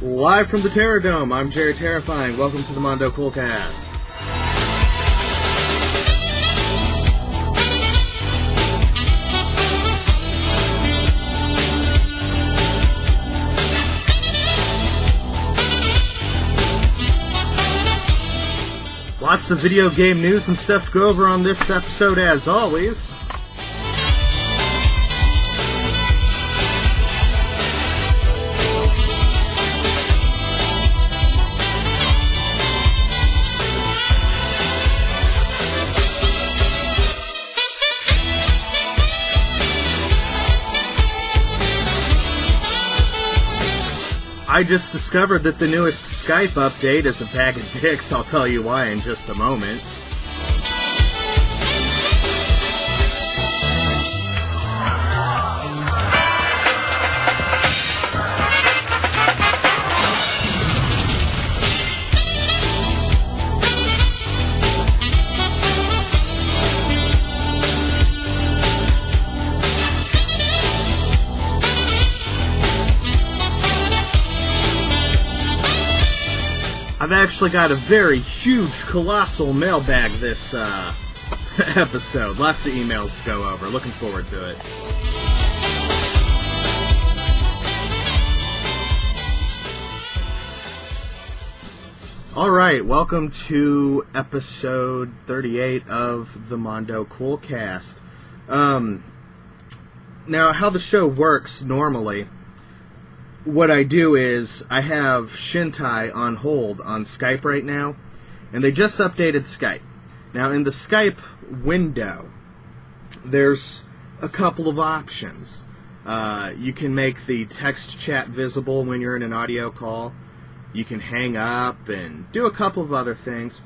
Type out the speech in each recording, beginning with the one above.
Live from the Terror Dome, I'm JerryTerrifying. Welcome to the Mondo Coolcast. Lots of video game news and stuff to go over on this episode, as always. I just discovered that the newest Skype update is a bag of dicks. I'll tell you why in just a moment. I've actually got a very huge, colossal mailbag this episode. Lots of emails to go over. Looking forward to it. Alright, welcome to episode 38 of the Mondo Coolcast. Now, how the show works normally, what I do is I have Shintai on hold on Skype right now, and they just updated Skype. Now, in the Skype window, there's a couple of options. You can make the text chat visible when you're in an audio call. You can hang up and do a couple of other things.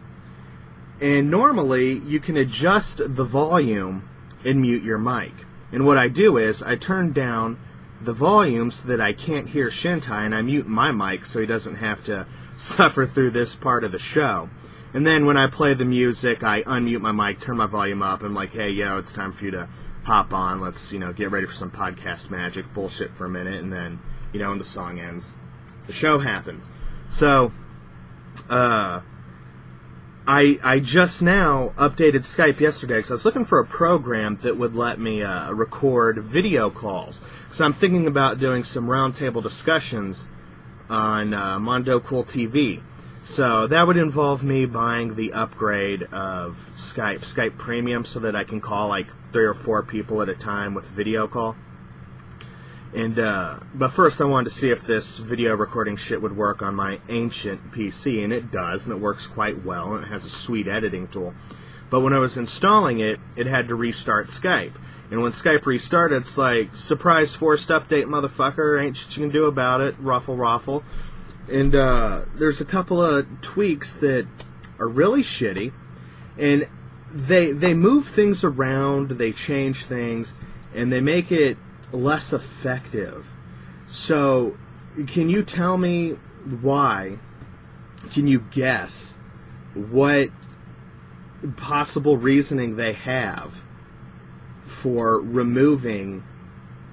And normally, you can adjust the volume and mute your mic. And what I do is I turn down the volume so that I can't hear Shintai, and I mute my mic so he doesn't have to suffer through this part of the show. And then when I play the music, I unmute my mic, turn my volume up, and I'm like, hey, yo, it's time for you to hop on. Let's, get ready for some podcast magic bullshit for a minute, and then, when the song ends, the show happens. So, I just now updated Skype yesterday because I was looking for a program that would let me record video calls. So I'm thinking about doing some roundtable discussions on Mondo Cool TV. So that would involve me buying the upgrade of Skype Premium, so that I can call like 3 or 4 people at a time with video call. And but first I wanted to see if this video recording shit would work on my ancient PC, and it does, and it works quite well, and it has a sweet editing tool. But when I was installing it, it had to restart Skype. And when Skype restarted, it's like, surprise forced update, motherfucker, ain't shit you can do about it, ruffle, ruffle. And there's a couple of tweaks that are really shitty, and they move things around, they change things, and they make it less effective. So, can you tell me why? Can you guess what possible reasoning they have for removing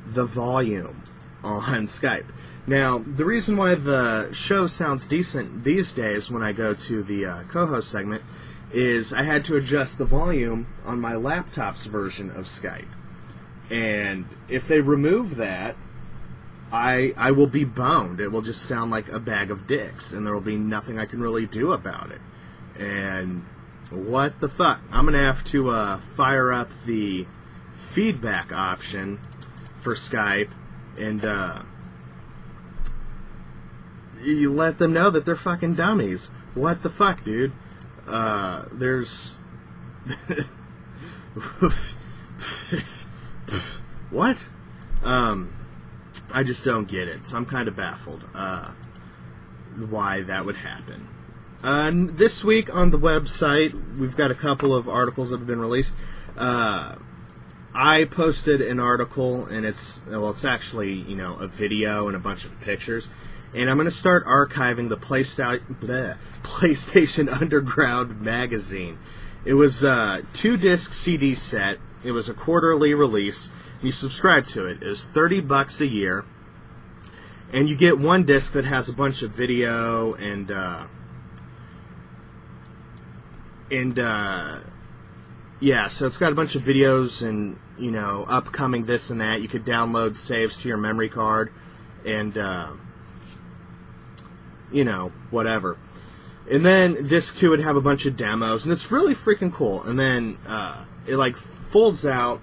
the volume on Skype? Now, the reason why the show sounds decent these days when I go to the co-host segment is I had to adjust the volume on my laptop's version of Skype. And if they remove that, I will be boned. It will just sound like a bag of dicks, and there will be nothing I can really do about it. And what the fuck? I'm going to have to fire up the feedback option for Skype, and you let them know that they're fucking dummies. What the fuck, dude? There's... What? I just don't get it, so I'm kind of baffled why that would happen. This week on the website, we've got a couple of articles that have been released. I posted an article, and it's actually, a video and a bunch of pictures, and I'm going to start archiving the PlayStation Underground magazine. It was a 2-disc CD set. It was a quarterly release. You subscribe to it. It was $30 a year, And you get one disc that has a bunch of video and yeah, so it's got a bunch of videos and, you know, upcoming this and that. You could download saves to your memory card and, you know, whatever. And then disc 2 would have a bunch of demos, and it's really freaking cool. And then it, like, folds out,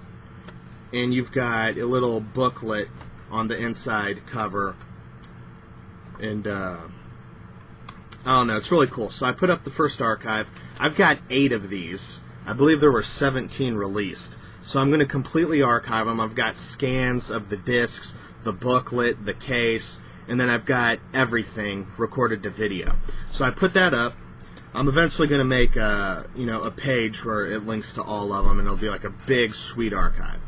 and you've got a little booklet on the inside cover. And, I don't know, it's really cool. So I put up the first archive. I've got 8 of these. I believe there were 17 released. So I'm going to completely archive them. I've got scans of the discs, the booklet, the case, and then I've got everything recorded to video. So I put that up. I'm eventually going to make a, you know, a page where it links to all of them, and it'll be like a big, sweet archive.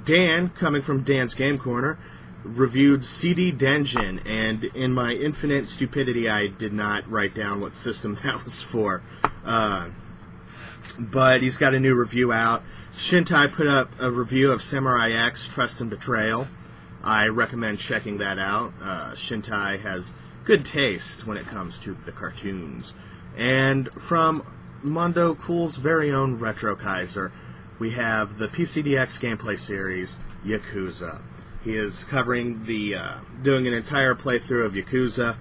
Dan, coming from Dan's Game Corner, reviewed CD Denjin, and in my infinite stupidity, I did not write down what system that was for. But he's got a new review out. Shintai put up a review of Samurai X Trust and Betrayal. I recommend checking that out. Shintai has good taste when it comes to the cartoons. And from Mondo Cool's very own Retro Kaiser, we have the PCDX gameplay series, Yakuza. He is covering the, doing an entire playthrough of Yakuza.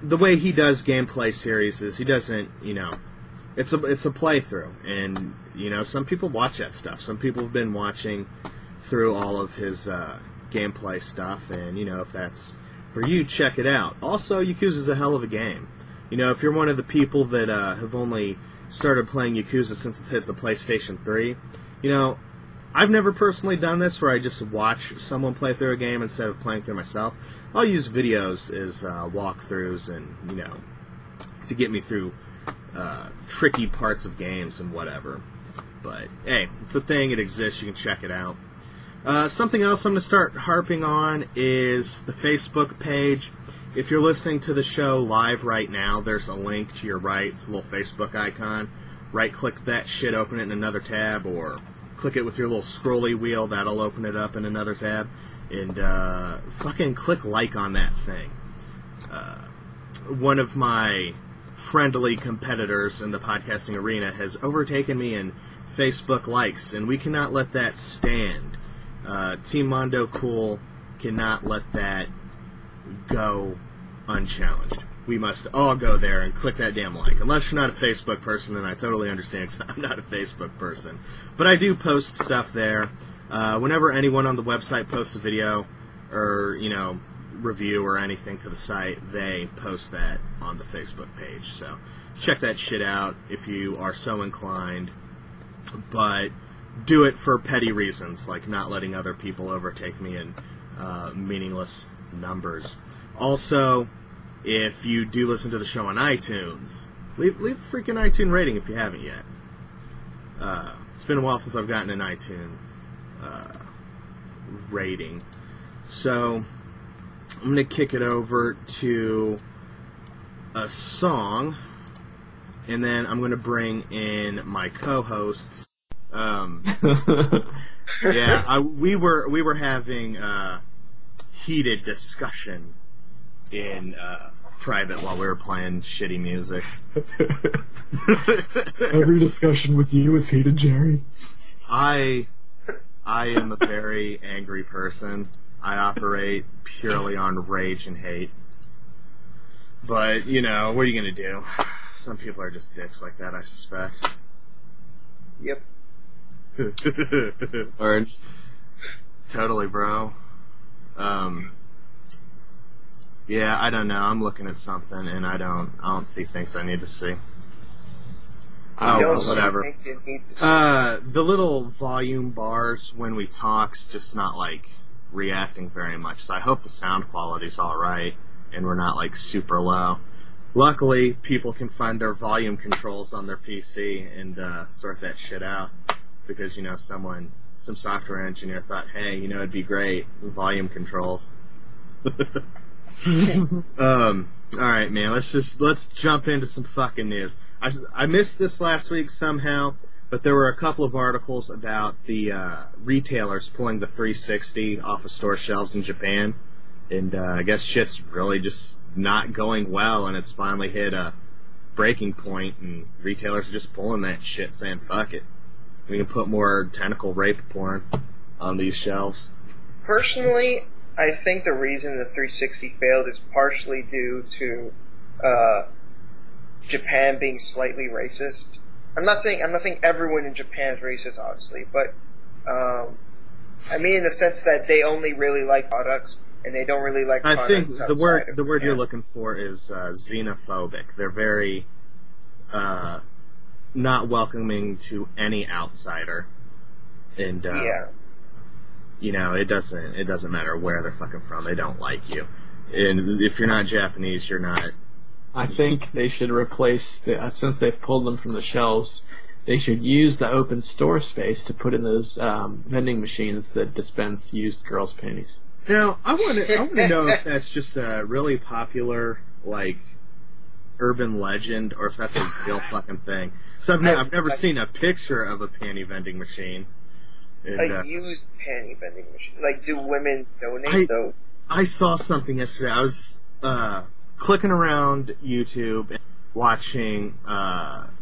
The way he does gameplay series is he doesn't, you know, it's a playthrough, and, you know, some people watch that stuff. Some people have been watching through all of his gameplay stuff, and, you know, if that's for you, check it out. Also, Yakuza's a hell of a game. You know, if you're one of the people that have only started playing Yakuza since it's hit the PlayStation 3, you know, I've never personally done this where I just watch someone play through a game instead of playing through myself. I'll use videos as walkthroughs and, you know, to get me through tricky parts of games and whatever. But, hey, it's a thing. It exists. You can check it out. Something else I'm going to start harping on is the Facebook page. If you're listening to the show live right now, there's a link to your right. It's a little Facebook icon. Right-click that shit, open it in another tab, or click it with your little scrolly wheel. That'll open it up in another tab. And fucking click like on that thing. One of my friendly competitors in the podcasting arena has overtaken me in Facebook likes, and we cannot let that stand. Team Mondo Cool cannot let that go unchallenged. We must all go there and click that damn like. Unless you're not a Facebook person, then I totally understand, because I'm not a Facebook person. But I do post stuff there. Whenever anyone on the website posts a video, or, you know, review or anything to the site, they post that on the Facebook page. So check that shit out if you are so inclined. But do it for petty reasons, like not letting other people overtake me in meaningless numbers. Also, if you do listen to the show on iTunes, leave a freaking iTunes rating if you haven't yet. It's been a while since I've gotten an iTunes rating. So I'm going to kick it over to a song, and then I'm going to bring in my co-hosts. Yeah, we were having heated discussion in private while we were playing shitty music. Every discussion with you is heated, Jerry. I am a very angry person. I operate purely on rage and hate. But, you know, what are you going to do? Some people are just dicks like that, I suspect. Yep. Word. Totally, bro. Yeah, I don't know. I'm looking at something, and I don't see things I need to see. Oh, whatever. The little volume bars when we talk's just not, like, reacting very much. So I hope the sound quality's alright, and we're not, like, super low. Luckily, people can find their volume controls on their PC and sort that shit out. Because, you know, some software engineer thought, hey, you know, it'd be great, volume controls. Alright, man, let's jump into some fucking news. I missed this last week somehow. But there were a couple of articles about the retailers pulling the 360 off of store shelves in Japan, and I guess shit's really just not going well, and it's finally hit a breaking point, and retailers are just pulling that shit, saying, fuck it. We can put more tentacle rape porn on these shelves. Personally, I think the reason the 360 failed is partially due to Japan being slightly racist. I'm not saying everyone in Japan is racist, obviously, but I mean in the sense that they only really like products and they don't really like products. I think the word you're looking for is xenophobic. They're very not welcoming to any outsider, and you know, it doesn't matter where they're fucking from. They don't like you, and if you're not Japanese, you're not. I think they should replace, since they've pulled them from the shelves, they should use the open store space to put in those vending machines that dispense used girls' panties. Now, I want to know if that's just a really popular, like, urban legend, or if that's a real fucking thing. So I've never seen a picture of a panty vending machine. And, a used panty vending machine. Like, do women donate those? I saw something yesterday. I was clicking around YouTube and watching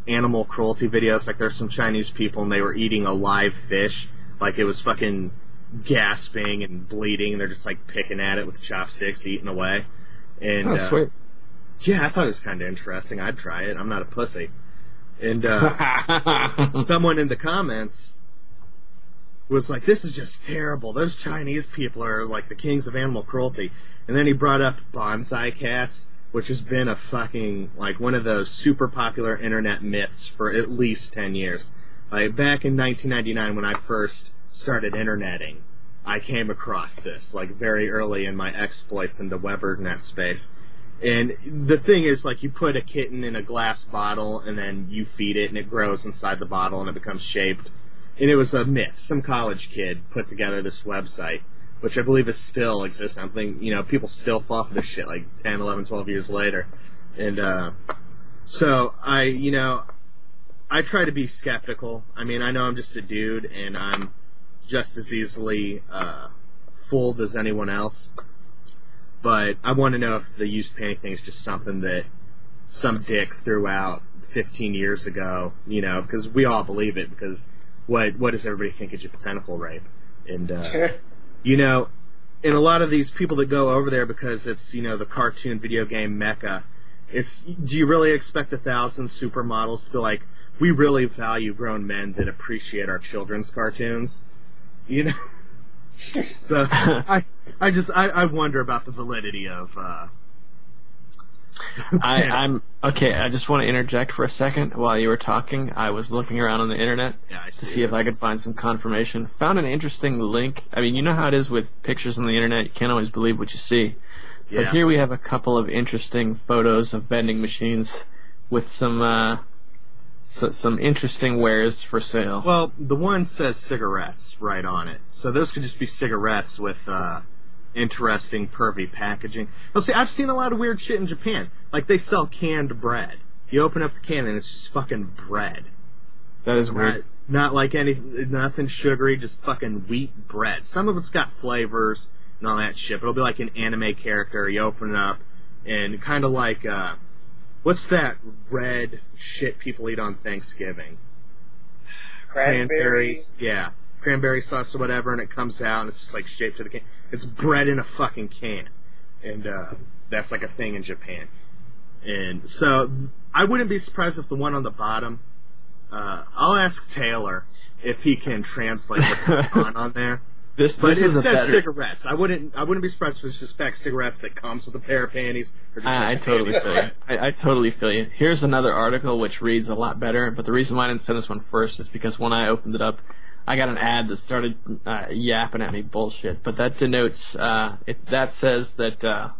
animal cruelty videos. Like, there's some Chinese people and they were eating a live fish. Like, it was fucking gasping and bleeding, and they're just like picking at it with chopsticks, eating away. And sweet. Yeah, I thought it was kind of interesting. I'd try it. I'm not a pussy. And someone in the comments was like, this is just terrible. Those Chinese people are like the kings of animal cruelty. And then he brought up bonsai cats, which has been a fucking, like, one of those super popular internet myths for at least 10 years. Like, back in 1999 when I first started interneting, I came across this, like, very early in my exploits into WebNet space. And the thing is, like, you put a kitten in a glass bottle and then you feed it and it grows inside the bottle and it becomes shaped. And it was a myth. Some college kid put together this website, which I believe is still existing. I'm thinking, you know, people still fall for this shit like 10, 11, 12 years later. And so I try to be skeptical. I mean, I know I'm just a dude and I'm just as easily fooled as anyone else. But I want to know if the used panty thing is just something that some dick threw out 15 years ago, you know, because we all believe it, because what does everybody think of tentacle rape? And, you know, and a lot of these people that go over there because it's, you know, the cartoon video game mecca, do you really expect 1,000 supermodels to be like, we really value grown men that appreciate our children's cartoons? You know? So, I wonder about the validity of, I'm okay. I just want to interject for a second. While you were talking, I was looking around on the internet to see if I could find some confirmation. Found an interesting link. I mean, you know how it is with pictures on the internet. You can't always believe what you see. Yeah. But here we have a couple of interesting photos of vending machines with some interesting wares for sale. Well, the one says cigarettes right on it, so those could just be cigarettes with interesting, pervy packaging. Well, see, I've seen a lot of weird shit in Japan. Like, they sell canned bread. You open up the can and it's just fucking bread. That is weird. Not like nothing sugary, just fucking wheat bread. Some of it's got flavors and all that shit, but it'll be like an anime character. You open it up, and kind of like, what's that red shit people eat on Thanksgiving? Cranberries. Yeah. Cranberry sauce or whatever, and it comes out, and it's just like shaped to the can. It's bread in a fucking can. And that's like a thing in Japan. And so I wouldn't be surprised if the one on the bottom, I'll ask Taylor if he can translate what's going on there. This it is says cigarettes. I wouldn't be surprised if it's just packed cigarettes that comes with a pair of panties. Or just I totally feel you. I totally feel you. Here's another article which reads a lot better, but the reason why I didn't send this one first is because when I opened it up, I got an ad that started yapping at me bullshit. But that denotes, that says that,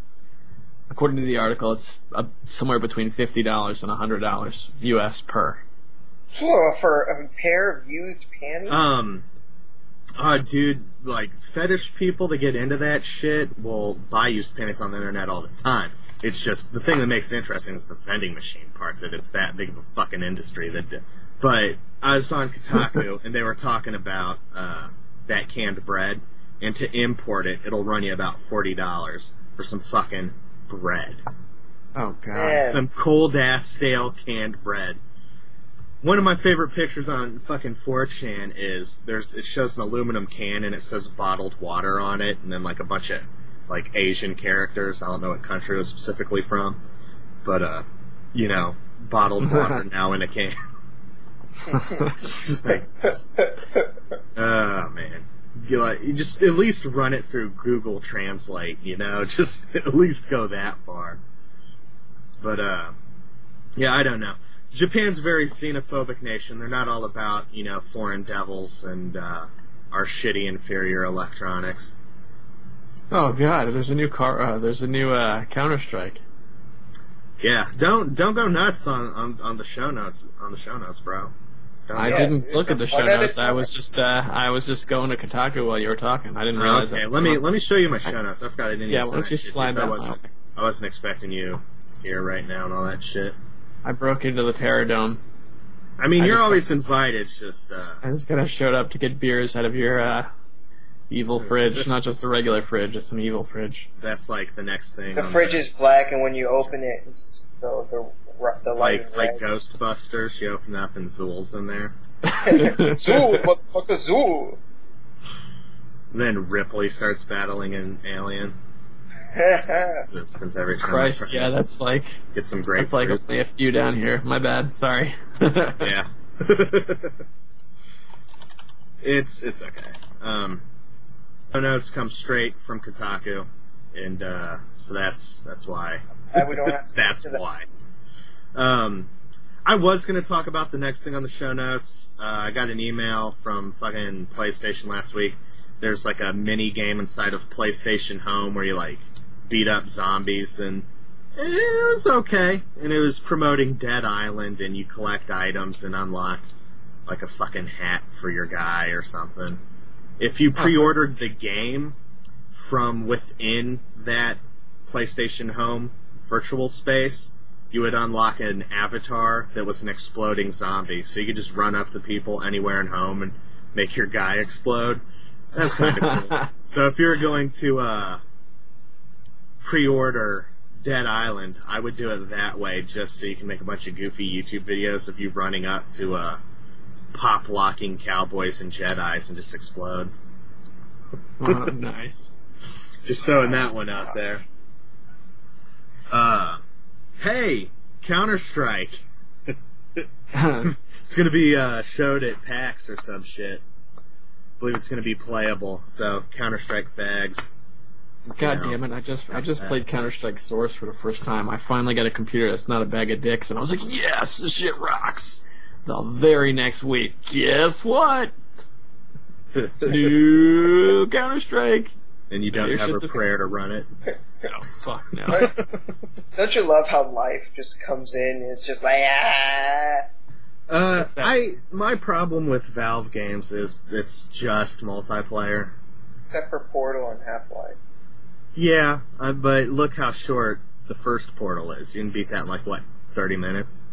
according to the article, it's somewhere between $50 and $100 US per. For a pair of used panties? Dude, like, fetish people that get into that shit will buy used panties on the internet all the time. It's just, the thing that makes it interesting is the vending machine part, that it's that big of a fucking industry that But I was on Kotaku, and they were talking about that canned bread, and to import it, it'll run you about $40 for some fucking bread. Oh, God. Man. Some cold-ass, stale canned bread. One of my favorite pictures on fucking 4chan is it shows an aluminum can, and it says bottled water on it, and then like a bunch of like Asian characters. I don't know what country it was specifically from, but bottled water now in a can. Oh man, you just at least run it through Google Translate. Just at least go that far. But yeah, I don't know. Japan's a very xenophobic nation. They're not all about foreign devils and our shitty inferior electronics. Oh God, there's a new Counter-Strike. Yeah, don't go nuts on the show notes bro. I didn't look at the show notes. I was just going to Kotaku while you were talking. I didn't realize that. Okay, let me show you my show notes. I forgot I didn't. Yeah, why don't you slide that? I wasn't expecting you here right now and all that shit. I broke into the Terror Dome. I mean, you're always invited. It's just I just kind of showed up to get beers out of your evil fridge, not just a regular fridge, it's an evil fridge. That's like the next thing. The fridge is black, and when you open it, it's the light is like Ghostbusters. You open up and Zool's in there. Zool, motherfucker, Zool. Then Ripley starts battling an alien. That's because every time Christ, yeah, that's like get some grapefruit. That's like only a few down here. My bad. Sorry. Yeah. It's okay. No notes come straight from Kotaku, and so that's why. We don't have to that's why. I was going to talk about the next thing on the show notes. I got an email from fucking PlayStation last week. There's like a mini game inside of PlayStation Home where you like beat up zombies, and it was okay. And it was promoting Dead Island, and you collect items and unlock like a fucking hat for your guy or something. If you pre-ordered the game from within that PlayStation Home virtual space, you would unlock an avatar that was an exploding zombie. So you could just run up to people anywhere in home and make your guy explode. That's kind of cool. So if you're going to pre-order Dead Island, I would do it that way, just so you can make a bunch of goofy YouTube videos of you running up to pop-locking cowboys and Jedis and just explode. Oh, nice. Just throwing that one out there. Hey, Counter-Strike. It's going to be showed at PAX or some shit. I believe it's going to be playable, so Counter-Strike fags. God damn it, I just played Counter-Strike Source for the first time. I finally got a computer that's not a bag of dicks, and I was like, yes, this shit rocks. The very next week, guess what? New Counter-Strike. And you don't have a prayer to run it. Oh, fuck no. Don't you love how life just comes in and it's just like, my problem with Valve games is it's just multiplayer. Except for Portal and Half-Life. Yeah, but look how short the first Portal is. You can beat that in like, what, 30 minutes?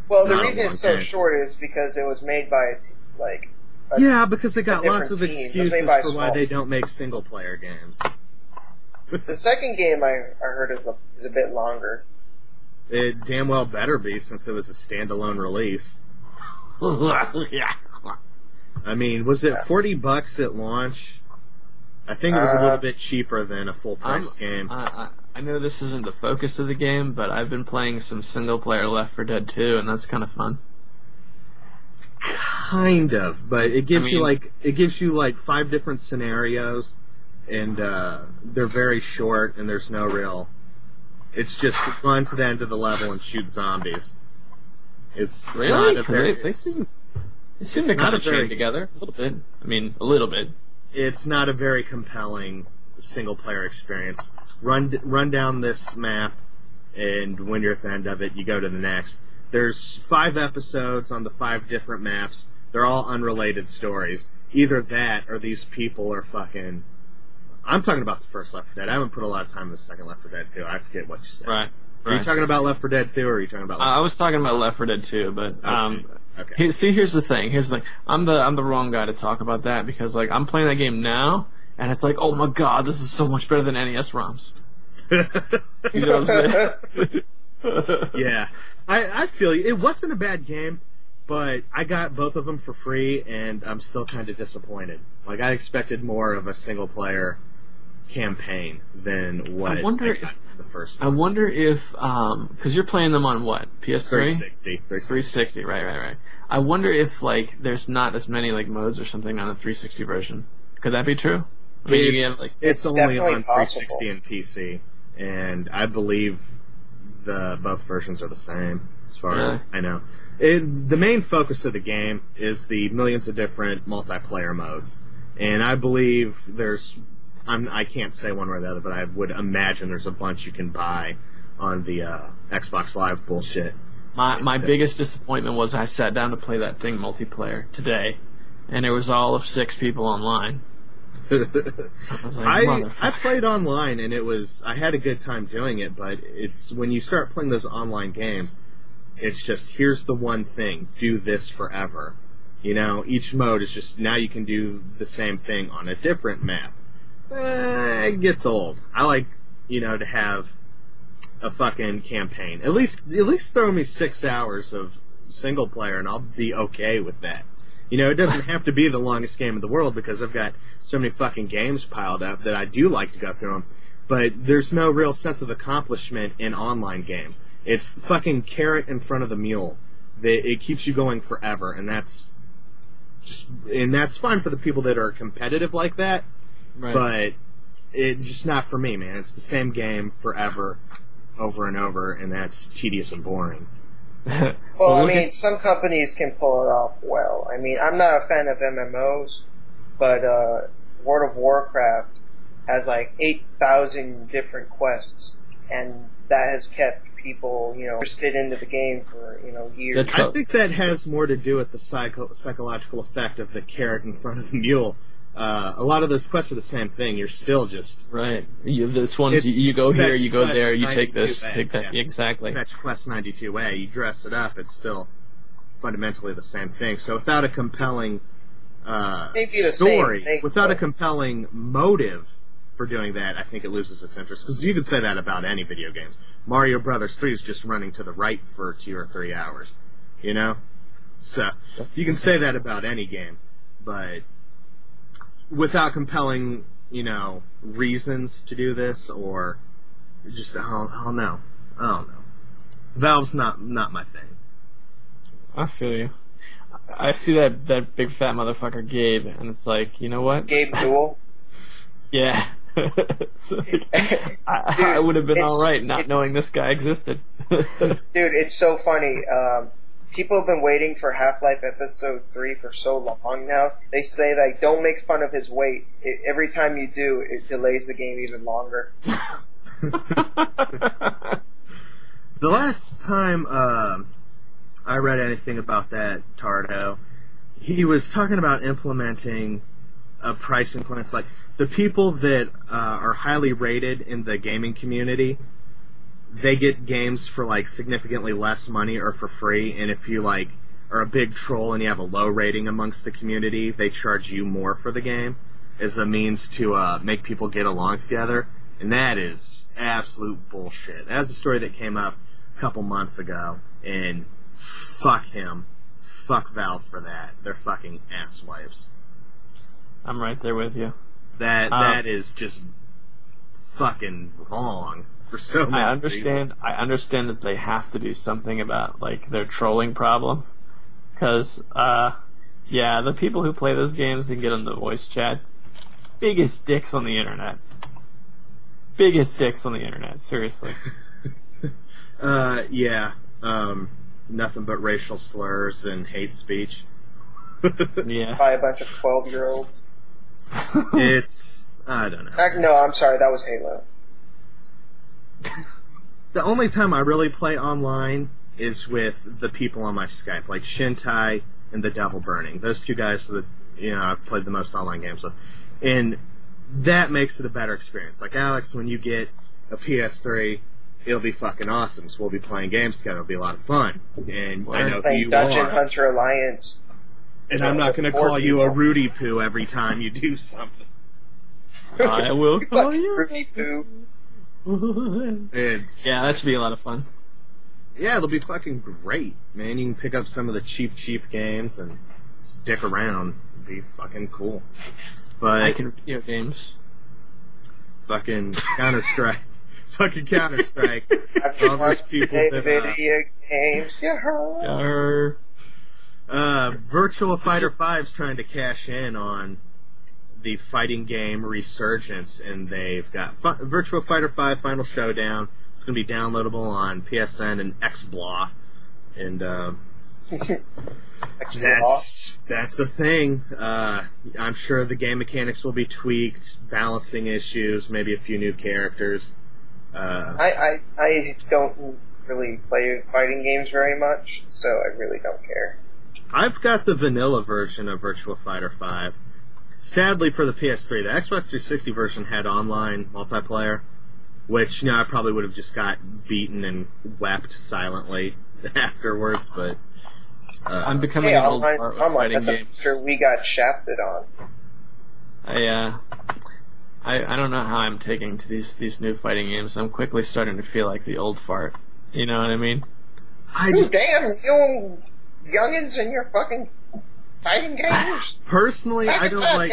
Well, the reason it's so short is because it was made by, yeah, because they got lots of team. excuses for why they don't make single-player games. The second game I heard is a bit longer. It damn well better be, since it was a standalone release. Yeah. I mean, was it $40 at launch? I think it was a little bit cheaper than a full-price game. I know this isn't the focus of the game, but I've been playing some single-player Left 4 Dead 2, and that's kind of fun. Kind of, but it gives you like 5 different scenarios, and they're very short, and there's no real. It's just run to the end of the level and shoot zombies. It's really not a very, they seem to kind of chain together a little bit. I mean, a little bit. It's not a very compelling single-player experience. Run down this map, and when you're at the end of it, you go to the next. There's 5 episodes on the 5 different maps. They're all unrelated stories. Either that, or these people are fucking. I'm talking about the first Left 4 Dead. I haven't put a lot of time in the second Left 4 Dead 2. I forget what you said. Right. Are you talking about Left 4 Dead 2, or are you talking about? I was talking about Left 4 Dead 2, but okay. Okay. Here's the thing. I'm the wrong guy to talk about that because like I'm playing that game now, and it's like, oh my god, this is so much better than NES ROMs. You know what I'm saying? Yeah, I feel you. It wasn't a bad game, but I got both of them for free, and I'm still kind of disappointed. Like I expected more of a single player campaign than what I got in the first one. I wonder if because you're playing them on what, PS3? 360, right. I wonder if like there's not as many like modes or something on the 360 version. Could that be true? I mean, it's only on 360 and PC, and I believe both versions are the same as far as I know. The main focus of the game is the millions of different multiplayer modes, and I believe I can't say one way or the other, but I would imagine there's a bunch you can buy on the Xbox Live bullshit. My biggest disappointment was I sat down to play that thing multiplayer today, and it was all of 6 people online. I played online, and I had a good time doing it, but it's when you start playing those online games, it's just, here's the one thing, do this forever. You know, each mode is just, now you can do the same thing on a different map. It gets old. I like, to have a fucking campaign. At least throw me 6 hours of single player, and I'll be okay with that. It doesn't have to be the longest game in the world because I've got so many fucking games piled up that I do like to go through them. But there's no real sense of accomplishment in online games. It's the fucking carrot in front of the mule. It keeps you going forever, and that's fine for the people that are competitive like that. Right. But it's just not for me, man. It's the same game forever, over and over, and that's tedious and boring. Well, I mean, some companies can pull it off well. I mean, I'm not a fan of MMOs, but World of Warcraft has like 8,000 different quests, and that has kept people, interested into the game for, years. I think that has more to do with the psychological effect of the carrot in front of the mule. A lot of those quests are the same thing. You're still just... Right. This one, you go here, you go there, you take this, take that. Yeah. Exactly. Fetch Quest 92A. You dress it up, it's still fundamentally the same thing. So without a compelling story, without a compelling motive for doing that, I think it loses its interest. Because you can say that about any video games. Mario Brothers 3 is just running to the right for 2 or 3 hours. So, you can say that about any game. But... without compelling, reasons to do this, or just, I don't know. Valve's not my thing. I feel you. I see that big fat motherfucker Gabe, and it's like, you know what? Gabe Duel? Yeah. Like, I would have been alright not knowing this guy existed. Dude, it's so funny. People have been waiting for Half-Life Episode 3 for so long now. They say, like, don't make fun of his weight. Every time you do, it delays the game even longer. The last time I read anything about that Tardo, he was talking about implementing a pricing plan. It's like, the people that are highly rated in the gaming community, they get games for, like, significantly less money or for free, and if you, like, are a big troll and you have a low rating amongst the community, they charge you more for the game as a means to make people get along together, and that is absolute bullshit. That was a story that came up a couple months ago, and fuck him. Fuck Valve for that. They're fucking asswipes. I'm right there with you. That is just fucking wrong. So I understand that they have to do something about, like, their trolling problem, because the people who play those games and get on the voice chat, biggest dicks on the internet, seriously. Nothing but racial slurs and hate speech. Yeah, by a bunch of 12-year-olds. I don't know. No, I'm sorry, that was Halo. The only time I really play online is with the people on my Skype, like Shintai and the Devil Burning. Those two guys that I've played the most online games with, and that makes it a better experience. Like Alex, when you get a PS3 it'll be fucking awesome. So we'll be playing games together. It'll be a lot of fun. And I know who you Dungeon are. Hunter Alliance. And I'm not going to call you a Rudy Poo every time you do something. I will call you Rudy Poo. Yeah, that should be a lot of fun. Yeah, it'll be fucking great, man. You can pick up some of the cheap games and stick around. It'll be fucking cool. But I can video games. Fucking Counter-Strike. Fucking Counter-Strike. All those people that video games. Virtua Fighter 5's trying to cash in on the fighting game resurgence, and they've got Virtua Fighter 5 Final Showdown. It's going to be downloadable on PSN and XBLA, and that's the thing. I'm sure the game mechanics will be tweaked, balancing issues, maybe a few new characters. I don't really play fighting games very much, so I really don't care. I've got the vanilla version of Virtua Fighter 5. Sadly for the PS3, the Xbox 360 version had online multiplayer, which, I probably would have just got beaten and wept silently afterwards, but... I'm becoming an old fart with fighting games. I'm sure we got shafted on. I don't know how I'm taking to these new fighting games. I'm quickly starting to feel like the old fart. You know what I mean? Damn, you youngins in your fucking fighting games. Personally, I don't like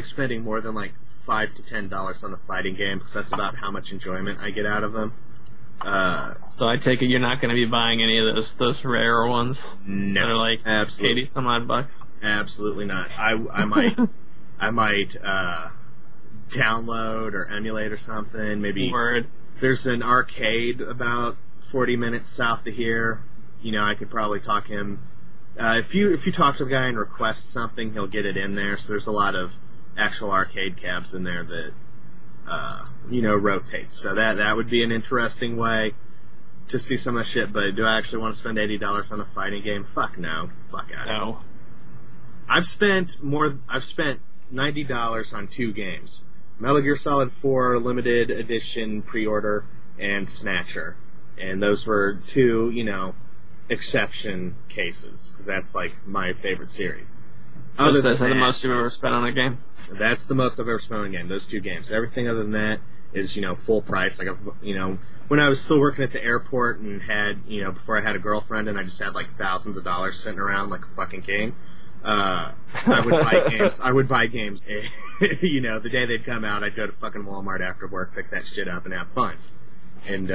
spending more than like $5 to $10 on a fighting game, because that's about how much enjoyment I get out of them. So I take it you're not going to be buying any of those rarer ones? No, that are like absolutely. 80 some odd bucks? Absolutely not. I might download or emulate or something. Maybe there's an arcade about 40 minutes south of here. I could probably talk him. If you talk to the guy and request something, he'll get it in there. So there's a lot of actual arcade cabs in there that rotates. So that would be an interesting way to see some of that shit. But do I actually want to spend $80 on a fighting game? Fuck no. Get the fuck out of here. No. I've spent $90 on 2 games: Metal Gear Solid 4 Limited Edition Pre-Order and Snatcher. And those were 2, exception cases, because that's like my favorite series. That's the most you've ever spent on a game? That's the most I've ever spent on a game, those 2 games. Everything other than that is, full price. Like, when I was still working at the airport and had, before I had a girlfriend and I just had like thousands of dollars sitting around like a fucking king, I would buy games. The day they'd come out, I'd go to fucking Walmart after work, pick that shit up, and have fun. And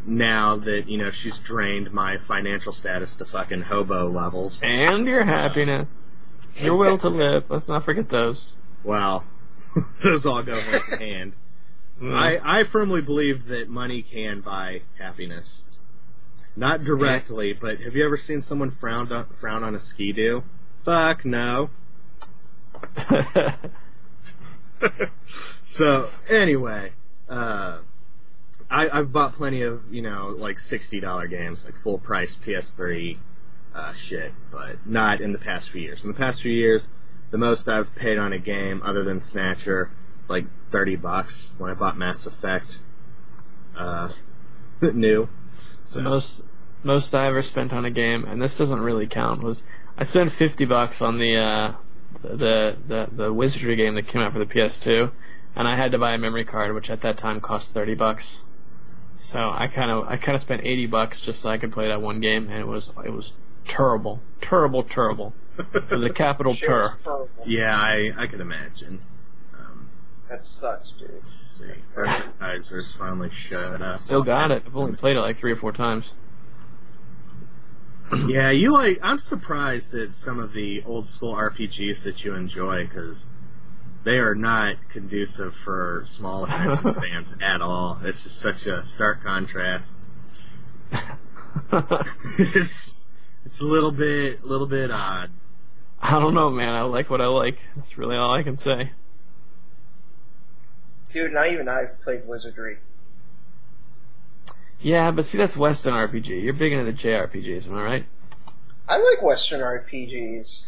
now that, she's drained my financial status to fucking hobo levels. And your happiness. Your will to live. Let's not forget those. Well, those all go hand in hand. I firmly believe that money can buy happiness. Not directly, but have you ever seen someone frown on a ski-doo? Fuck no. So, anyway, I've bought plenty of, like $60 games, like full price PS3 shit, but not in the past few years. In the past few years, the most I've paid on a game, other than Snatcher, is like $30 when I bought Mass Effect new. So. The most I ever spent on a game, and this doesn't really count, was I spent $50 on the Wizardry game that came out for the PS2, and I had to buy a memory card, which at that time cost $30. So I kind of spent $80 just so I could play that one game, and it was terrible. With a capital tur. Yeah, I could imagine. That sucks, dude. Let's see. Advertisers finally showed up. Still got it. I've only played it like 3 or 4 times. Yeah, I'm surprised at some of the old school RPGs that you enjoy, because they are not conducive for small attention spans at all. It's just such a stark contrast. It's a little bit odd. I don't know, man. I like what I like. That's really all I can say. Dude, not even I've played Wizardry. Yeah, but see, that's Western RPG. You're big into the JRPGs, am I right? I like Western RPGs.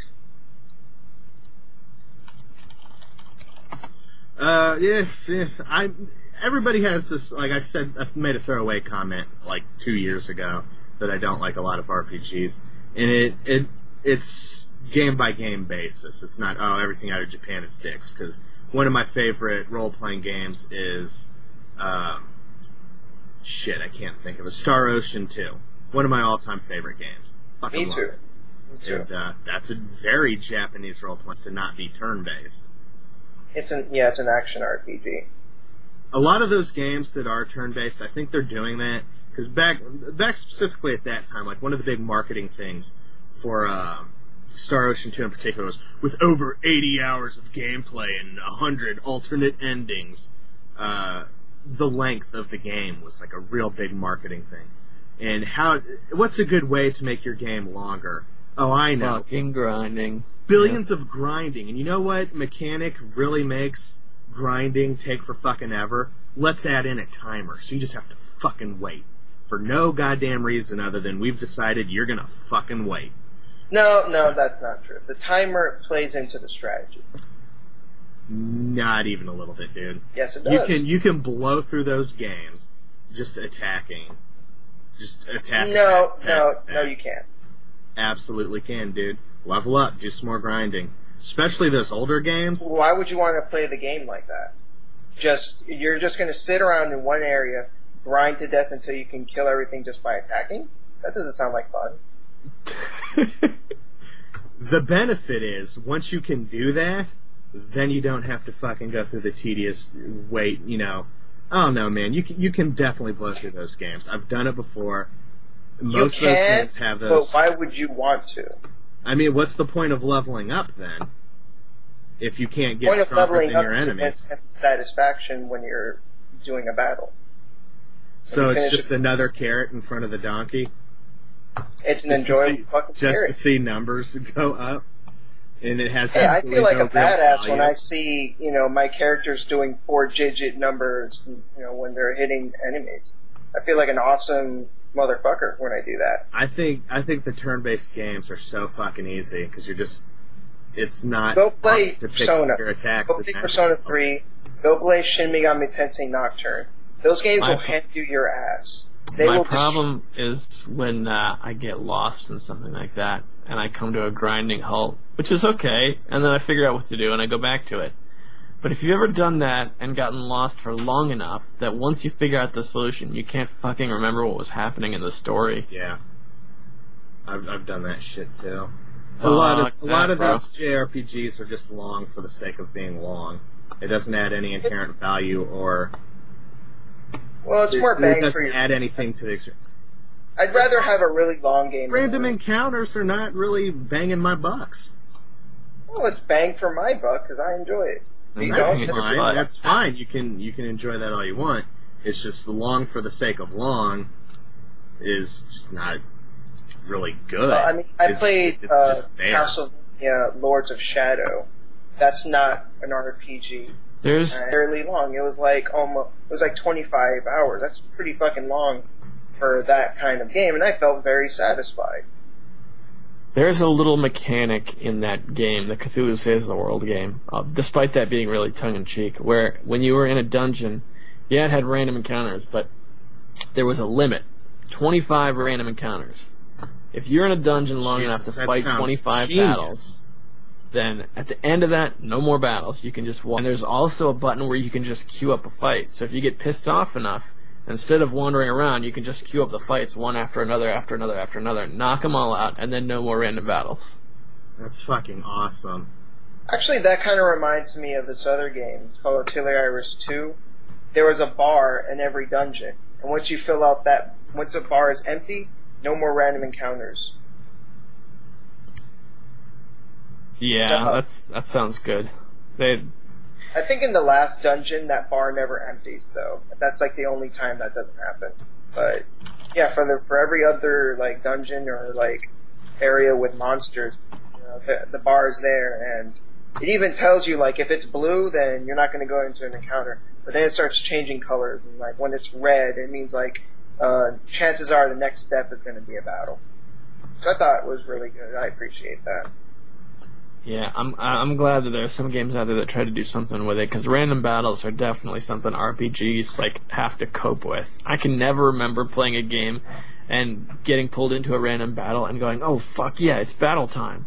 Everybody has this, like I said, I made a throwaway comment like 2 years ago that I don't like a lot of RPGs, and it's game by game basis. It's not, everything out of Japan is dicks, because one of my favorite role-playing games is, I can't think of it, Star Ocean 2. One of my all-time favorite games. Fucking love it. And that's a very Japanese role-playing to not be turn-based. It's an action RPG. A lot of those games that are turn-based, I think they're doing that, because back specifically at that time, like one of the big marketing things for Star Ocean 2 in particular was, with over 80 hours of gameplay and 100 alternate endings, the length of the game was like a real big marketing thing. And what's a good way to make your game longer? Oh, I know. Fucking grinding. Billions of grinding. And you know what mechanic really makes grinding take for fucking ever? Let's add in a timer, so you just have to fucking wait. For no goddamn reason other than we've decided you're gonna fucking wait. No, that's not true. The timer plays into the strategy. Not even a little bit, dude. Yes, it does. You can blow through those games just attacking. No, you can't. Absolutely can, dude. Level up, do some more grinding. Especially those older games. Why would you want to play the game like that? You're just going to sit around in one area, grind to death until you can kill everything just by attacking? That doesn't sound like fun. The benefit is, once you can do that, then you don't have to fucking go through the tedious wait, I don't know, man. You can definitely blow through those games. I've done it before. Most of those games have those. But why would you want to? I mean, what's the point of leveling up then? If you can't get stronger than your enemies. That's satisfaction when you're doing a battle. So it's just another carrot in front of the donkey? It's an enjoyable fucking just carrot. To see numbers go up? And it has I feel like a badass when I see, my characters doing 4-digit numbers, when they're hitting enemies. I feel like an awesome motherfucker when I do that. I think the turn-based games are so fucking easy because it's not go play to pick Persona. Your attacks. Go play Persona 3. Go play Shin Megami Tensei Nocturne. Those games will hand you your ass. My problem is when I get lost in something like that and I come to a grinding halt, which is okay, and then I figure out what to do and I go back to it. But if you've ever done that and gotten lost for long enough that once you figure out the solution, you can't fucking remember what was happening in the story. Yeah. I've done that shit too. A lot of those JRPGs are just long for the sake of being long. It doesn't add any inherent value or... Well, it's more bang for your... It doesn't add anything to the experience. I'd rather have a really long game. Random encounters are not really banging my bucks. Well, it's bang for my buck because I enjoy it. That's fine. That's fine. You can enjoy that all you want. It's just the long for the sake of long is just not really good. I played Castlevania Lords of Shadow. That's not an RPG. There's fairly long. It was like 25 hours. That's pretty fucking long for that kind of game, and I felt very satisfied. There's a little mechanic in that game, the Cthulhu Saves the World game, despite that being really tongue-in-cheek, where when you were in a dungeon, it had random encounters, but there was a limit. 25 random encounters. If you're in a dungeon long enough to fight 25 battles, then at the end of that, no more battles. You can just walk. And there's also a button where you can just queue up a fight. So if you get pissed off enough, instead of wandering around, you can just queue up the fights one after another, after another, after another, knock them all out, and then no more random battles. That's fucking awesome. Actually, that kind of reminds me of this other game. It's called Artillery Iris 2. There was a bar in every dungeon, and once you fill out that, once a bar is empty, no more random encounters. Yeah, that sounds good. I think in the last dungeon, that bar never empties, though. That's like the only time that doesn't happen. But yeah, for every other like dungeon or like area with monsters, the bar is there, and it even tells you like if it's blue, then you're not going to go into an encounter. But then it starts changing colors, and like when it's red, it means like chances are the next step is going to be a battle. So I thought it was really good. I appreciate that. Yeah, I'm glad that there's some games out there that try to do something with it, because random battles are definitely something RPGs like have to cope with. I can never remember playing a game and getting pulled into a random battle and going, "Oh fuck yeah, it's battle time."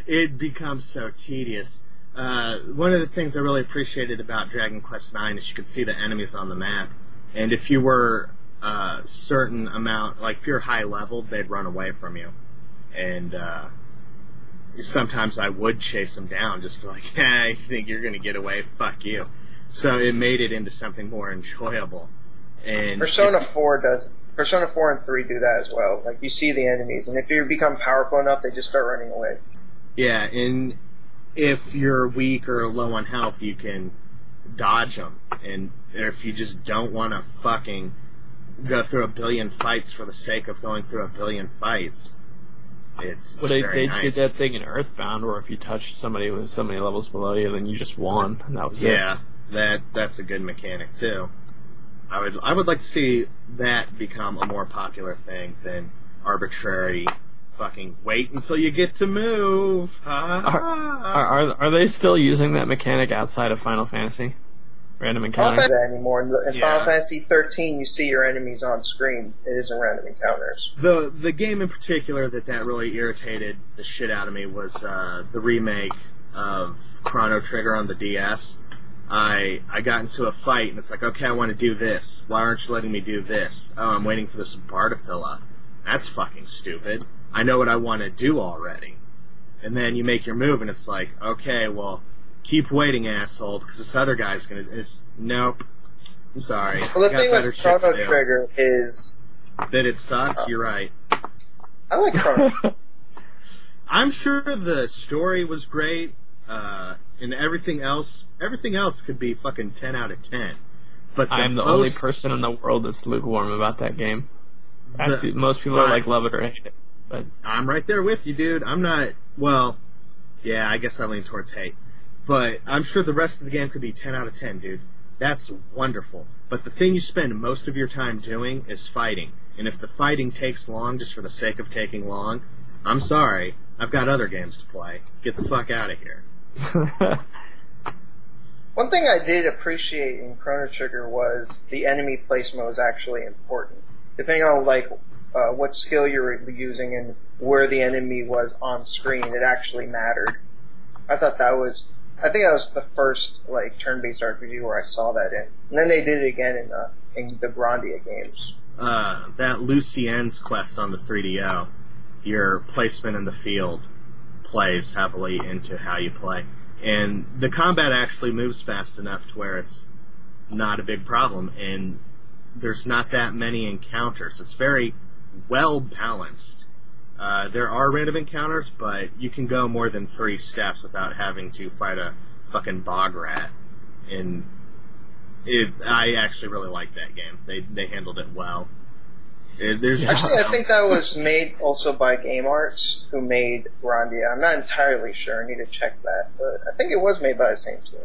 It becomes so tedious. One of the things I really appreciated about Dragon Quest IX is you could see the enemies on the map, and if you were a certain amount, like if you're high leveled, they'd run away from you, and sometimes I would chase them down, just be like, "Hey, you think you're gonna get away? Fuck you." So it made it into something more enjoyable. And Persona 4 does. Persona 4 and 3 do that as well. Like, you see the enemies, and if you become powerful enough, they just start running away. Yeah, and if you're weak or low on health, you can dodge them. And if you just don't want to fucking go through a billion fights for the sake of going through a billion fights, it's very nice. They did that thing in Earthbound where if you touched somebody who was so many levels below you, then you just won, and that was it. Yeah, that's a good mechanic, too. I would like to see that become a more popular thing than arbitrary fucking wait until you get to move. Are they still using that mechanic outside of Final Fantasy? Random encounters? I don't that anymore. In Final Fantasy 13, you see your enemies on screen. It isn't random encounters. The game in particular that really irritated the shit out of me was the remake of Chrono Trigger on the DS. I got into a fight, and it's like, okay, I want to do this. Why aren't you letting me do this? Oh, I'm waiting for this bar to fill up. That's fucking stupid. I know what I want to do already. And then you make your move, and it's like, okay, well, keep waiting, asshole, because this other guy's gonna... Nope. I'm sorry. Well, the thing with Chrono Trigger is... that it sucks? You're right. I like Chrono. I'm sure the story was great, and everything else could be fucking 10 out of 10. But I'm the only person in the world that's lukewarm about that game. Most people are like, love it or hate it. But I'm right there with you, dude. I'm not... Well, yeah, I guess I lean towards hate. But I'm sure the rest of the game could be 10 out of 10, dude. That's wonderful. But the thing you spend most of your time doing is fighting. And if the fighting takes long just for the sake of taking long, I'm sorry. I've got other games to play. Get the fuck out of here. One thing I did appreciate in Chrono Trigger was the enemy placement was actually important. Depending on what skill you were using and where the enemy was on screen, it actually mattered. I think that was the first turn-based RPG where I saw that in. And then they did it again in the Grandia games. That Lucien's quest on the 3DO, your placement in the field plays heavily into how you play. And the combat actually moves fast enough to where it's not a big problem, and there's not that many encounters. It's very well balanced. There are random encounters, but you can go more than 3 steps without having to fight a fucking bog rat. And I actually really like that game. They handled it well. Actually, I think that was made also by Game Arts, who made Grandia. I'm not entirely sure. I need to check that, but I think it was made by the same team.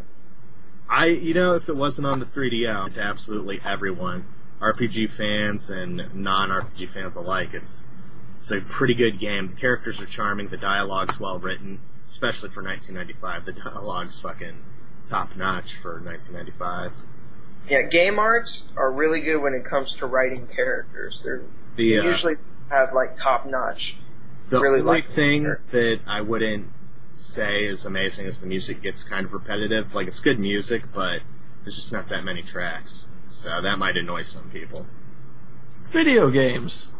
If it wasn't on the 3DO, to absolutely everyone, RPG fans and non-RPG fans alike, it's a pretty good game. The characters are charming, the dialogue's well written, especially for 1995. The dialogue's fucking top-notch for 1995. Yeah, Game Arts are really good when it comes to writing characters. They usually have top-notch. The only thing that I wouldn't say is amazing is the music gets kind of repetitive. It's good music, but there's just not that many tracks. So that might annoy some people. Video games.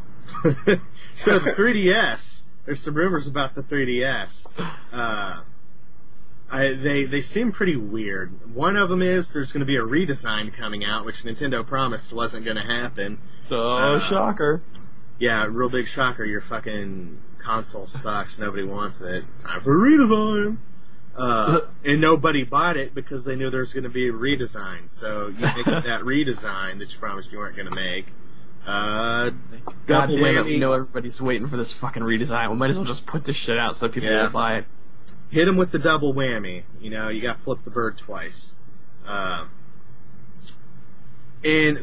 So the 3DS. There's some rumors about the 3DS. They seem pretty weird. One of them is there's going to be a redesign coming out, which Nintendo promised wasn't going to happen. Shocker. Yeah, real big shocker. Your fucking console sucks. Nobody wants it. Time for a redesign. And nobody bought it because they knew there was going to be a redesign. So you make that redesign that you promised you weren't going to make. God damn it, we know everybody's waiting for this fucking redesign. We might as well just put this shit out so people will buy it. Hit him with the double whammy. You got to flip the bird twice. And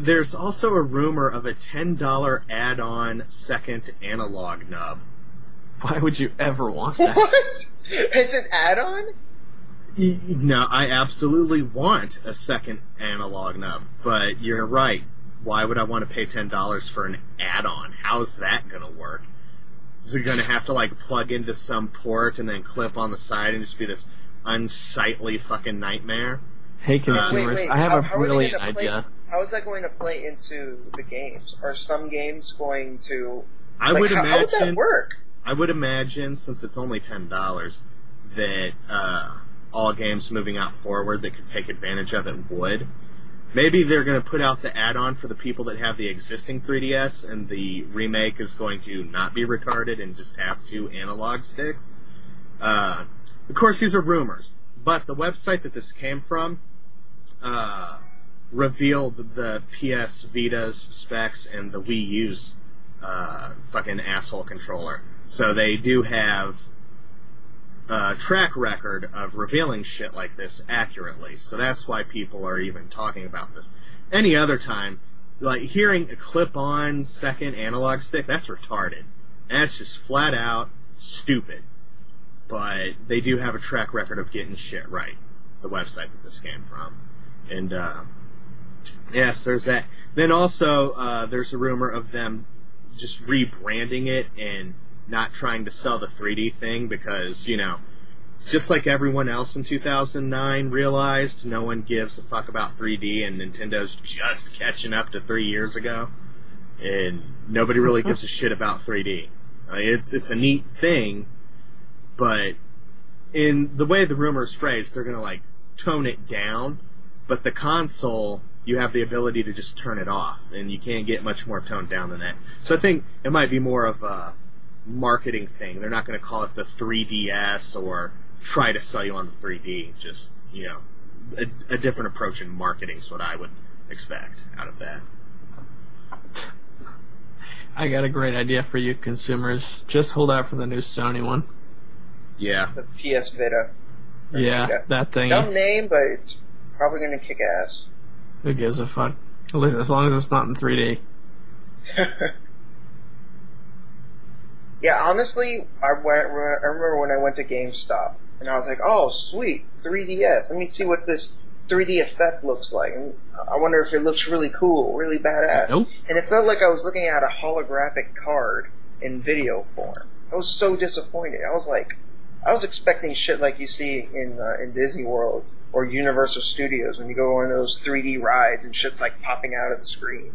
there's also a rumor of a $10 add-on second analog nub. Why would you ever want that? What? It's an add-on? No, I absolutely want a second analog nub, but you're right. Why would I want to pay $10 for an add-on? How's that going to work? Is it going to have to, like, plug into some port and then clip on the side and just be this unsightly fucking nightmare? Hey, consumers, I have a brilliant idea. How is that going to play into the games? Are some games going to... How would that work? I would imagine, since it's only $10, that all games moving out forward that could take advantage of it would. Maybe they're going to put out the add-on for the people that have the existing 3DS, and the remake is going to not be retarded and just have 2 analog sticks. Of course, these are rumors, but the website that this came from revealed the PS Vita's specs and the Wii U's fucking asshole controller. So they do have a track record of revealing shit like this accurately. So that's why people are even talking about this. Any other time, like hearing a clip-on second analog stick, that's retarded. That's just flat out stupid. But they do have a track record of getting shit right. The website that this came from. And, yes, there's that. Then also, there's a rumor of them just rebranding it and not trying to sell the 3D thing because, you know, just like everyone else in 2009 realized, no one gives a fuck about 3D and Nintendo's just catching up to 3 years ago. And nobody really gives a shit about 3D. It's a neat thing, but in the way the rumor is phrased, they're going to, like, tone it down, but the console, you have the ability to just turn it off, and you can't get much more toned down than that. So I think it might be more of a marketing thing. They're not going to call it the 3DS or try to sell you on the 3D. Just, you know, a different approach in marketing is what I would expect out of that. I got a great idea for you consumers. Just hold out for the new Sony one. Yeah. The PS Vita. Yeah, that thing. Dumb name, but it's probably going to kick ass. Who gives a fuck? As long as it's not in 3D. Yeah, honestly, I remember when I went to GameStop, and I was like, oh, sweet, 3DS. Let me see what this 3D effect looks like. And I wonder if it looks really cool, really badass. Nope. And it felt like I was looking at a holographic card in video form. I was so disappointed. I was expecting shit like you see in Disney World or Universal Studios when you go on those 3D rides and shit's like popping out of the screen.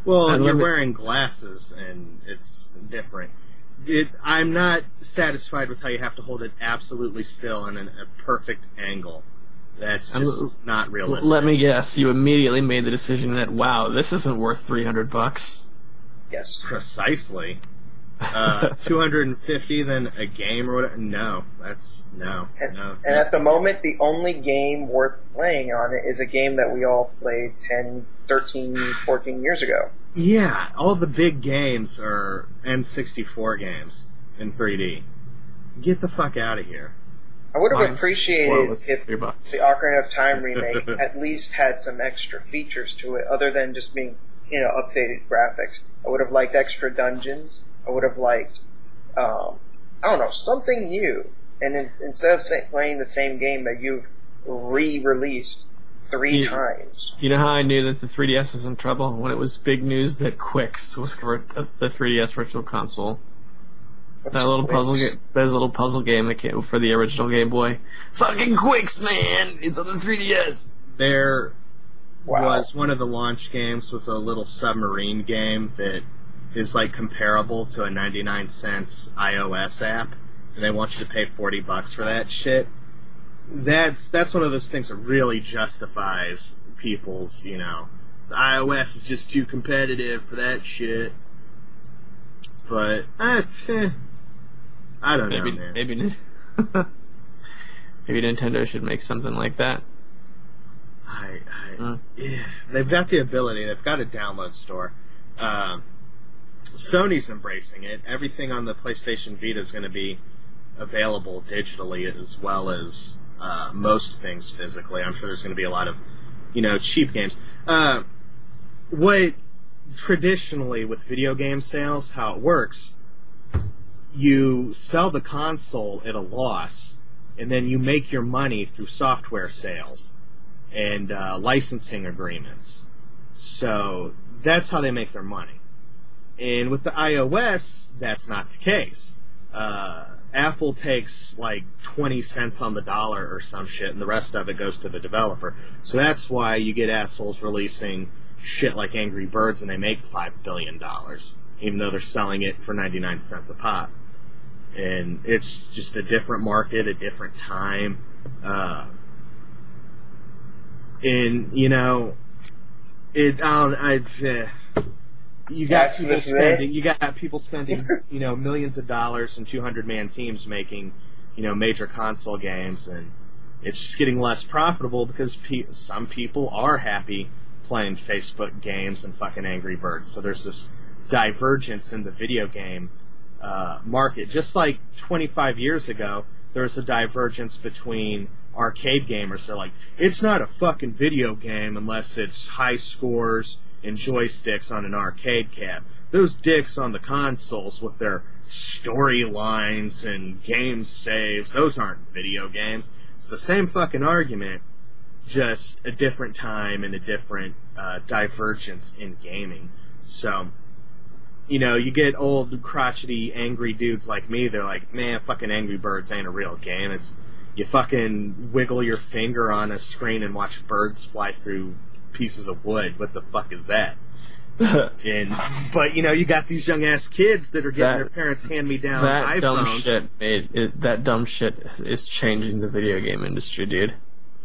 Well, you're wearing glasses, and it's different. I'm not satisfied with how you have to hold it absolutely still and in a perfect angle. That's just not realistic. Let me guess, you immediately made the decision that, wow, this isn't worth $300. Yes. Precisely. 250 then a game or whatever? No. No. And at the moment, the only game worth playing on it is a game that we all played 10, 13, 14 years ago. Yeah, all the big games are N64 games in 3D. Get the fuck out of here. I would have appreciated if the Ocarina of Time remake at least had some extra features to it, other than just being, you know, updated graphics. I would have liked extra dungeons. I would have liked, I don't know, something new. And instead of playing the same game that you've re-released 3 times. You know how I knew that the 3DS was in trouble? When it was big news that Quix was for the 3DS Virtual Console. That little puzzle game that came for the original Game Boy. Fucking Quix, man! It's on the 3DS! There was one of the launch games was a little submarine game that is like comparable to a 99 cents iOS app, and they want you to pay $40 for that shit. That's one of those things that really justifies people's, you know, the iOS is just too competitive for that shit. But I don't know, man. Maybe Nintendo should make something like that. Yeah, they've got the ability. They've got a download store. Sony's embracing it. Everything on the PlayStation Vita is going to be available digitally as well as most things physically. I'm sure there's going to be a lot of, you know, cheap games. What traditionally with video game sales, how it works, you sell the console at a loss, and then you make your money through software sales and licensing agreements. So that's how they make their money. And with the iOS, that's not the case. Apple takes like 20 cents on the dollar or some shit, and the rest of it goes to the developer. So that's why you get assholes releasing shit like Angry Birds and they make $5 billion, even though they're selling it for 99 cents a pop. And it's just a different market, a different time. And, you know, you got people spending, you know, millions of dollars and 200-man teams making, you know, major console games, and it's just getting less profitable because some people are happy playing Facebook games and fucking Angry Birds. So there's this divergence in the video game market. Just like 25 years ago, there was a divergence between arcade gamers. They're like, it's not a fucking video game unless it's high scores and joysticks on an arcade cab. Those dicks on the consoles with their storylines and game saves, those aren't video games. It's the same fucking argument, just a different time and a different divergence in gaming. So, you know, you get old, crotchety, angry dudes like me, they're like, man, fucking Angry Birds ain't a real game. It's, you fucking wiggle your finger on a screen and watch birds fly through pieces of wood. What the fuck is that? But, you know, you got these young-ass kids that are getting their parents hand-me-down iPhones. That dumb shit is changing the video game industry, dude.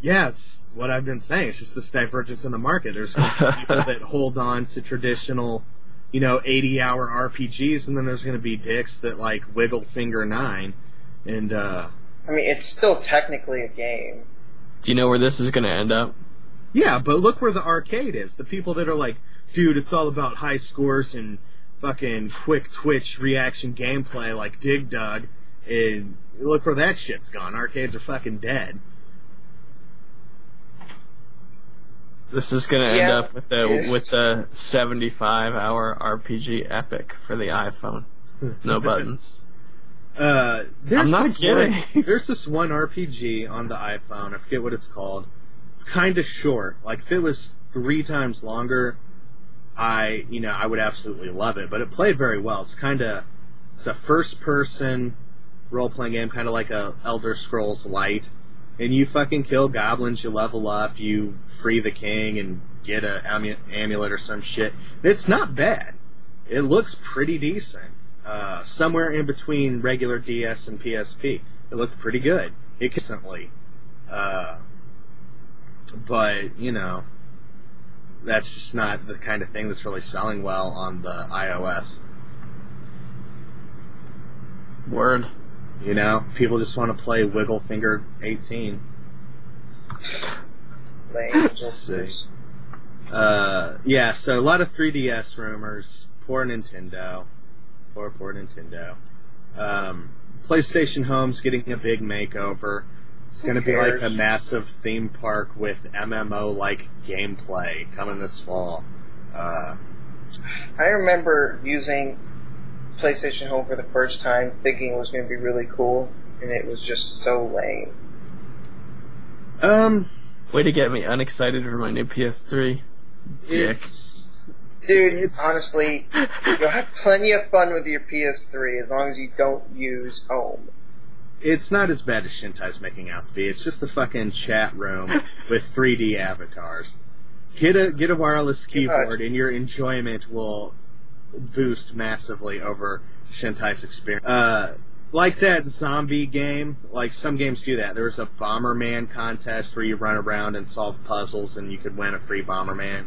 Yeah, it's what I've been saying. It's just this divergence in the market. There's people that hold on to traditional, you know, 80-hour RPGs, and then there's going to be dicks that, like, wiggle finger 9. And, I mean, it's still technically a game. Do you know where this is going to end up? Yeah, but look where the arcade is. The people that are like, dude, it's all about high scores and fucking quick twitch reaction gameplay like Dig Dug, and look where that shit's gone. Arcades are fucking dead. This is going to end up with the 75-hour RPG epic for the iPhone. No buttons. I'm not kidding. There's this one RPG on the iPhone. I forget what it's called. It's kind of short. Like, if it was 3 times longer, I would absolutely love it. But it played very well. It's a first-person role-playing game, kind of like a Elder Scrolls Lite. And you fucking kill goblins, you level up, you free the king, and get a amulet or some shit. It's not bad. It looks pretty decent. Somewhere in between regular DS and PSP. It looked pretty good. Recently. But, you know, that's just not the kind of thing that's really selling well on the iOS. Word. You know, people just want to play Wiggle Finger 18. Let's see. Yeah, so a lot of 3DS rumors. Poor Nintendo. Poor Nintendo. PlayStation Home's getting a big makeover. It's going to be like a massive theme park with MMO-like gameplay coming this fall. I remember using PlayStation Home for the first time, thinking it was going to be really cool, and it was just so lame. Way to get me unexcited for my new PS3. Dick. Dude, honestly, you'll have plenty of fun with your PS3 as long as you don't use Home. It's not as bad as Shintai's making out to be. It's just a fucking chat room with 3D avatars. Get a wireless keyboard, and your enjoyment will boost massively over Shintai's experience. Like that zombie game, like some games do that. There was a Bomberman contest where you run around and solve puzzles, and you could win a free Bomberman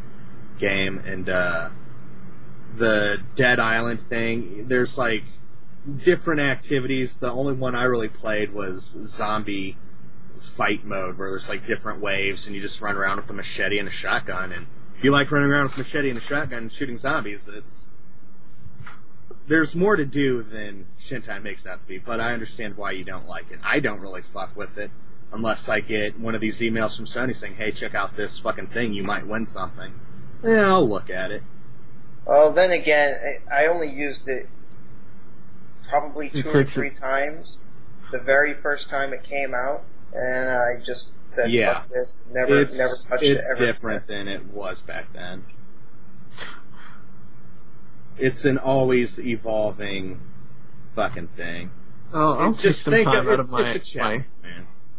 game. And the Dead Island thing, there's like different activities. The only one I really played was zombie fight mode, where there's like different waves, and you just run around with a machete and a shotgun. And if you like running around with a machete and a shotgun and shooting zombies, there's more to do than Shintai makes it out to be, but I understand why you don't like it. I don't really fuck with it unless I get one of these emails from Sony saying, hey, check out this fucking thing, you might win something. Yeah, I'll look at it. Well, then again, I only used it probably 2 or 3 times the very first time it came out, and I just said, fuck this, never touched it ever. It's different than it was back then. It's an always evolving fucking thing. Oh, I'll just take some think time out of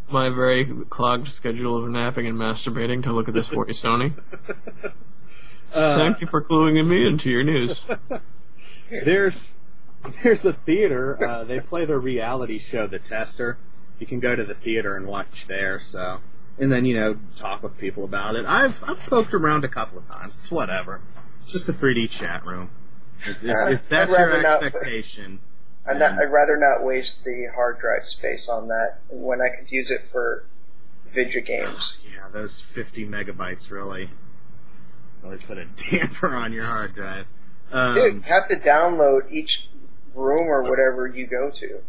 my very clogged schedule of napping and masturbating to look at this for you, Sony. Thank you for cluing me into your news. There's a theater. They play the reality show, The Tester. You can go to the theater and watch there. So, and then talk with people about it. I've poked around a couple of times. It's whatever. It's just a 3D chat room. If that's your expectation. I'd rather not waste the hard drive space on that when I could use it for video games. Yeah, those 50 megabytes really put a damper on your hard drive. Dude, you have to download each room or whatever you go to. You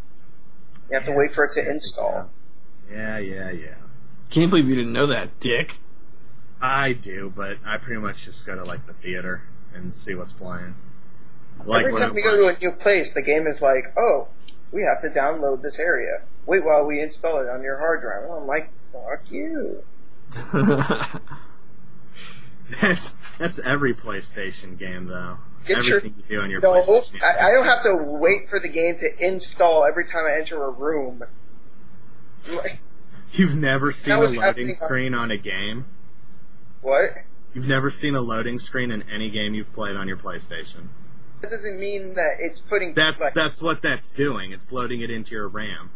have to wait for it to install. Yeah. Can't believe you didn't know that, dick. I do, but I pretty much just go to the theater and see what's playing. Every time we go to a new place, the game is like, oh, we have to download this area. Wait while we install it on your hard drive. I'm like, fuck you. That's every PlayStation game, though. Everything you do on your PlayStation. PlayStation. I don't have to wait for the game to install every time I enter a room. You've never seen a loading screen on a game? What? You've never seen a loading screen in any game you've played on your PlayStation? That doesn't mean that it's putting... That's what that's doing. It's loading it into your RAM.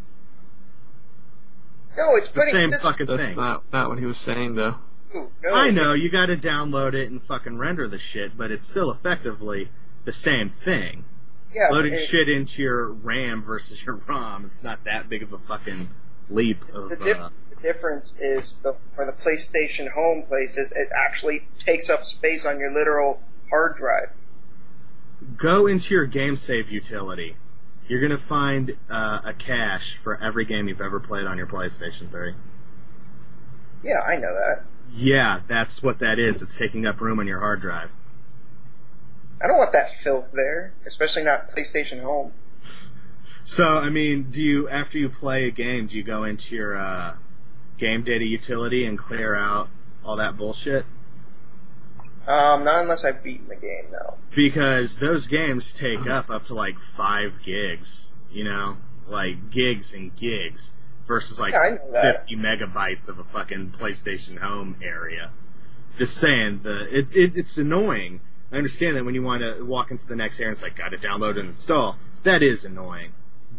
No, it's the same fucking thing. That's not what he was saying, though. Ooh, no, I know, you gotta download it and fucking render the shit, but it's still effectively the same thing. Yeah, loading shit into your RAM versus your ROM, it's not that big of a fucking leap of... The difference is, for the PlayStation Home places, it actually takes up space on your literal hard drive. Go into your game save utility. You're going to find a cache for every game you've ever played on your PlayStation 3. Yeah, I know that. Yeah, that's what that is. It's taking up room on your hard drive. I don't want that filth there, especially not PlayStation Home. So, I mean, after you play a game, do you go into your game data utility and clear out all that bullshit? Not unless I've beaten the game, no. Because those games take up to 5 gigs, gigs and gigs, versus 50 megabytes of a fucking PlayStation Home area. Just saying, it's annoying. I understand that when you want to walk into the next area, it's gotta download and install. That is annoying.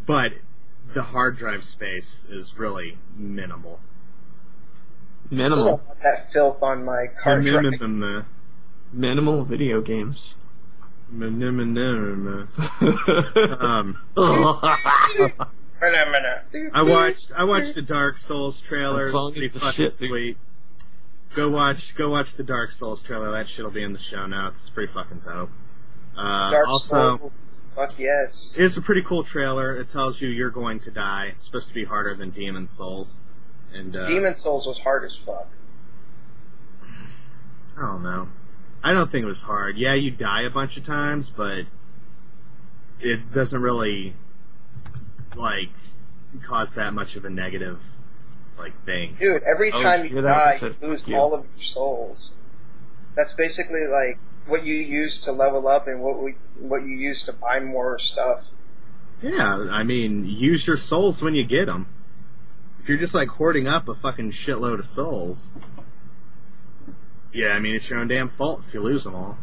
But the hard drive space is really minimal. Minimal? I don't want that filth on my hard drive. Minimal video games. I watched the Dark Souls trailer. The song is the shit, sweet. Go watch the Dark Souls trailer. That shit'll be in the show notes. It's pretty fucking dope. Souls. Fuck yes. It's a pretty cool trailer. It tells you you're going to die. It's supposed to be harder than Demon Souls. And Demon Souls was hard as fuck. I don't know. I don't think it was hard. Yeah, you die a bunch of times, but it doesn't really cause that much of a negative thing. Dude, every time you die, you lose all of your souls. That's basically what you use to level up and what you use to buy more stuff. Yeah, I mean, use your souls when you get them. If you're just hoarding up a fucking shitload of souls, yeah, I mean, it's your own damn fault if you lose them all.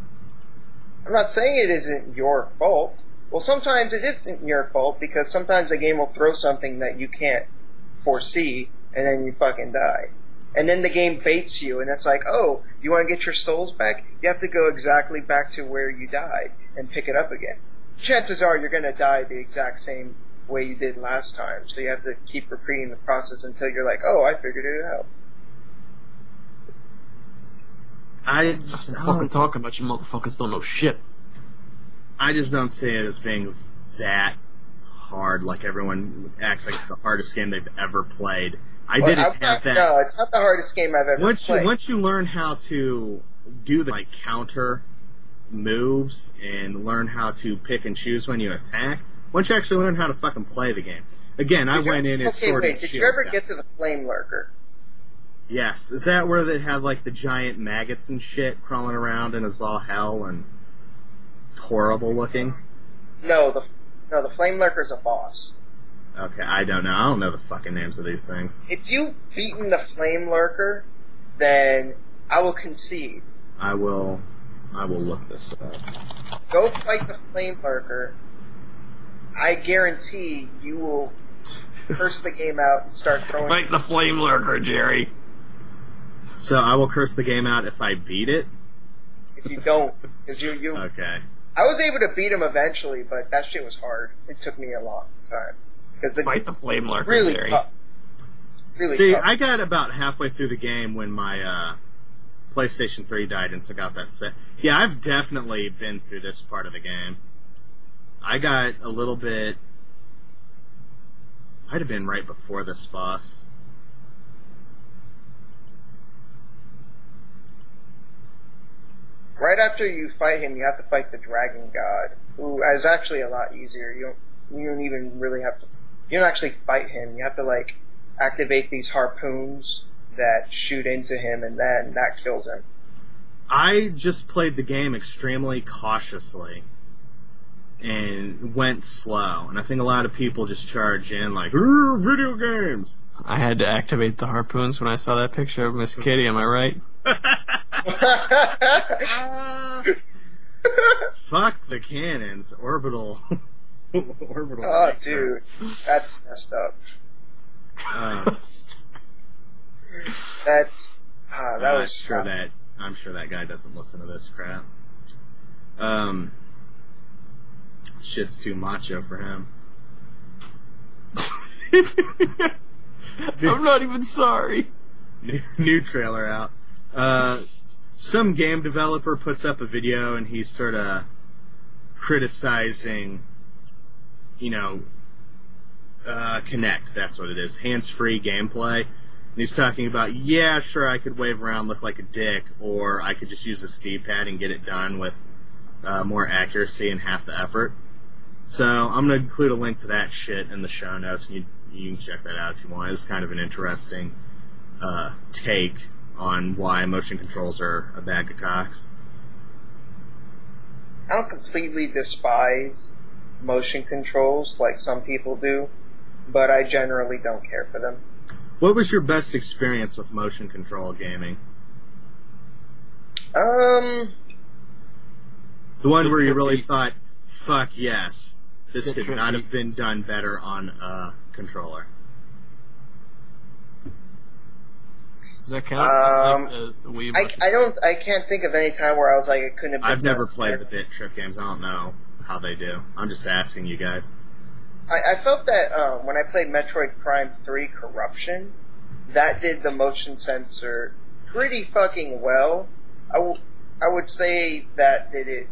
I'm not saying it isn't your fault. Well, sometimes it isn't your fault because sometimes the game will throw something that you can't foresee, and then you fucking die. And then the game baits you, and it's oh, you want to get your souls back? You have to go exactly back to where you died and pick it up again. Chances are you're going to die the exact same way you did last time, so you have to keep repeating the process until you're oh, I figured it out. That's what fucking talking about. You motherfuckers don't know shit. I just don't see it as being that hard, everyone acts like it's the hardest game they've ever played. I didn't have that. No, it's not the hardest game I've ever played. Once you learn how to do the counter moves and learn how to pick and choose when you attack, once you actually learn how to fucking play the game. Again, I went in as Sword and Shield. Did you ever get to the Flame Lurker? Yes. Is that where they have, like, the giant maggots and shit crawling around and it's all hell and horrible looking? No, the Flame Lurker's a boss. Okay, I don't know. I don't know the fucking names of these things. If you've beaten the Flame Lurker, then I will concede. I will look this up. Go fight the Flame Lurker. I guarantee you will curse the game out and start throwing... Fight the Flame Lurker, Jerry. So I will curse the game out if I beat it? If you don't, because you... Okay. I was able to beat him eventually, but that shit was hard. It took me a long time. Fight the Flame Lurker, really Jerry. Tough. Really See, tough. I got about halfway through the game when my PlayStation 3 died and took out that set. Yeah, I've definitely been through this part of the game. I got a little bit... Might have been right before this boss. Right after you fight him, you have to fight the Dragon God, who is actually a lot easier. You don't even really have to... You don't actually fight him. You have to, like, activate these harpoons that shoot into him, and then that kills him. I just played the game extremely cautiously and went slow. And I think a lot of people just charge in like, video games! I had to activate the harpoons when I saw that picture of Miss Kitty, am I right? Fuck the cannons. Orbital. Orbital. Oh, dude. That's messed up. I'm sure that guy doesn't listen to this crap. Shit's too macho for him. I'm not even sorry. New trailer out. Some game developer puts up a video and he's sort of criticizing, Kinect, that's what it is, hands-free gameplay. And he's talking about, yeah, sure, I could wave around, look like a dick, or I could just use a D-pad and get it done with more accuracy and half the effort. So I'm going to include a link to that shit in the show notes, and you can check that out if you want. It's kind of an interesting take on why motion controls are a bag of cocks. I don't completely despise motion controls like some people do, but I generally don't care for them. What was your best experience with motion control gaming? The one where you really thought, fuck yes, this could not have been done better on a controller. Does that count? That's like the Wii motion. I can't think of any time where I was like, it couldn't have been I've never done played better. the Bit Trip games. I don't know how they do. I'm just asking you guys. I felt that when I played Metroid Prime 3 Corruption, that did the motion sensor pretty fucking well. I would say that did it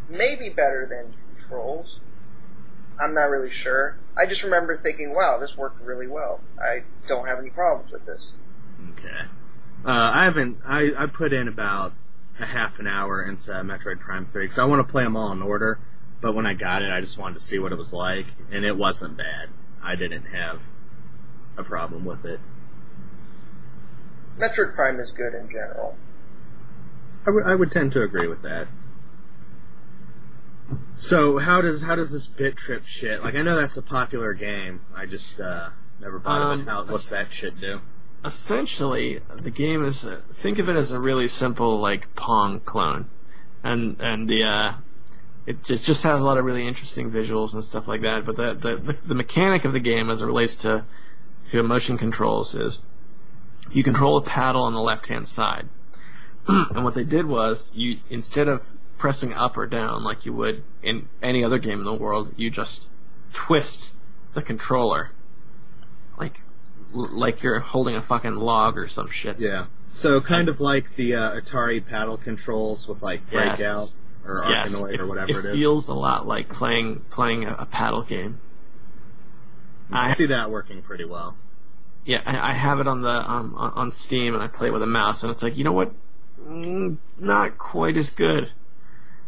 maybe better than Controls. I'm not really sure. I just remember thinking, wow, this worked really well. I don't have any problems with this. Okay. I put in about a half an hour into Metroid Prime 3 because I want to play them all in order. But when I got it, I just wanted to see what it was like, and it wasn't bad. I didn't have a problem with it. Metroid Prime is good in general. I would tend to agree with that. So how does this Bit Trip shit? Like, I know that's a popular game. I just never thought of it. What's that shit do? Essentially, the game is think of it as a really simple like Pong clone, and it just has a lot of really interesting visuals and stuff like that. But the mechanic of the game, as it relates to motion controls, is you control a paddle on the left-hand side, and what they did was you, instead of pressing up or down like you would in any other game in the world, you just twist the controller like you're holding a fucking log or some shit. Yeah. So kind of like the Atari paddle controls with like Breakout or Arkanoid or whatever it is. It feels a lot like playing a paddle game. I see that working pretty well. Yeah, I have it on the on Steam, and I play it with a mouse, and it's like, you know what? Not quite as good.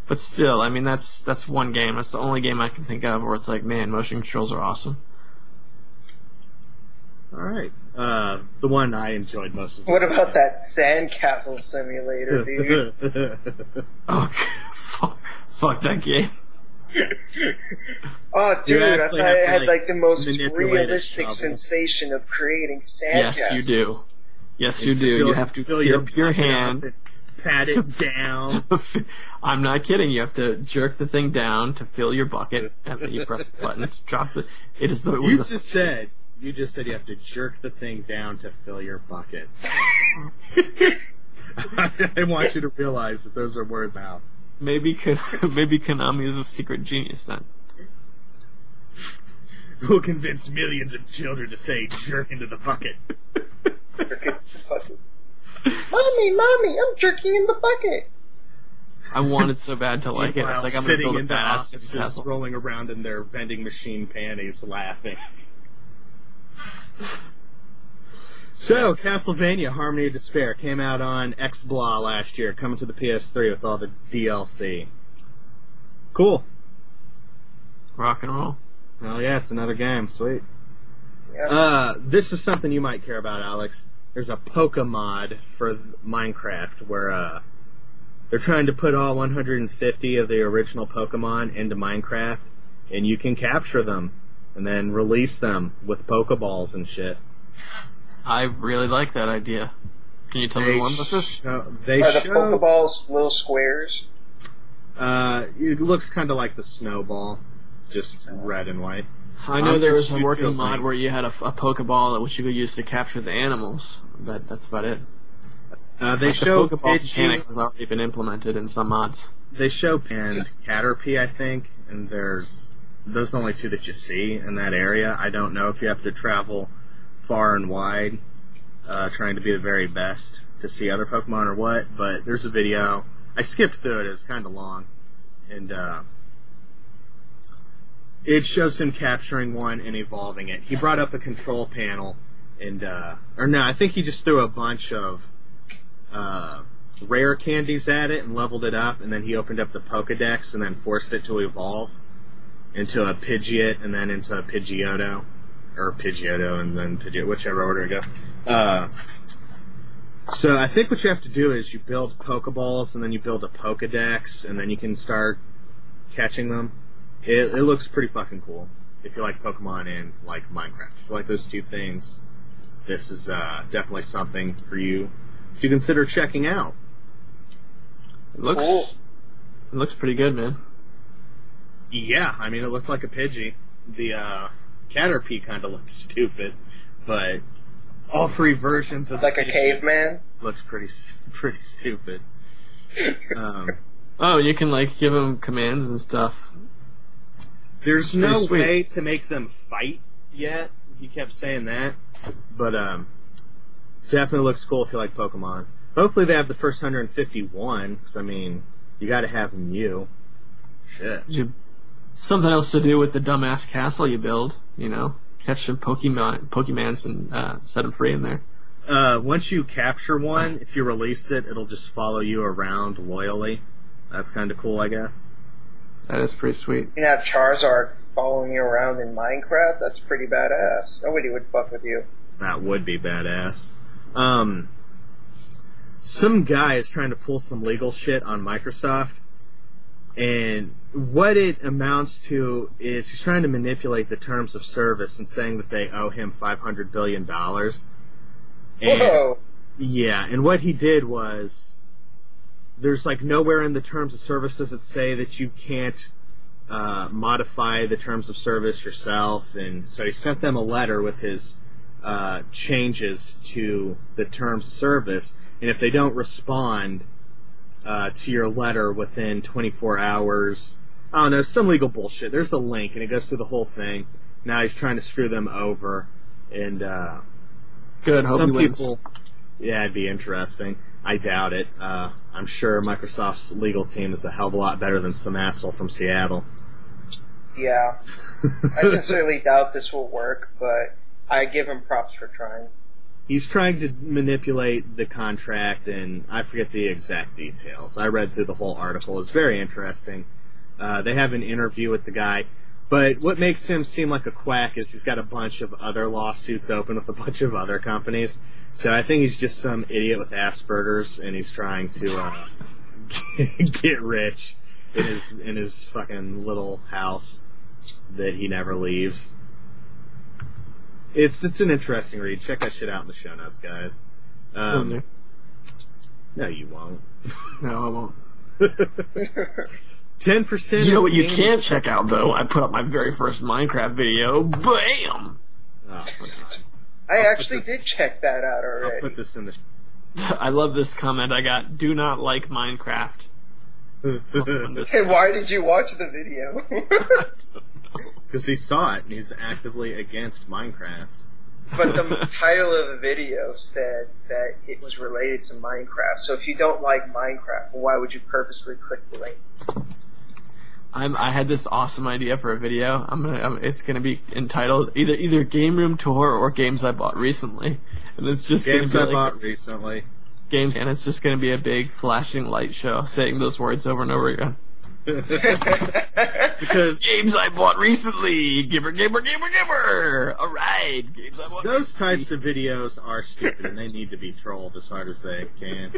But still, I mean, that's one game. That's the only game I can think of where it's like, man, motion controls are awesome. All right. The one I enjoyed most was... What about that sandcastle simulator, dude? Oh, fuck that game. Oh, dude, I thought it had like the most realistic sensation of creating sandcastles. Yes, you do. Yes, you do. You have to fill your hand, pat it down. I'm not kidding. You have to jerk the thing down to fill your bucket, and then you press the button to drop the. It is the. You just said you have to jerk the thing down to fill your bucket. I want you to realize that those are words out. Maybe Konami is a secret genius then. We'll convince millions of children to say jerk into the bucket. Jerk into the bucket. Mommy, I'm jerking in the bucket. I wanted so bad to like it. It's like I'm going to build a badass offices rolling around in their vending machine panties laughing. So, Castlevania Harmony of Despair came out on XBLA last year, coming to the PS3 with all the DLC. Cool. Rock and roll. Oh yeah, it's another game. Sweet. Yeah. This is something you might care about, Alex. There's a Pokemod for Minecraft where they're trying to put all 150 of the original Pokemon into Minecraft, and you can capture them and then release them with Pokeballs and shit. I really like that idea. Can you tell me one with this? Are the Pokeballs little squares? It looks kind of like the snowball, just red and white. I know there was a working mod where you had a Pokeball which you could use to capture the animals, but that's about it. They show the Pokeball mechanic has already been implemented in some mods. They show and Caterpie, I think, and those are the only two that you see in that area. I don't know if you have to travel far and wide, trying to be the very best to see other Pokemon or what, but there's a video. I skipped through it, it's kind of long, and it shows him capturing one and evolving it. He brought up a control panel, and, or no, I think he just threw a bunch of rare candies at it and leveled it up, and then he opened up the Pokedex and then forced it to evolve into a Pidgeot and then into a Pidgeotto. Or Pidgeotto and then Pidgeot, whichever order you go. So I think what you have to do is you build Pokeballs and then you build a Pokedex and then you can start catching them. It looks pretty fucking cool if you like Pokemon and like Minecraft. If you like those two things, this is definitely something for you to consider checking out. It looks pretty good, man. Yeah, I mean, it looked like a Pidgey. The Caterpie kind of looks stupid, but all three versions of like a caveman looks pretty stupid. Oh, you can like give them commands and stuff. There's no way to make them fight yet. He kept saying that, but definitely looks cool if you like Pokemon. Hopefully they have the first 151, because I mean, you got to have Mew. Shit. Something else to do with the dumbass castle you build, you know? Catch some Pokemans and set them free in there. Once you capture one, if you release it, it'll just follow you around loyally. That's kind of cool, I guess. That is pretty sweet. You can have Charizard following you around in Minecraft? That's pretty badass. Nobody would fuck with you. That would be badass. Some guy is trying to pull some legal shit on Microsoft, and what it amounts to is he's trying to manipulate the terms of service and saying that they owe him $500 billion. Whoa! Yeah, and what he did was, there's like nowhere in the terms of service does it say that you can't modify the terms of service yourself, and so he sent them a letter with his changes to the terms of service, and if they don't respond to your letter within 24 hours, I don't know, some legal bullshit. There's a link, and it goes through the whole thing. Now he's trying to screw them over, and good. Hope some he people, wins. Yeah, it'd be interesting. I doubt it. I'm sure Microsoft's legal team is a hell of a lot better than some asshole from Seattle. Yeah. I sincerely doubt this will work, but I give him props for trying. He's trying to manipulate the contract, and I forget the exact details. I read through the whole article. It's very interesting. They have an interview with the guy. But what makes him seem like a quack is he's got a bunch of other lawsuits open with a bunch of other companies. So I think he's just some idiot with Asperger's, and he's trying to get rich in his fucking little house that he never leaves. It's an interesting read. Check that shit out in the show notes, guys. No, you won't. No, I won't. 10%. You know what you can check out, though? I put up my very first Minecraft video. Bam! Oh, I actually did check that out already. I'll put this in the... I love this comment I got. Do not like Minecraft. Hey, why did you watch the video? Because he saw it, and he's actively against Minecraft. But the title of the video said that it was related to Minecraft. So if you don't like Minecraft, why would you purposely click the link? I had this awesome idea for a video. It's gonna be entitled either Game Room Tour or Games I Bought Recently, and it's just Games gonna be bought recently. Games, and it's just gonna be a big flashing light show saying those words over and over again. Because games I bought recently, gibber. All right, games I bought. Those types of videos are stupid, and they need to be trolled as hard as they can.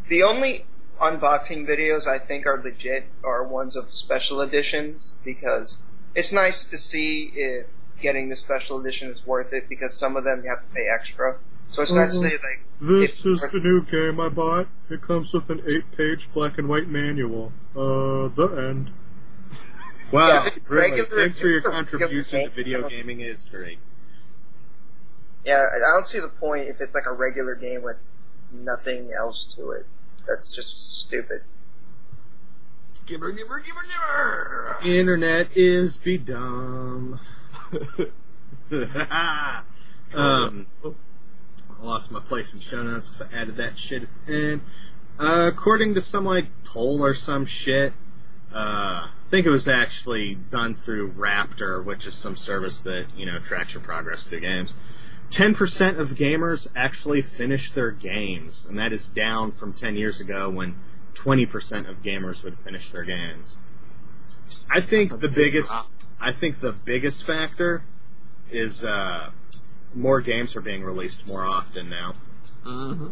The only unboxing videos I think are legit are ones of special editions, because it's nice to see if getting the special edition is worth it, because some of them you have to pay extra. So it's nice to say, like, this is the new game I bought. It comes with an 8-page black and white manual. The end. Wow, Yeah, really? Thanks for your contribution to video gaming history. Yeah, I don't see the point if it's like a regular game with nothing else to it. That's just stupid. Gibber. Internet is be dumb. I lost my place in show notes because I added that shit in. According to some like poll or some shit, I think it was actually done through Raptor, which is some service that, you know, tracks your progress through games. 10% of gamers actually finish their games, and that is down from 10 years ago when 20% of gamers would finish their games. I think the biggest factor is more games are being released more often now. Mm-hmm.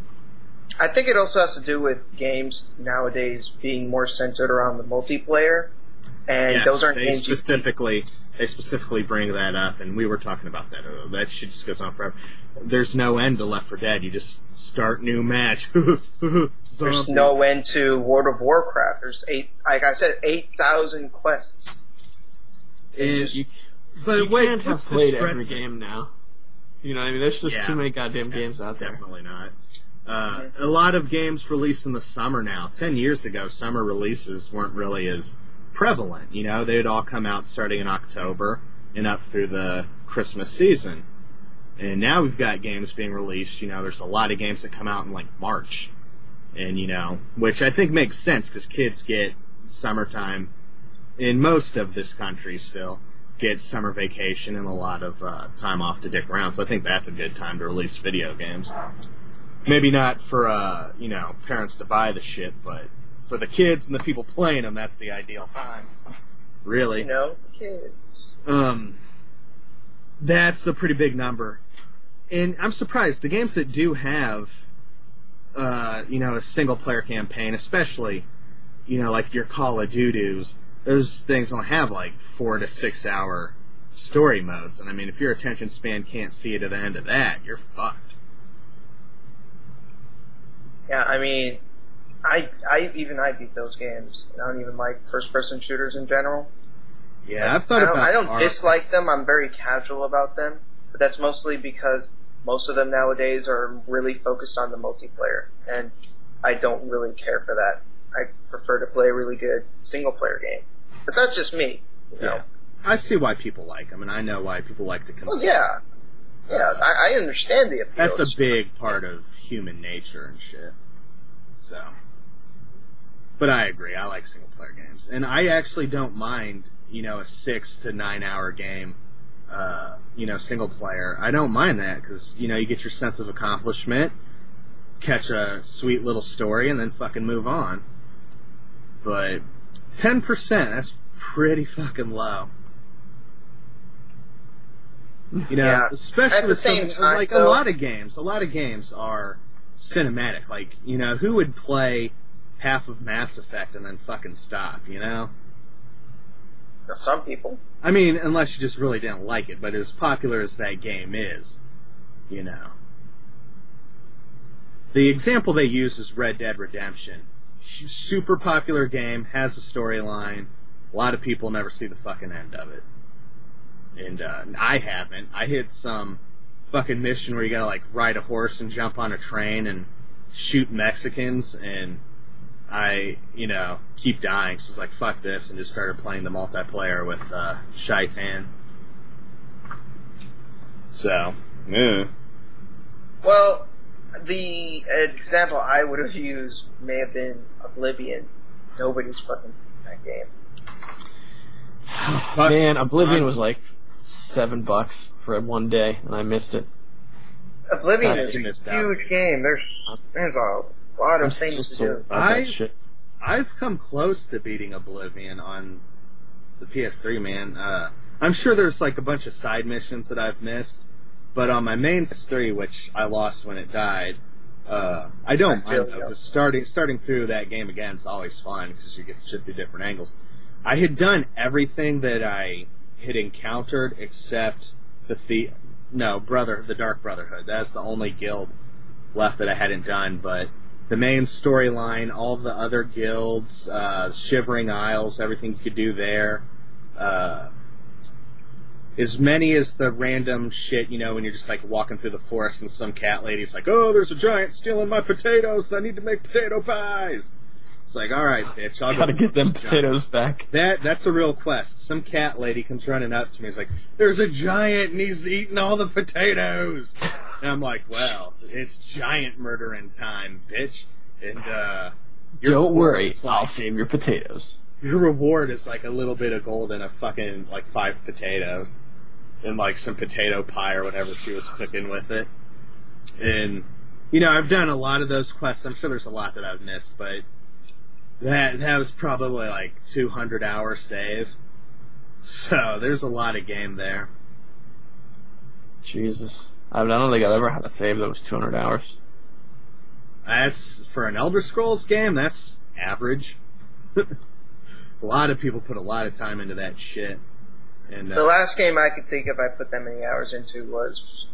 I think it also has to do with games nowadays being more centered around the multiplayer, and yes, those aren't they games specifically bring that up, and we were talking about that. That shit just goes on forever. There's no end to Left 4 Dead. You just start new match. There's no end to World of Warcraft. There's 8,000 quests. You can't have played every game now. You know what I mean? There's just too many goddamn games out there. Definitely not. A lot of games release in the summer now. 10 years ago, summer releases weren't really as prevalent. You know, they'd all come out starting in October and up through the Christmas season. And now we've got games being released. You know, there's a lot of games that come out in like March. And, you know, which I think makes sense because kids get summertime in most of this country still. Get summer vacation and a lot of time off to dick around. So I think that's a good time to release video games. Maybe not for, you know, parents to buy the shit, but for the kids and the people playing them, that's the ideal time. Really. You know, kids. That's a pretty big number. And I'm surprised. The games that do have, you know, a single-player campaign, especially, you know, like your Call of Duties, those things don't have, like, 4 to 6 hour story modes. And, I mean, if your attention span can't see to the end of that, you're fucked. Yeah, I mean, I beat those games. I don't even like first-person shooters in general. Yeah, I've thought about I don't dislike them. I'm very casual about them. But that's mostly because most of them nowadays are really focused on the multiplayer. And I don't really care for that. I prefer to play a really good single-player game. But that's just me. You know? I see why people like them, and I know why people like to compete. Well, yeah. Yeah, I understand the appeal. That's a big part of human nature and shit. So. But I agree, I like single-player games. And I actually don't mind, you know, a 6 to 9 hour game. single player, I don't mind that because, you get your sense of accomplishment, catch a sweet little story, and then fucking move on. But 10%, that's pretty fucking low. Especially with a lot of games. A lot of games are cinematic. Like, who would play half of Mass Effect and then fucking stop, Some people. I mean, unless you just really didn't like it, but as popular as that game is, The example they use is Red Dead Redemption. Super popular game, has a storyline. A lot of people never see the fucking end of it. And I haven't. I hit some fucking mission where you gotta, ride a horse and jump on a train and shoot Mexicans, and I, keep dying, so I was like, fuck this, and just started playing the multiplayer with Shaitan. So, yeah. Well, the example I would have used may have been Oblivion. Nobody's fucking that game. Man, Oblivion was like $7 for one day, and I missed it. Oblivion is a huge game. There's a lot of things to do. I've come close to beating Oblivion on the PS3, man. I'm sure there's a bunch of side missions that I've missed, but on my main PS3, which I lost when it died, I don't mind though, because starting through that game again is always fun because you get to shit through different angles. I had done everything that I had encountered except the Dark Brotherhood. That's the only guild left that I hadn't done, but the main storyline, all the other guilds, Shivering Isles, everything you could do there, as many as the random shit, when you're just walking through the forest and some cat lady's like, oh, there's a giant stealing my potatoes, I need to make potato pies. It's like, alright, bitch, I'll gotta get them potatoes back. That's a real quest. Some cat lady comes running up to me, he's like, there's a giant and he's eating all the potatoes. And I'm like, well, it's giant murdering time, bitch. And, don't worry, I'll save your potatoes. Your reward is a little bit of gold and a fucking, 5 potatoes. And, some potato pie or whatever she was cooking with it. And, I've done a lot of those quests. I'm sure there's a lot that I've missed, but that was probably 200 hour save. So there's a lot of game there. Jesus. I don't think I've ever had a save that was 200 hours. That's, for an Elder Scrolls game, that's average. A lot of people put a lot of time into that shit. And the last game I could think of I put that many hours into was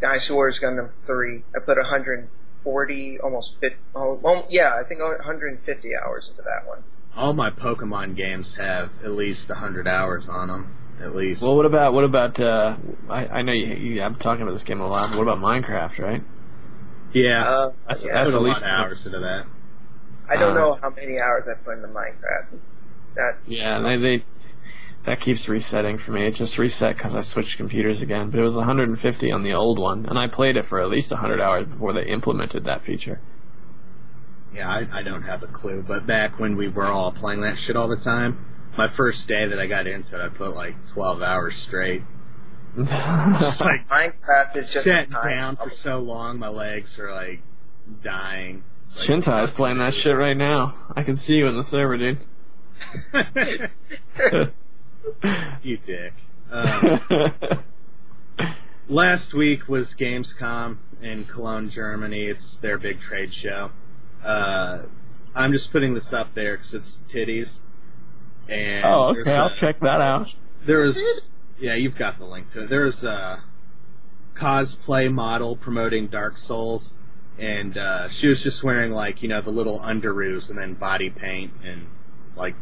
Dynasty Warriors Gundam 3. I put 140, almost 50, I think 150 hours into that one. All my Pokemon games have at least 100 hours on them, at least. Well, what about I know I'm talking about this game a lot, but what about Minecraft, right? Yeah, that's at least a lot of hours into that. I don't know how many hours I put into Minecraft. That keeps resetting for me. It just reset because I switched computers again. But it was 150 on the old one, and I played it for at least 100 hours before they implemented that feature. Yeah, I don't have a clue. But back when we were all playing that shit all the time, my first day that I got into it, I put 12 hours straight. Just Minecraft is just sat down for so long, my legs are dying. Shintai's playing that shit right now. I can see you in the server, dude. You dick. Last week was Gamescom in Cologne, Germany. It's their big trade show. I'm just putting this up there because it's titties. And okay, I'll check that out. Yeah, you've got the link to it. There's a cosplay model promoting Dark Souls, and she was just wearing the little underoos and then body paint and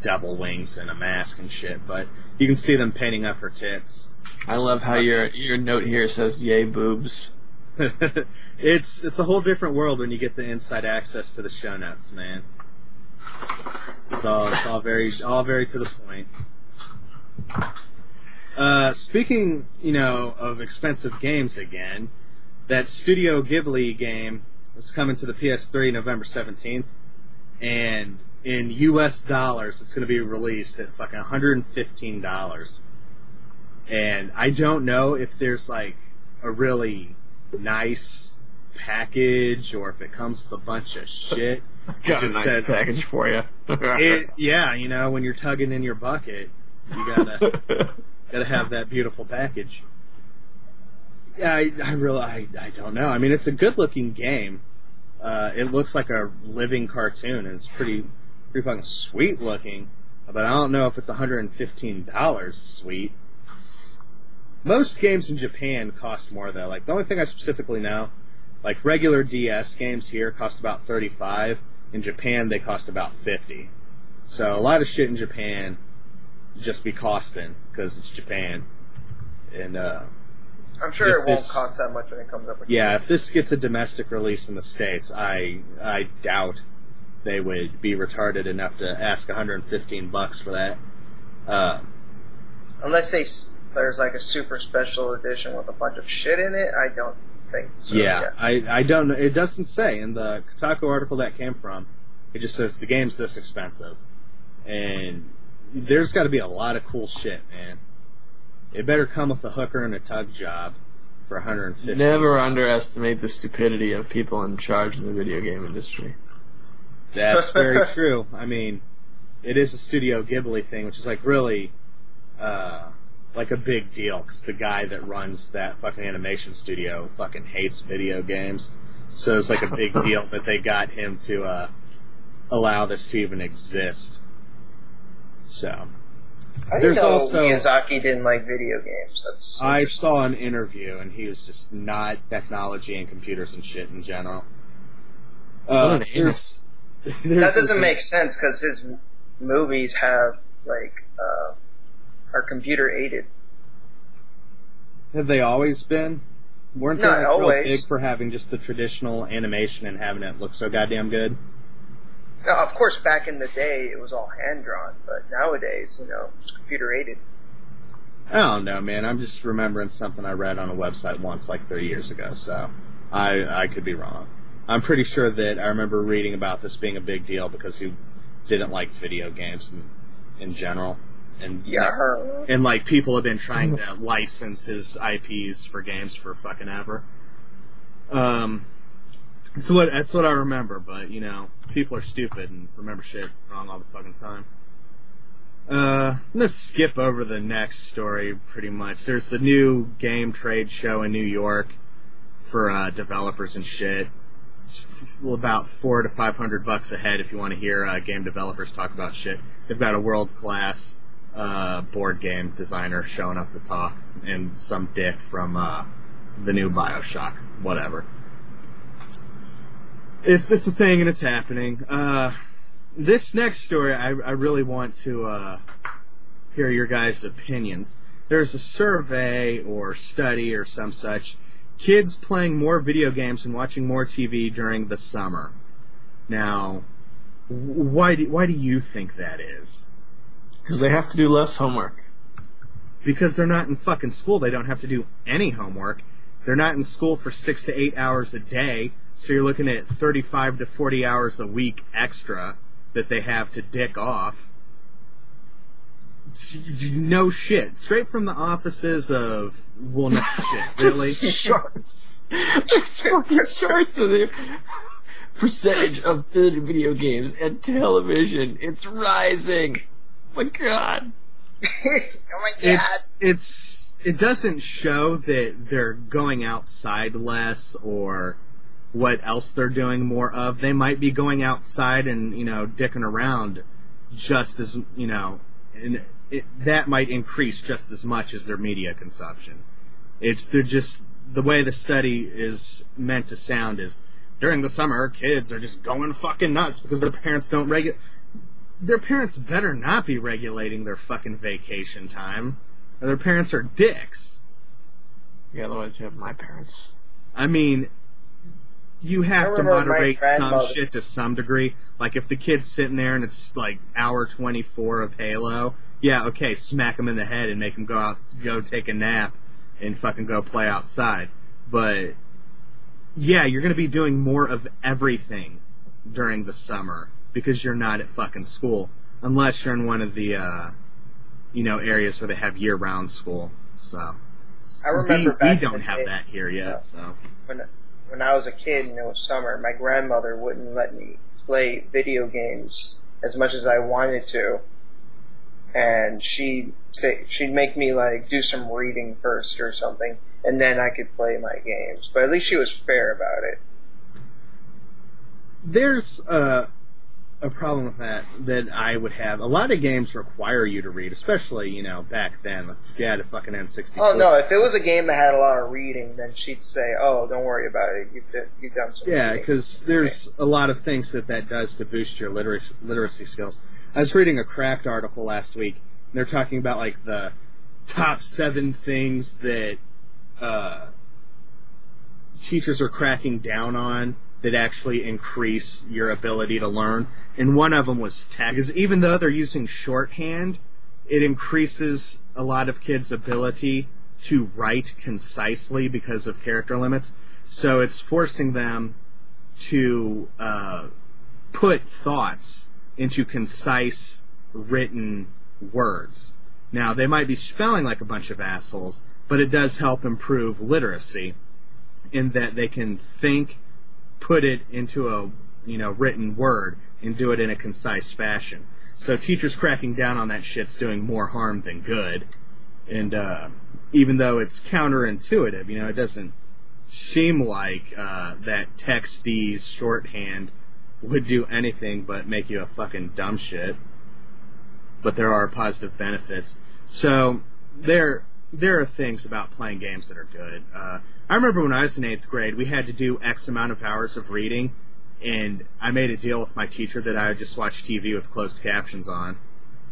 devil wings and a mask and shit. But you can see them painting up her tits. I love how your note here says "Yay boobs." It's a whole different world when you get the inside access to the show notes, man. It's all very to the point. Speaking, of expensive games again, that Studio Ghibli game is coming to the PS3 November 17th, and in US dollars, it's going to be released at fucking $115. And I don't know if there's like a really nice package or if it comes with a bunch of shit. Got a nice package for you. Yeah, you know, when you're tugging in your bucket, you gotta have that beautiful package. Yeah, I don't know. I mean, it's a good-looking game. It looks like a living cartoon, and it's pretty fucking sweet-looking. But I don't know if it's $115 sweet. Most games in Japan cost more, though. Like, the only thing I specifically know, like, regular DS games here cost about $35. In Japan, they cost about $50. So a lot of shit in Japan just be costing, because it's Japan. And, I'm sure it won't cost that much when it comes up with if this gets a domestic release in the States, I doubt they would be retarded enough to ask $115 for that. Unless there's like a super special edition with a bunch of shit in it, I don't think so. Yeah, I don't know. It doesn't say. In the Kotaku article that came from, it just says the game's this expensive. And there's got to be a lot of cool shit, man. It better come with a hooker and a tug job for $150. Never underestimate the stupidity of people in charge in the video game industry. That's very true. I mean, it is a Studio Ghibli thing, which is like really like a big deal, because the guy that runs that fucking animation studio fucking hates video games. So it's like a big deal that they got him to allow this to even exist. So I didn't know Miyazaki didn't like video games. I saw an interview, and he was just not technology and computers and shit in general. What an anus. That doesn't make sense, because his movies have, like, are computer aided. Have they always been? Weren't they Not always. Real big for having just the traditional animation and having it look so goddamn good? Now, of course, back in the day, it was all hand-drawn, but nowadays, you know, it's computer-aided. I don't know, man. I'm just remembering something I read on a website once, like 30 years ago, so I could be wrong. I'm pretty sure that I remember reading about this being a big deal because he didn't like video games in general. And, and, like, people have been trying to license his IPs for games for fucking ever. That's what I remember, but, you know, people are stupid and remember shit wrong all the fucking time. I'm gonna skip over the next story, pretty much. There's a new game trade show in New York for developers and shit. It's about $400 to $500 a head if you want to hear game developers talk about shit. They've got a world-class board game designer showing up to talk, and some dick from the new BioShock, whatever. It's a thing, and it's happening. This next story, I really want to hear your guys' opinions. There's a survey or study or some such. Kids playing more video games and watching more TV during the summer. Now, why do you think that is? Because they have to do less homework. Because they're not in fucking school. They don't have to do any homework. They're not in school for 6 to 8 hours a day. So you're looking at 35 to 40 hours a week extra that they have to dick off. No shit. Straight from the offices of... Well, no shit. Really? Shorts. There's fucking shorts in there. Percentage of video games and television. It's rising. Oh my god. Oh my god. It doesn't show that they're going outside less or what else they're doing more of. They might be going outside and, you know, dicking around just as, you know, and that might increase just as much as their media consumption. They're just, the way the study is meant to sound is, during the summer, kids are just going fucking nuts because their parents don't regulate. Their parents better not be regulating their fucking vacation time, or their parents are dicks. Yeah, otherwise you have my parents. I mean, you have to moderate some shit to some degree. Like, if the kid's sitting there and it's, like, hour 24 of Halo, yeah, okay, smack him in the head and make him go take a nap and fucking go play outside. But, yeah, you're going to be doing more of everything during the summer because you're not at fucking school. Unless you're in one of the, you know, areas where they have year-round school. So I remember we don't have that here yet. So when I was a kid and it was summer, my grandmother wouldn't let me play video games as much as I wanted to, and she'd make me like do some reading first or something, and then I could play my games. But at least she was fair about it. There's a problem with that I would have. A lot of games require you to read, especially, back then. If you had a fucking N64. Oh, no, if it was a game that had a lot of reading, then she'd say, oh, don't worry about it, you've done some Yeah, reading. because there's a lot of things that does to boost your literacy skills. I was reading a Cracked article last week, and they're talking about, like, the top 7 things that teachers are cracking down on that actually increase your ability to learn. And one of them was text. Because even though they're using shorthand, it increases a lot of kids' ability to write concisely because of character limits. So it's forcing them to put thoughts into concise written words. Now, they might be spelling like a bunch of assholes, but it does help improve literacy in that they can think, put it into a written word, and do it in a concise fashion. So teachers cracking down on that shit's doing more harm than good. And even though it's counterintuitive, it doesn't seem like that textese shorthand would do anything but make you a fucking dumb shit. But there are positive benefits. So there are things about playing games that are good. I remember when I was in 8th grade, we had to do X amount of hours of reading, and I made a deal with my teacher that I would just watch TV with closed captions on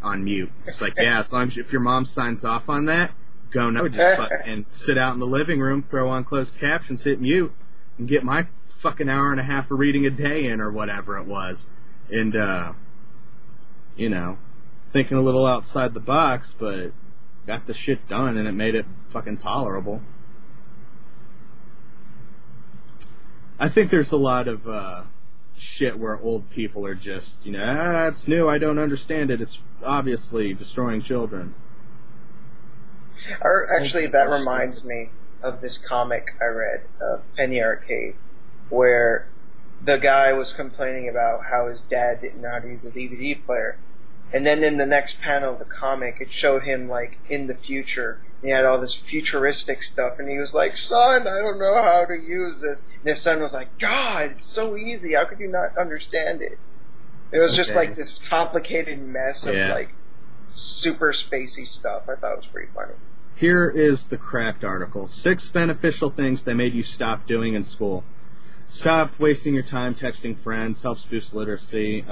mute. It's like, yeah, as long as if your mom signs off on that, go now. I would just fucking sit out in the living room, throw on closed captions, hit mute, and get my fucking hour and a half of reading a day in, or whatever it was. And, thinking a little outside the box, but got the shit done, and it made it fucking tolerable. I think there's a lot of shit where old people are just, it's new, I don't understand it, it's obviously destroying children. Actually, that reminds me of this comic I read, Penny Arcade, where the guy was complaining about how his dad didn't know how to use a DVD player. And then in the next panel of the comic, it showed him, like, in the future. And he had all this futuristic stuff, and he was like, son, I don't know how to use this. And his son was like, God, it's so easy. How could you not understand it? It was just like this complicated mess of, like, super spacey stuff. I thought it was pretty funny. Here is the Cracked article. 6 beneficial things they made you stop doing in school. Stop wasting your time texting friends. Helps boost literacy.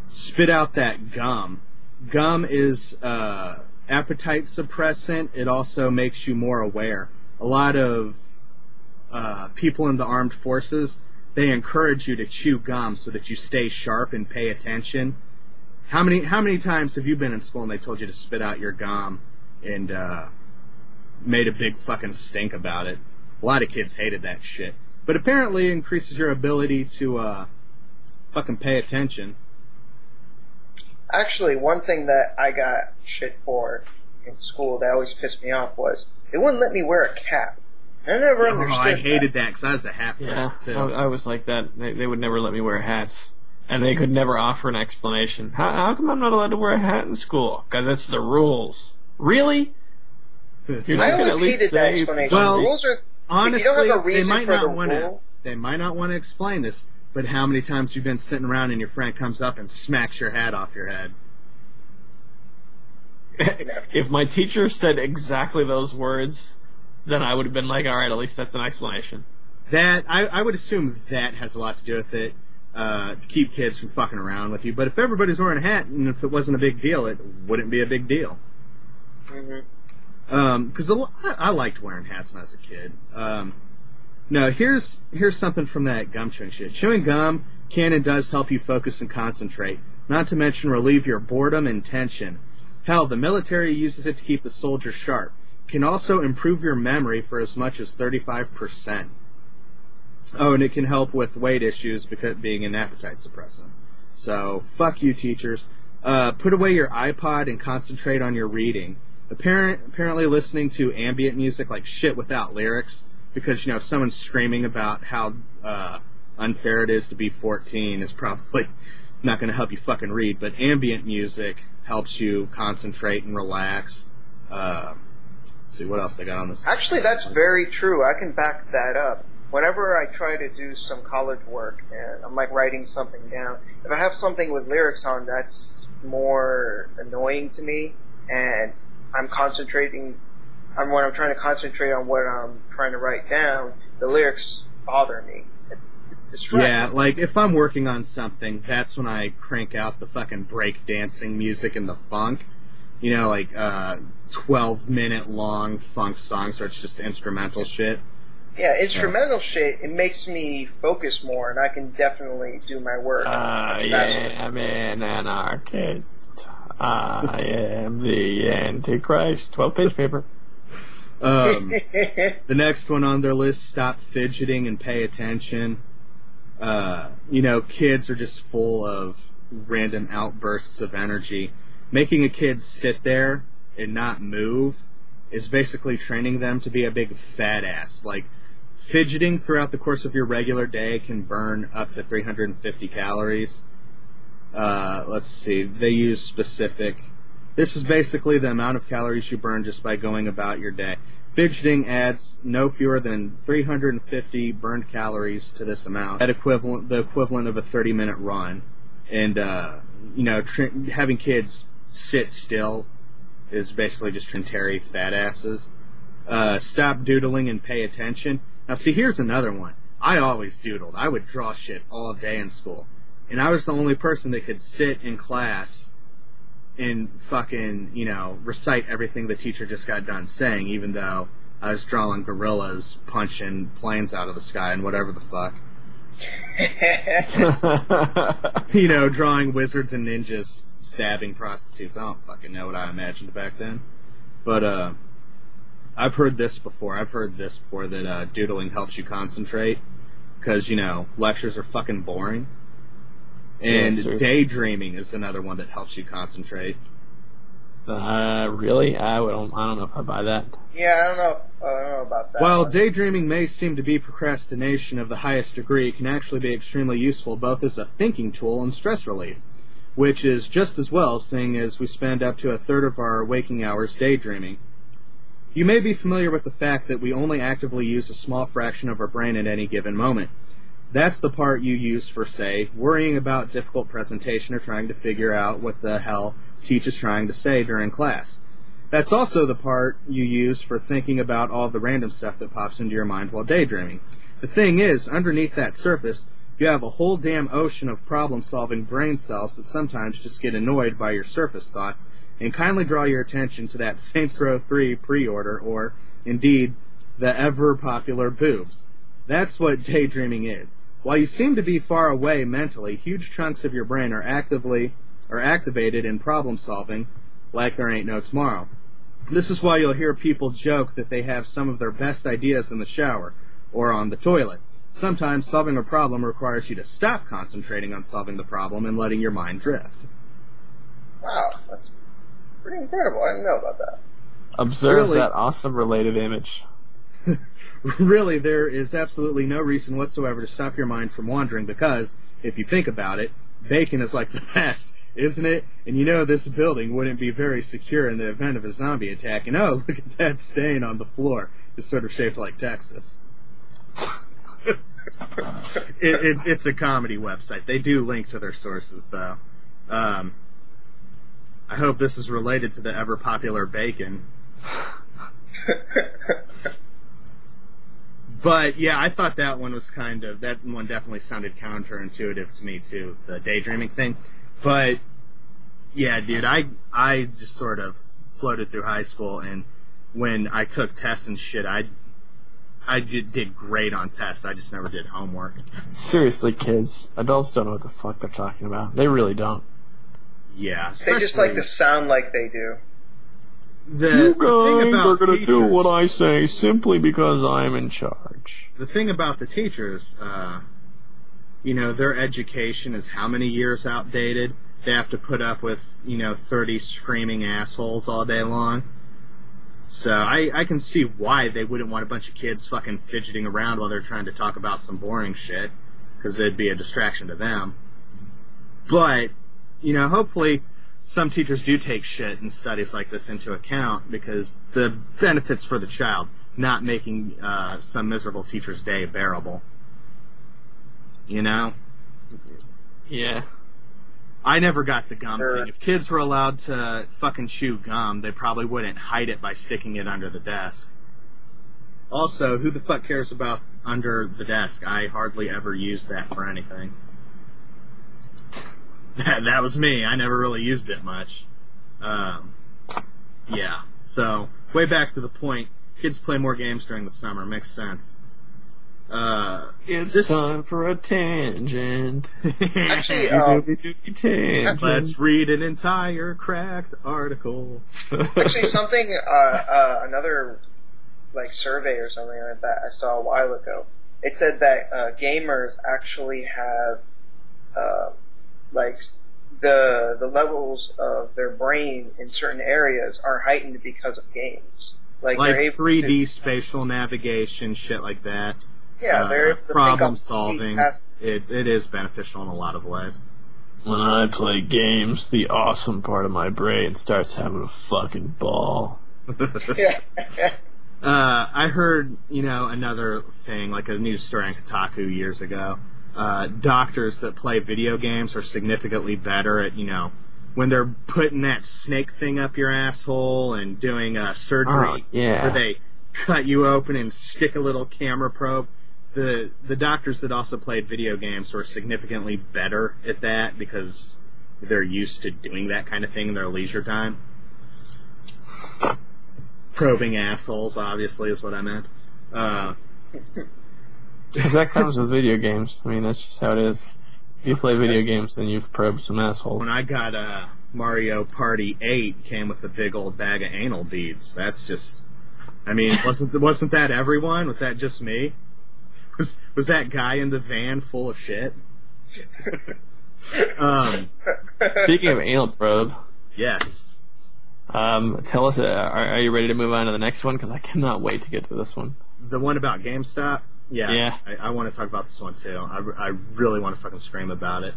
Spit out that gum. Gum is appetite suppressant. It also makes you more aware. A lot of people in the armed forces, they encourage you to chew gum so that you stay sharp and pay attention. How many times have you been in school and they told you to spit out your gum and made a big fucking stink about it? A lot of kids hated that shit. But apparently it increases your ability to fucking pay attention. Actually, one thing that I got shit for in school that always pissed me off was they wouldn't let me wear a cap. I never understood I hated that because I was a hat person, too. I was like that. They would never let me wear hats. And they could never offer an explanation. How come I'm not allowed to wear a hat in school? Because it's the rules. Really? I always hated that explanation. Well, the rules are, honestly, if you don't have a reason they might not want to explain this, but how many times you've been sitting around and your friend comes up and smacks your hat off your head? If my teacher said exactly those words, then I would have been like, all right, at least that's an explanation. That I would assume that has a lot to do with it, to keep kids from fucking around with you. But if everybody's wearing a hat, and if it wasn't a big deal, it wouldn't be a big deal. Because I liked wearing hats when I was a kid. No, here's something from that gum chewing shit. Chewing gum can and does help you focus and concentrate, not to mention relieve your boredom and tension. Hell, the military uses it to keep the soldiers sharp. Can also improve your memory for as much as 35%. Oh, and it can help with weight issues because being an appetite suppressant. So, fuck you, teachers. Put away your iPod and concentrate on your reading. apparently listening to ambient music, like shit without lyrics, because, if someone's screaming about how unfair it is to be 14 is probably not going to help you fucking read, but ambient music helps you concentrate and relax. Let's see, what else they got on this? Actually, that's very true. I can back that up. Whenever I try to do some college work and I'm like writing something down, if I have something with lyrics on, that's more annoying to me, and I'm concentrating. When I'm trying to concentrate on what I'm trying to write down, the lyrics bother me. It's distracting. Yeah, like if I'm working on something, that's when I crank out the fucking break dancing music and the funk. 12-minute long funk songs where it's just instrumental shit. Yeah, instrumental shit, it makes me focus more, and I can definitely do my work. I am an anarchist. I am the Antichrist. 12-page paper. The next one on their list, stop fidgeting and pay attention. Kids are just full of random outbursts of energy. Making a kid sit there and not move is basically training them to be a big fat ass. Like, fidgeting throughout the course of your regular day can burn up to 350 calories. Let's see. They use specific. This is basically the amount of calories you burn just by going about your day. Fidgeting adds no fewer than 350 burned calories to this amount. The equivalent of a 30-minute run. And, having kids sit still is basically just Trenteri fat asses. Stop doodling and pay attention. Now, see, here's another one. I always doodled. I would draw shit all day in school. And I was the only person that could sit in class and fucking, recite everything the teacher just got done saying, even though I was drawing gorillas punching planes out of the sky and whatever the fuck. Drawing wizards and ninjas stabbing prostitutes. I don't fucking know what I imagined back then. But, I've heard this before. That doodling helps you concentrate because, lectures are fucking boring. And daydreaming is another one that helps you concentrate. Really? I don't know if I buy that. Yeah, I don't know about that. While daydreaming may seem to be procrastination of the highest degree, it can actually be extremely useful both as a thinking tool and stress relief, which is just as well, seeing as we spend up to a third of our waking hours daydreaming. You may be familiar with the fact that we only actively use a small fraction of our brain at any given moment. That's the part you use for, say, worrying about difficult presentation or trying to figure out what the hell teach is trying to say during class. That's also the part you use for thinking about all the random stuff that pops into your mind while daydreaming. The thing is, underneath that surface, you have a whole damn ocean of problem-solving brain cells that sometimes just get annoyed by your surface thoughts and kindly draw your attention to that Saints Row 3 pre-order or, indeed, the ever-popular boobs. That's what daydreaming is. While you seem to be far away mentally, huge chunks of your brain are activated in problem-solving like there ain't no tomorrow. This is why you'll hear people joke that they have some of their best ideas in the shower or on the toilet. Sometimes solving a problem requires you to stop concentrating on solving the problem and letting your mind drift. Wow, that's pretty incredible. I didn't know about that. Observe that awesome related image. Really, there is absolutely no reason whatsoever to stop your mind from wandering because, if you think about it, bacon is like the past, isn't it? And this building wouldn't be very secure in the event of a zombie attack. And oh, look at that stain on the floor. It's sort of shaped like Texas. It's a comedy website. They do link to their sources, though. I hope this is related to the ever-popular bacon. But, yeah, I thought that one definitely sounded counterintuitive to me, too, the daydreaming thing. But, yeah, dude, I just sort of floated through high school, and when I took tests and shit, I did great on tests. I just never did homework. Seriously, kids, adults don't know what the fuck they're talking about. They really don't. Yeah. They just like to sound like they do. You guys are going to do what I say simply because I'm in charge. The thing about the teachers, their education is how many years outdated? They have to put up with, 30 screaming assholes all day long. So I can see why they wouldn't want a bunch of kids fucking fidgeting around while they're trying to talk about some boring shit, because it'd be a distraction to them. But, hopefully some teachers do take shit in studies like this into account, because the benefits for the child, not making some miserable teacher's day bearable. Yeah. I never got the gum thing. If kids were allowed to fucking chew gum, they probably wouldn't hide it by sticking it under the desk. Also, who the fuck cares about under the desk? I hardly ever use that for anything. That was me. I never really used it much. Yeah. So, way back to the point, kids play more games during the summer. Makes sense. It's time for a tangent. Actually, tangent. Let's read an entire cracked article. Actually, something, another, survey or something like that I saw a while ago. It said that, gamers actually have, the levels of their brain in certain areas are heightened because of games. Like 3D spatial navigation, shit like that. Yeah, they're able to problem solving. It is beneficial in a lot of ways. When I play games, the awesome part of my brain starts having a fucking ball. Yeah. I heard, another thing, like a news story on Kotaku years ago. Doctors that play video games are significantly better at, when they're putting that snake thing up your asshole and doing surgery where they cut you open and stick a little camera probe. The doctors that also played video games were significantly better at that because they're used to doing that kind of thing in their leisure time. Probing assholes, obviously, is what I meant. Because that comes with video games. I mean, that's just how it is. If you play video games, then you've probed some asshole. When I got Mario Party 8, came with a big old bag of anal beads. That's just... I mean, wasn't that everyone? Was that just me? Was that guy in the van full of shit? Speaking of anal probe... Yes. Tell us, are you ready to move on to the next one? Because I cannot wait to get to this one. The one about GameStop? Yeah. I want to talk about this one too. I really want to fucking scream about it.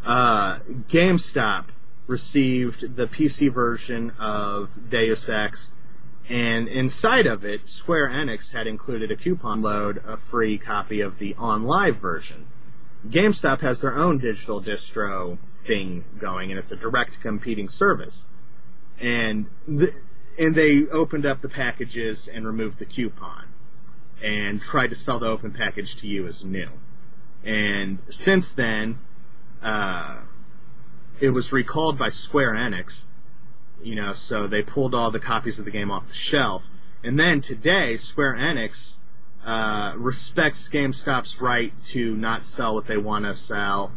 GameStop received the PC version of Deus Ex, and inside of it, Square Enix had included a coupon load, a free copy of the OnLive version. GameStop has their own digital distro thing going, and it's a direct competing service. And they opened up the packages and removed the coupon, and tried to sell the open package to you as new. And since then, it was recalled by Square Enix, so they pulled all the copies of the game off the shelf. And then today, Square Enix respects GameStop's right to not sell what they want to sell,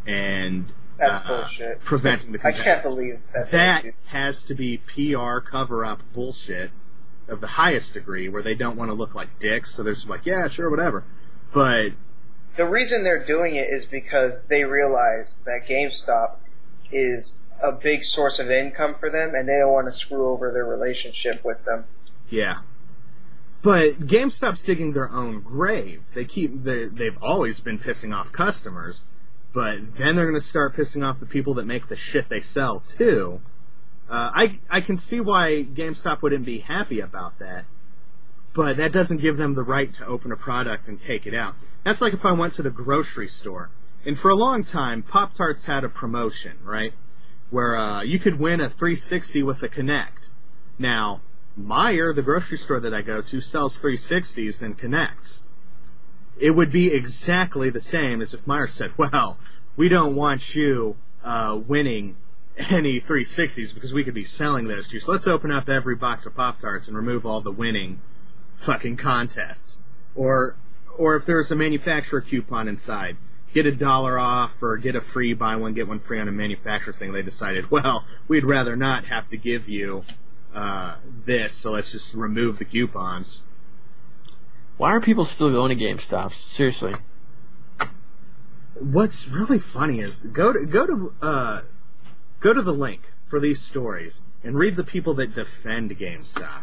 and that's bullshit. Preventing the competition. I can't believe that has to be PR cover-up bullshit of the highest degree, where they don't want to look like dicks, so they're just like, yeah, sure, whatever. But the reason they're doing it is because they realize that GameStop is a big source of income for them, and they don't want to screw over their relationship with them. Yeah. But GameStop's digging their own grave. They've always been pissing off customers, but then they're going to start pissing off the people that make the shit they sell, too. I can see why GameStop wouldn't be happy about that, but that doesn't give them the right to open a product and take it out. That's like if I went to the grocery store, and for a long time, Pop-Tarts had a promotion, right, where you could win a 360 with a Kinect. Now, Meijer, the grocery store that I go to, sells 360s and Kinects. It would be exactly the same as if Meijer said, well, we don't want you winning any 360s because we could be selling those to you. So let's open up every box of Pop-Tarts and remove all the winning fucking contests. Or if there's a manufacturer coupon inside, get $1 off or get a free buy one, get one free on a manufacturer thing. They decided, well, we'd rather not have to give you this, so let's just remove the coupons. Why are people still going to GameStops? Seriously. What's really funny is go to the link for these stories and read the people that defend GameStop.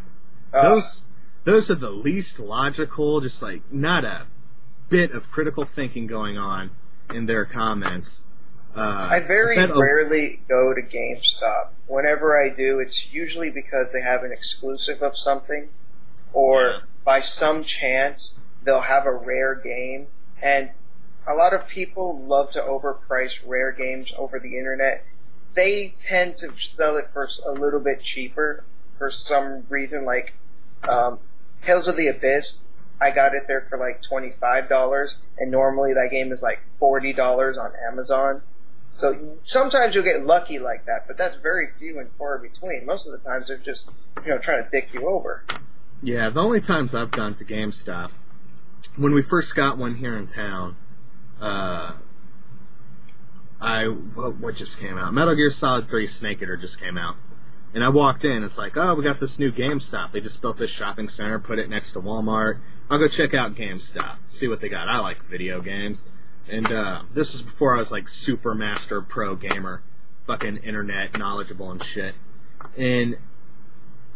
Those are the least logical, just like not a bit of critical thinking going on in their comments. I very rarely go to GameStop. Whenever I do, it's usually because they have an exclusive of something, or by some chance they'll have a rare game. And a lot of people love to overprice rare games over the internet. They tend to sell it for a little bit cheaper for some reason, like Tales of the Abyss. I got it there for like $25, and normally that game is like $40 on Amazon. So sometimes you'll get lucky like that, but that's very few and far between. Most of the times they're just, trying to dick you over. Yeah, the only times I've gone to GameStop, when we first got one here in town, what just came out? Metal Gear Solid 3 Snake Eater just came out. And I walked in, it's like, oh, we got this new GameStop. They just built this shopping center, put it next to Walmart. I'll go check out GameStop, see what they got. I like video games. And this was before I was like super master pro gamer, fucking internet knowledgeable and shit. And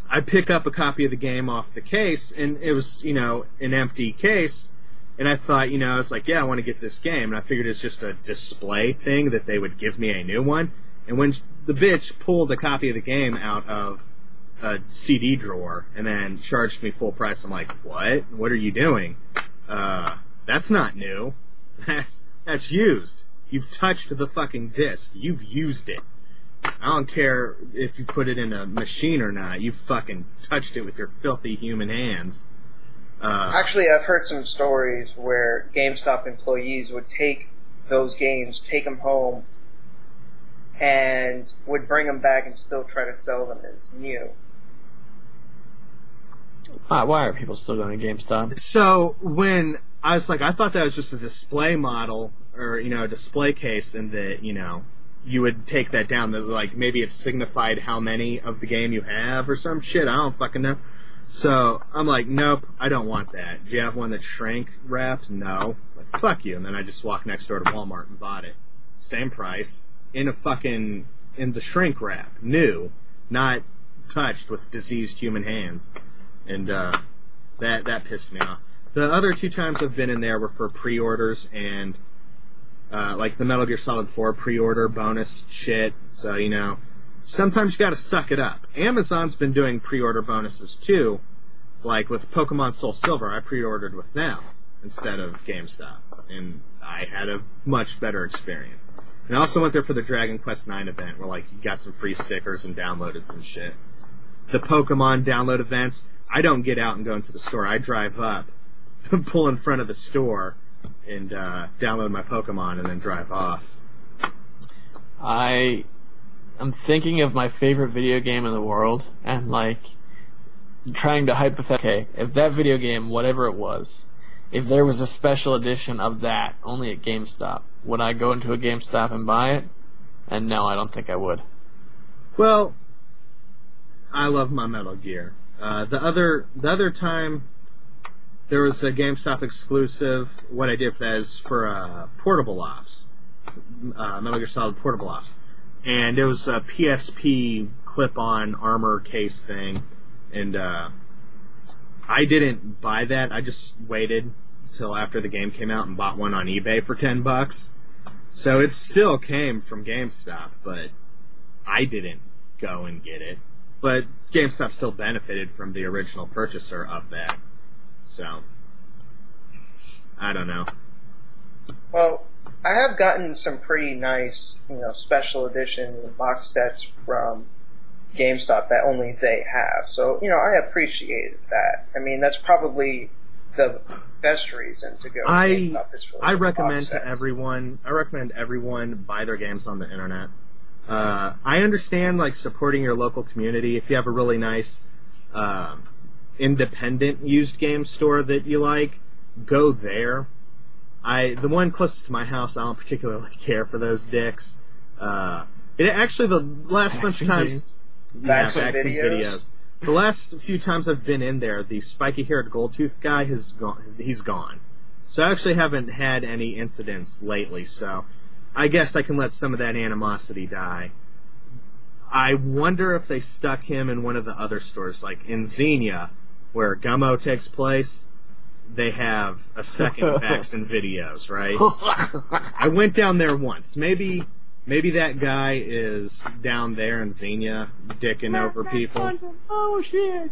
I pick up a copy of the game off the case, and it was, an empty case. And I thought, I was like, yeah, I want to get this game. And I figured it's just a display thing that they would give me a new one. And when the bitch pulled a copy of the game out of a CD drawer and then charged me full price, I'm like, what? What are you doing? That's not new. That's used. You've touched the fucking disc. You've used it. I don't care if you put it in a machine or not. You've fucking touched it with your filthy human hands. Actually, I've heard some stories where GameStop employees would take those games, take them home, and would bring them back and still try to sell them as new. Why are people still going to GameStop? So, when I was like, I thought that was just a display model, or, a display case, and that, you would take that down, that, like, maybe it signified how many of the game you have, or some shit, I don't fucking know. So, I'm like, nope, I don't want that. Do you have one that's shrink wrapped? No. It's like, fuck you. And then I just walked next door to Walmart and bought it. Same price, in the shrink wrap. New. Not touched with diseased human hands. And, that pissed me off. The other 2 times I've been in there were for pre-orders and, like the Metal Gear Solid 4 pre-order bonus shit. So, sometimes you gotta suck it up. Amazon's been doing pre-order bonuses too. Like with Pokemon Soul Silver, I pre-ordered with them instead of GameStop. And I had a much better experience. And I also went there for the Dragon Quest IX event where, like, you got some free stickers and downloaded some shit. The Pokemon download events, I don't get out and go into the store. I drive up, pull in front of the store, and download my Pokemon and then drive off. I'm thinking of my favorite video game in the world, and, like, trying to okay, if that video game, whatever it was, if there was a special edition of that only at GameStop, would I go into a GameStop and buy it? And no, I don't think I would. Well, I love my Metal Gear. The other time there was a GameStop exclusive. What I did for that is for Portable Ops, Metal Gear Solid Portable Ops. And it was a PSP clip-on armor case thing, and I didn't buy that. I just waited until after the game came out and bought one on eBay for $10. So it still came from GameStop, but I didn't go and get it. But GameStop still benefited from the original purchaser of that. So, I don't know. Well, I have gotten some pretty nice, special edition box sets from GameStop that only they have. So, I appreciated that. I mean, that's probably the best reason to go to GameStop is for I recommend to everyone. I recommend everyone buy their games on the internet. I understand, like, supporting your local community. If you have a really nice independent used game store that you like, go there. The one closest to my house, I don't particularly care for those dicks. It actually, the last bunch of times... Facts and videos. The last few times I've been in there, the spiky-haired gold-tooth guy he's gone. So I actually haven't had any incidents lately, so I guess I can let some of that animosity die. I wonder if they stuck him in one of the other stores, like in Xenia. where Gummo takes place, they have a second Facts and Videos, right? I went down there once. Maybe that guy is down there in Xenia dicking over people. Oh, shit.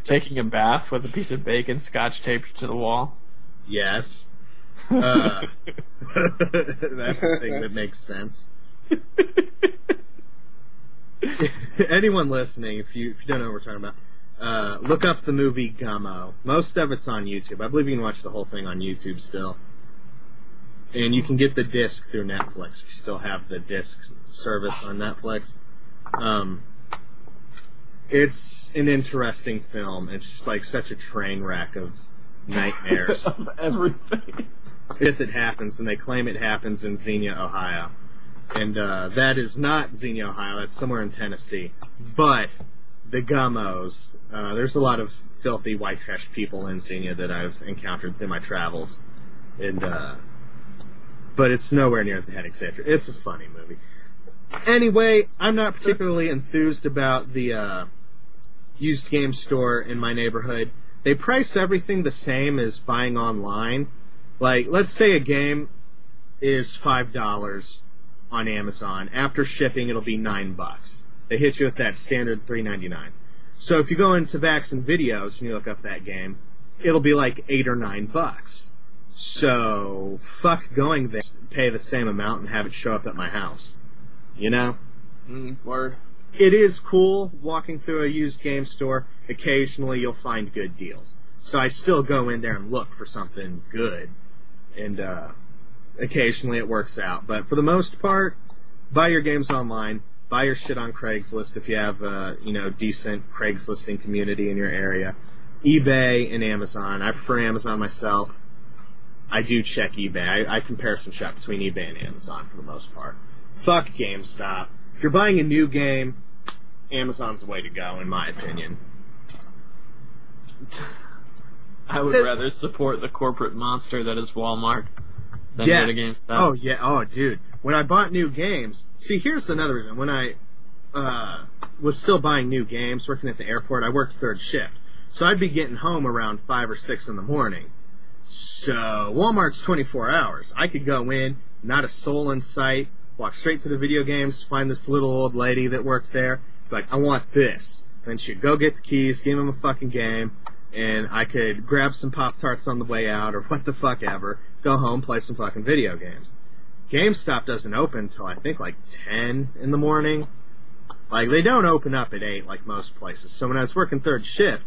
Taking a bath with a piece of bacon scotch taped to the wall? Yes. That's the thing that makes sense. Anyone listening, if you don't know what we're talking about, look up the movie Gummo. Most of it's on YouTube. I believe you can watch the whole thing on YouTube still. And you can get the disc through Netflix if you still have the disc service on Netflix. It's an interesting film. It's just like such a train wreck of nightmares. Of everything. If it happens, and they claim it happens in Xenia, Ohio. And that is not Xenia, Ohio. That's somewhere in Tennessee. But the Gummos, there's a lot of filthy white trash people in Xenia that I've encountered through my travels. And but it's nowhere near the head, etc. It's a funny movie. Anyway, I'm not particularly enthused about the used game store in my neighborhood. They price everything the same as buying online. Like, let's say a game is $5 on Amazon. After shipping, it'll be $9. They hit you with that standard $3.99. So if you go into Vax and Videos and you look up that game, it'll be like $8 or $9. So fuck going there, pay the same amount and have it show up at my house. You know? Word. It is cool walking through a used game store. Occasionally you'll find good deals. So I still go in there and look for something good. And occasionally it works out. But for the most part, buy your games online. Buy your shit on Craigslist if you have a decent Craigslisting community in your area. eBay and Amazon. I prefer Amazon myself. I do check eBay. I comparison shop between eBay and Amazon for the most part. Fuck GameStop. If you're buying a new game, Amazon's the way to go, in my opinion. I would rather support the corporate monster that is Walmart than go to GameStop. Oh, yeah. Oh, dude. When I bought new games... See, here's another reason. When I was still buying new games, working at the airport, I worked third shift. So I'd be getting home around 5 or 6 in the morning. So, Walmart's 24 hours. I could go in, not a soul in sight, walk straight to the video games, find this little old lady that worked there, be like, I want this. And she'd go get the keys, give him a fucking game, and I could grab some Pop-Tarts on the way out, or what the fuck ever, go home, play some fucking video games. GameStop doesn't open until I think like 10 in the morning. Like, they don't open up at 8 like most places. So when I was working third shift,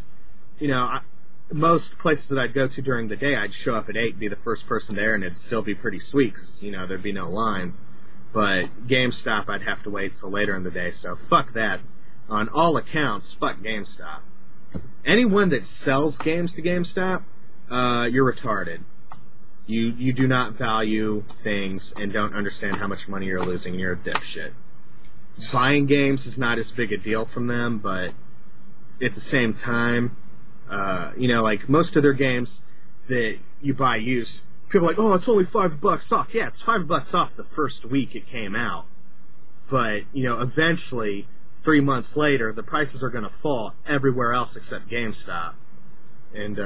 most places that I'd go to during the day, I'd show up at 8, be the first person there, and it'd still be pretty sweet, 'cause, there'd be no lines. But GameStop, I'd have to wait till later in the day, so fuck that. On all accounts, fuck GameStop. Anyone that sells games to GameStop, you're retarded. You do not value things and don't understand how much money you're losing, and you're a dipshit. Buying games is not as big a deal from them, but at the same time, like most of their games that you buy used, people are like, oh, it's only $5 off. Yeah, it's $5 off the first week it came out. But, eventually, 3 months later, the prices are going to fall everywhere else except GameStop. And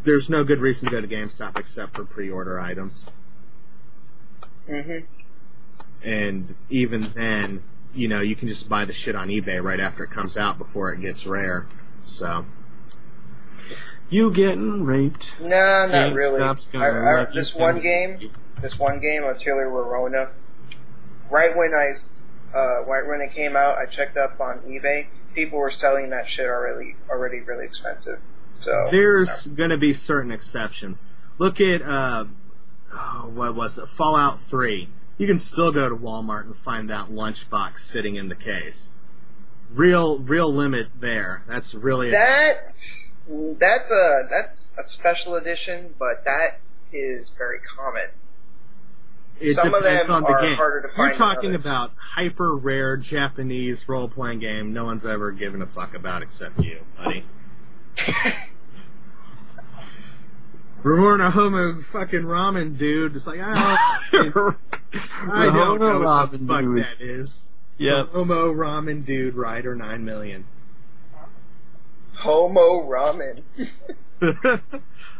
there's no good reason to go to GameStop except for pre-order items. Mm-hmm. And even then, you can just buy the shit on eBay right after it comes out before it gets rare. So... You getting raped? No, not really. This one game, Artillery Rorona, right when it came out, I checked up on eBay. People were selling that shit already really expensive. So there's gonna be certain exceptions. Look at what was it? Fallout 3. You can still go to Walmart and find that lunchbox sitting in the case. Real limit there. That's really That's a special edition, but that is very common. Some of them are harder to find. You're talking about hyper rare Japanese role playing game no one's ever given a fuck about except you, buddy. Ramona Homo fucking ramen dude. It's like I don't know what the fuck that is. Yeah. Homo ramen dude rider 9 million. Homo ramen.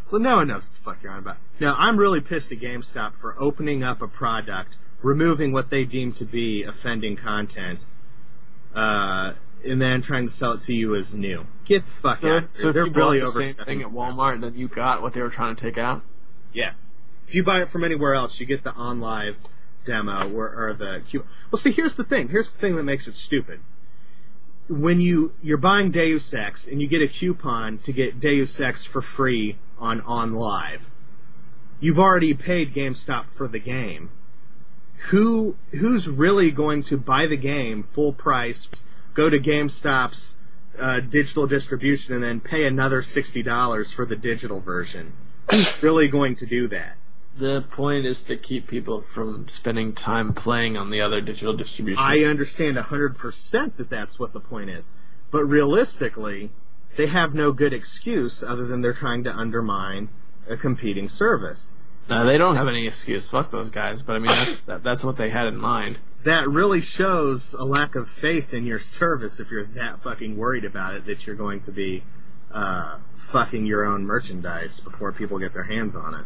So no one knows what the fuck you're on about. Now, I'm really pissed at GameStop for opening up a product, removing what they deem to be offending content, and then trying to sell it to you as new. Get the fuck out of here. So they're if you really bought the same thing at Walmart, then you got what they were trying to take out? Yes. If you buy it from anywhere else, you get the OnLive demo or the Q. Well, see, here's the thing. Here's the thing that makes it stupid. When you're buying Deus Ex and you get a coupon to get Deus Ex for free on OnLive, you've already paid GameStop for the game. Who's really going to buy the game full price, go to GameStop's digital distribution, and then pay another $60 for the digital version? Who's really going to do that? The point is to keep people from spending time playing on the other digital distributions. I understand 100% that that's what the point is. But realistically, they have no good excuse other than they're trying to undermine a competing service. No, they don't have any excuse. Fuck those guys. But I mean, that's what they had in mind. That really shows a lack of faith in your service if you're that fucking worried about it that you're going to be fucking your own merchandise before people get their hands on it.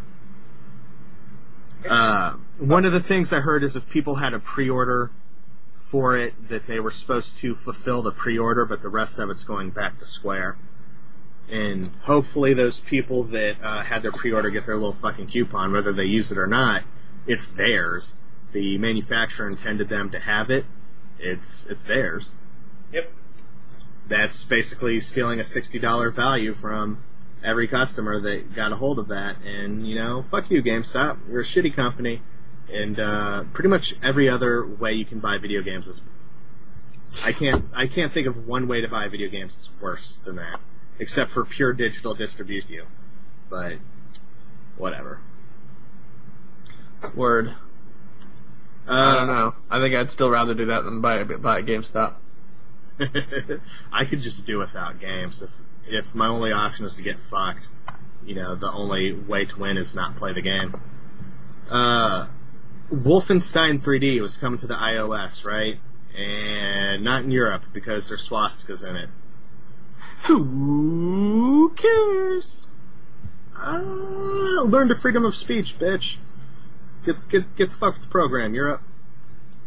One of the things I heard is if people had a pre-order for it, that they were supposed to fulfill the pre-order, but the rest of it's going back to Square. And hopefully those people that had their pre-order get their little fucking coupon, whether they use it or not, it's theirs. The manufacturer intended them to have it. It's theirs. Yep. That's basically stealing a $60 value from every customer that got a hold of that. And, you know, fuck you, GameStop. You're a shitty company. And pretty much every other way you can buy video games is... I can't think of one way to buy video games that's worse than that. Except for pure digital distribution. But, whatever. Word. I don't know. I think I'd still rather do that than buy a GameStop. I could just do without games. If my only option is to get fucked, you know, the only way to win is not play the game. Wolfenstein 3D was coming to the iOS, right? And not in Europe because there's swastikas in it. Who cares? Learn the freedom of speech, bitch. Get the fuck with the program, Europe.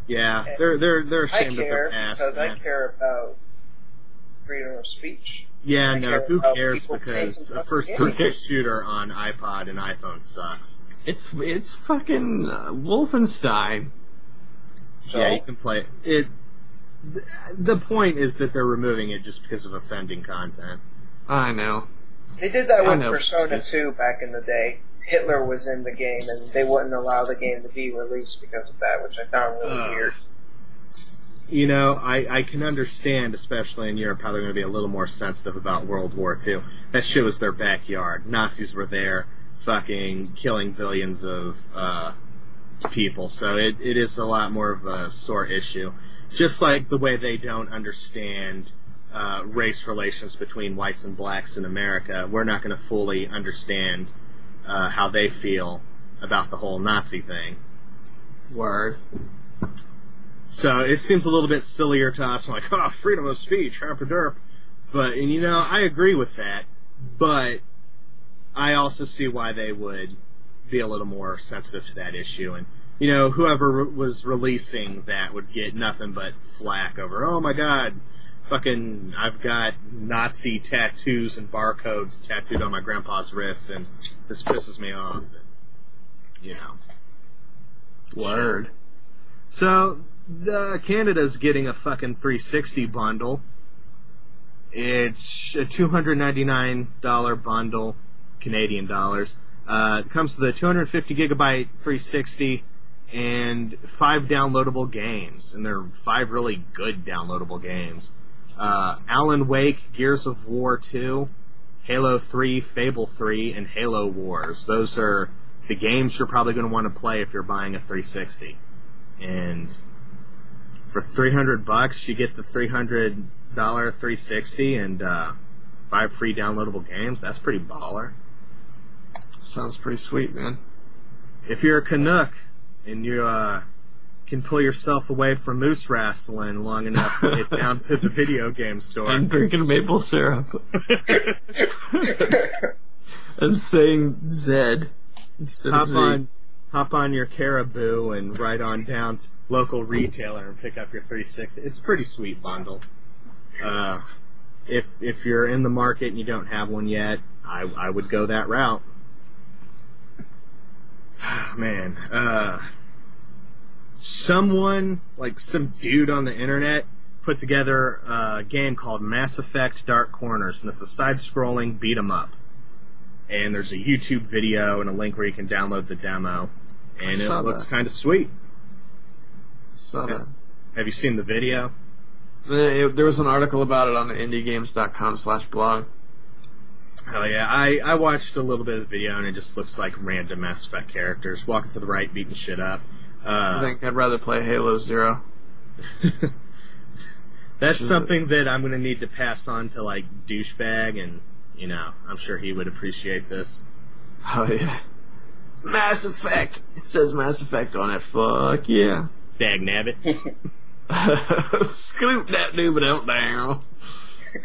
Yeah, they're ashamed of their past. Because I care about freedom of speech. Yeah, no, who cares? Because a first-person shooter on iPod and iPhone sucks. It's fucking Wolfenstein. So? Yeah, you can play it. The point is that they're removing it just because of offending content. I know. They did that with Persona 2 back in the day. Hitler was in the game, and they wouldn't allow the game to be released because of that, which I found really weird. You know, I can understand, especially in Europe, how they're going to be a little more sensitive about World War II. That shit was their backyard. Nazis were there, fucking killing billions of people, so it is a lot more of a sore issue. Just like the way they don't understand race relations between whites and blacks in America, we're not going to fully understand how they feel about the whole Nazi thing. Word. So it seems a little bit sillier to us, like, oh, freedom of speech, herp-a-derp. But, and you know, I agree with that, but I also see why they would be a little more sensitive to that issue. And, you know, whoever was releasing that would get nothing but flack over, oh my god, fucking, I've got Nazi tattoos and barcodes tattooed on my grandpa's wrist, and this pisses me off. And, you know. Word. So, Canada's getting a fucking 360 bundle. It's a $299 bundle, Canadian dollars. It comes with a 250 gigabyte 360 and 5 downloadable games, and they're 5 really good downloadable games. Alan Wake, Gears of War 2, Halo 3, Fable 3, and Halo Wars. Those are the games you're probably going to want to play if you're buying a 360. And for $300, you get the $300 360 and 5 free downloadable games. That's pretty baller. Sounds pretty sweet, man. If you're a Canuck and you can pull yourself away from moose wrestling long enough to get down to the video game store. And drinking maple syrup. And saying Zed instead of Z. Hop on your Caribou and ride on down to local retailer and pick up your 360. It's a pretty sweet bundle. If you're in the market and you don't have one yet, I would go that route. Man, some dude on the internet put together a game called Mass Effect Dark Corners, and it's a side-scrolling beat-em-up. And there's a YouTube video and a link where you can download the demo, and it looks kind of sweet. Saw that. Have you seen the video? There was an article about it on indiegames.com/blog. Oh yeah, I watched a little bit of the video, and it just looks like random Mass Effect characters walking to the right, beating shit up. I think I'd rather play Halo Zero. That's something that I'm going to need to pass on to, like, Douchebag, and, you know, I'm sure he would appreciate this. Oh yeah. Mass Effect! It says Mass Effect on it. Fuck yeah. Dagnabbit. Scoop that doobie down.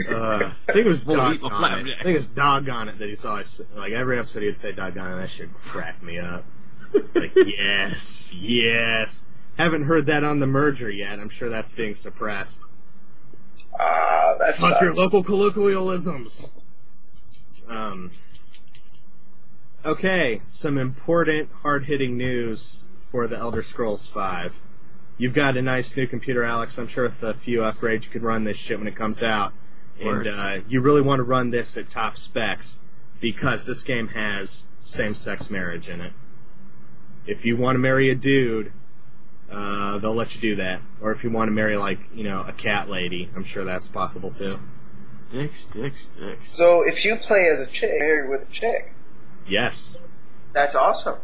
I think it was doggone it. I think it's doggone it that he's always, like, every episode he'd say doggone it, and that shit cracked me up. It's like, yes. Haven't heard that on the merger yet. I'm sure that's being suppressed. Fuck your local colloquialisms. Okay, some important, hard-hitting news for the Elder Scrolls V. You've got a nice new computer, Alex. I'm sure with a few upgrades you could run this shit when it comes out. And you really want to run this at top specs because this game has same-sex marriage in it. If you want to marry a dude, they'll let you do that. Or if you want to marry, like, you know, a cat lady, I'm sure that's possible too. Dicks. So if you play as a chick, married with a chick. Yes. That's awesome.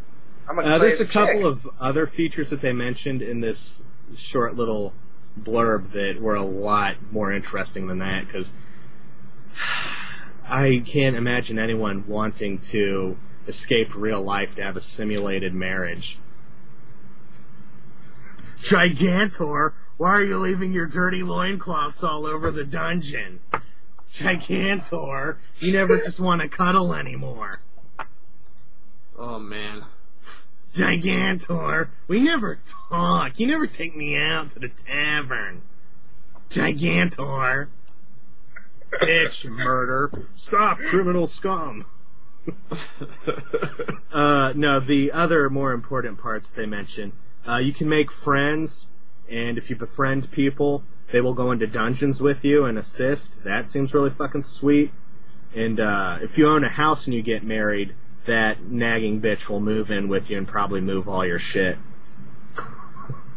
There's a couple of other features that they mentioned in this short little blurb that were a lot more interesting than that, because I can't imagine anyone wanting to escape real life to have a simulated marriage. Gigantor, why are you leaving your dirty loincloths all over the dungeon? Gigantor, you never just want to cuddle anymore. Oh, man. Gigantor, we never talk. You never take me out to the tavern. Gigantor. Bitch, murder. Stop, criminal scum. No, the other more important parts they mention. You can make friends, and if you befriend people, they will go into dungeons with you and assist. That seems really fucking sweet. And if you own a house and you get married, that nagging bitch will move in with you and probably move all your shit.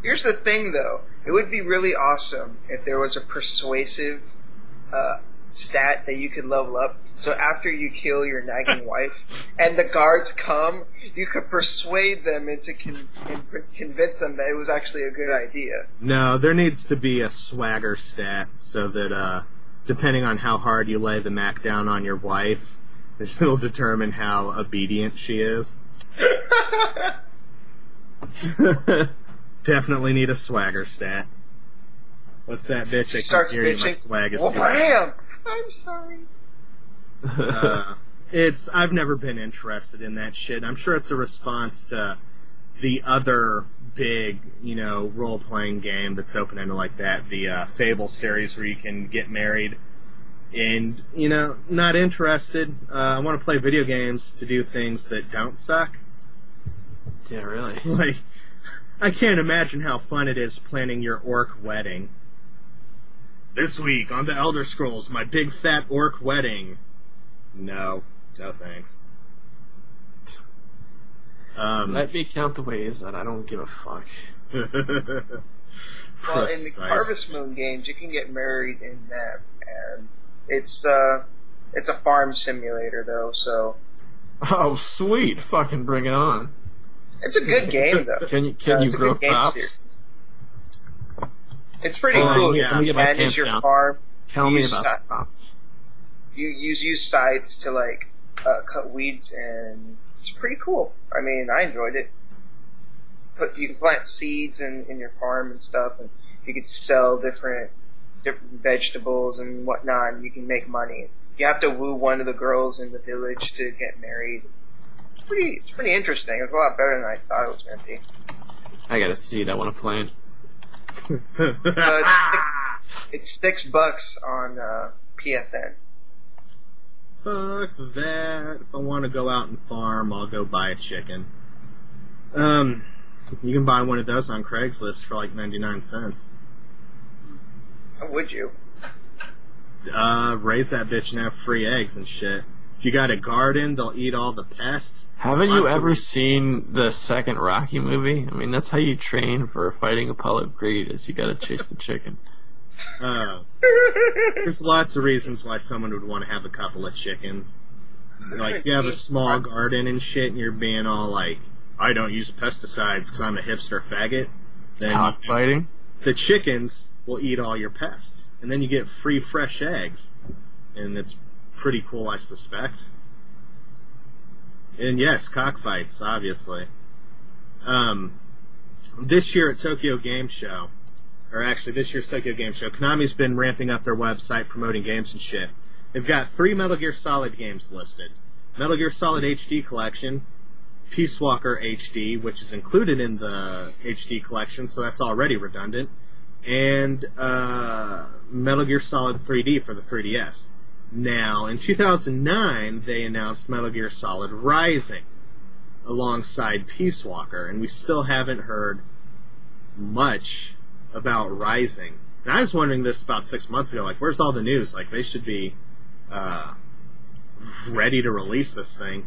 Here's the thing, though. It would be really awesome if there was a persuasive stat that you could level up. So after you kill your nagging wife and the guards come, you could persuade them into convince them that it was actually a good idea. No, there needs to be a swagger stat so that depending on how hard you lay the Mac down on your wife, it'll determine how obedient she is. Definitely need a swagger stat. What's that, bitch? She starts bitching. My swag is Wham! I'm sorry. I've never been interested in that shit. I'm sure it's a response to the other big, role-playing game that's open-ended like that, the Fable series where you can get married. And, not interested. I want to play video games to do things that don't suck. Yeah, really. Like, I can't imagine how fun it is planning your orc wedding. This week on the Elder Scrolls, my big fat orc wedding. No thanks. Let me count the ways that I don't give a fuck. Well, in the Harvest Moon games, you can get married in them, and it's a farm simulator, though, so... Oh, sweet. Fucking bring it on. It's a good game, though. Can you grow crops? It's pretty cool. Yeah. You manage your farm. Tell me about crops. You use scythes to, cut weeds, and it's pretty cool. I mean, I enjoyed it. you can plant seeds in your farm and stuff, and you can sell different vegetables and whatnot, and you can make money. You have to woo one of the girls in the village to get married. It's pretty interesting. It's a lot better than I thought it was going to be. I got a seed. I want to plant. It's $6 on PSN. Fuck that. If I want to go out and farm, I'll go buy a chicken. You can buy one of those on Craigslist for like 99 cents. How would you? Raise that bitch and have free eggs and shit. If you got a garden, they'll eat all the pests. Haven't you ever seen the second Rocky movie? I mean, that's how you train for fighting Apollo Creed, is you gotta chase the chicken. There's lots of reasons why someone would want to have a couple of chickens. Like, if you have a small garden and shit, and you're being all like, I don't use pesticides because I'm a hipster faggot, then cockfighting? The chickens will eat all your pests. And then you get free fresh eggs. And it's pretty cool, I suspect. And yes, cockfights, obviously. This year at Tokyo Game Show, or actually this year's Tokyo Game Show, Konami's been ramping up their website, promoting games and shit. They've got 3 Metal Gear Solid games listed. Metal Gear Solid HD Collection, Peace Walker HD, which is included in the HD Collection, so that's already redundant, and Metal Gear Solid 3D for the 3DS. Now, in 2009, they announced Metal Gear Solid Rising alongside Peace Walker, and we still haven't heard much about Rising. And I was wondering this about 6 months ago, like, where's all the news? Like, they should be ready to release this thing.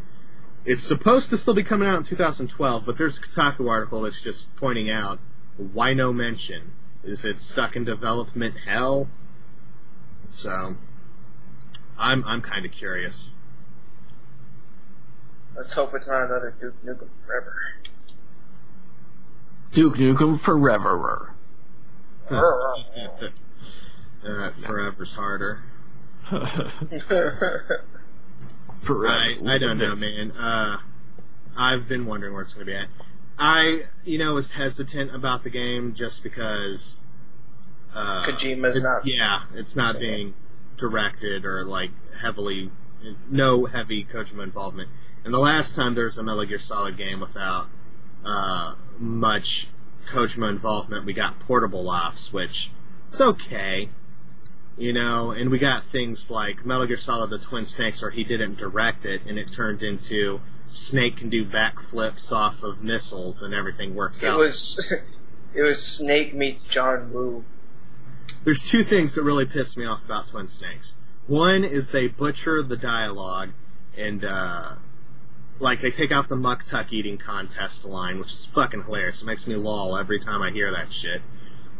It's supposed to still be coming out in 2012, but there's a Kotaku article that's just pointing out, why no mention? Is it stuck in development hell? So, I'm kind of curious. Let's hope it's not another Duke Nukem Forever. Duke Nukem Forever. Forever's harder. Forever. I don't know, man. I've been wondering where it's going to be at. I was hesitant about the game just because Kojima's not. Yeah, it's not being directed or like no heavy Kojima involvement. And the last time there was a Metal Gear Solid game without much Kojima involvement, we got Portable Ops, which it's okay. And we got things like Metal Gear Solid the Twin Snakes, where he didn't direct it, and it turned into Snake can do backflips off of missiles, and everything works out. It was Snake meets John Woo. There's 2 things that really pissed me off about Twin Snakes. One is they butcher the dialogue, and they take out the muck tuck eating contest line, which is fucking hilarious. It makes me lol every time I hear that shit.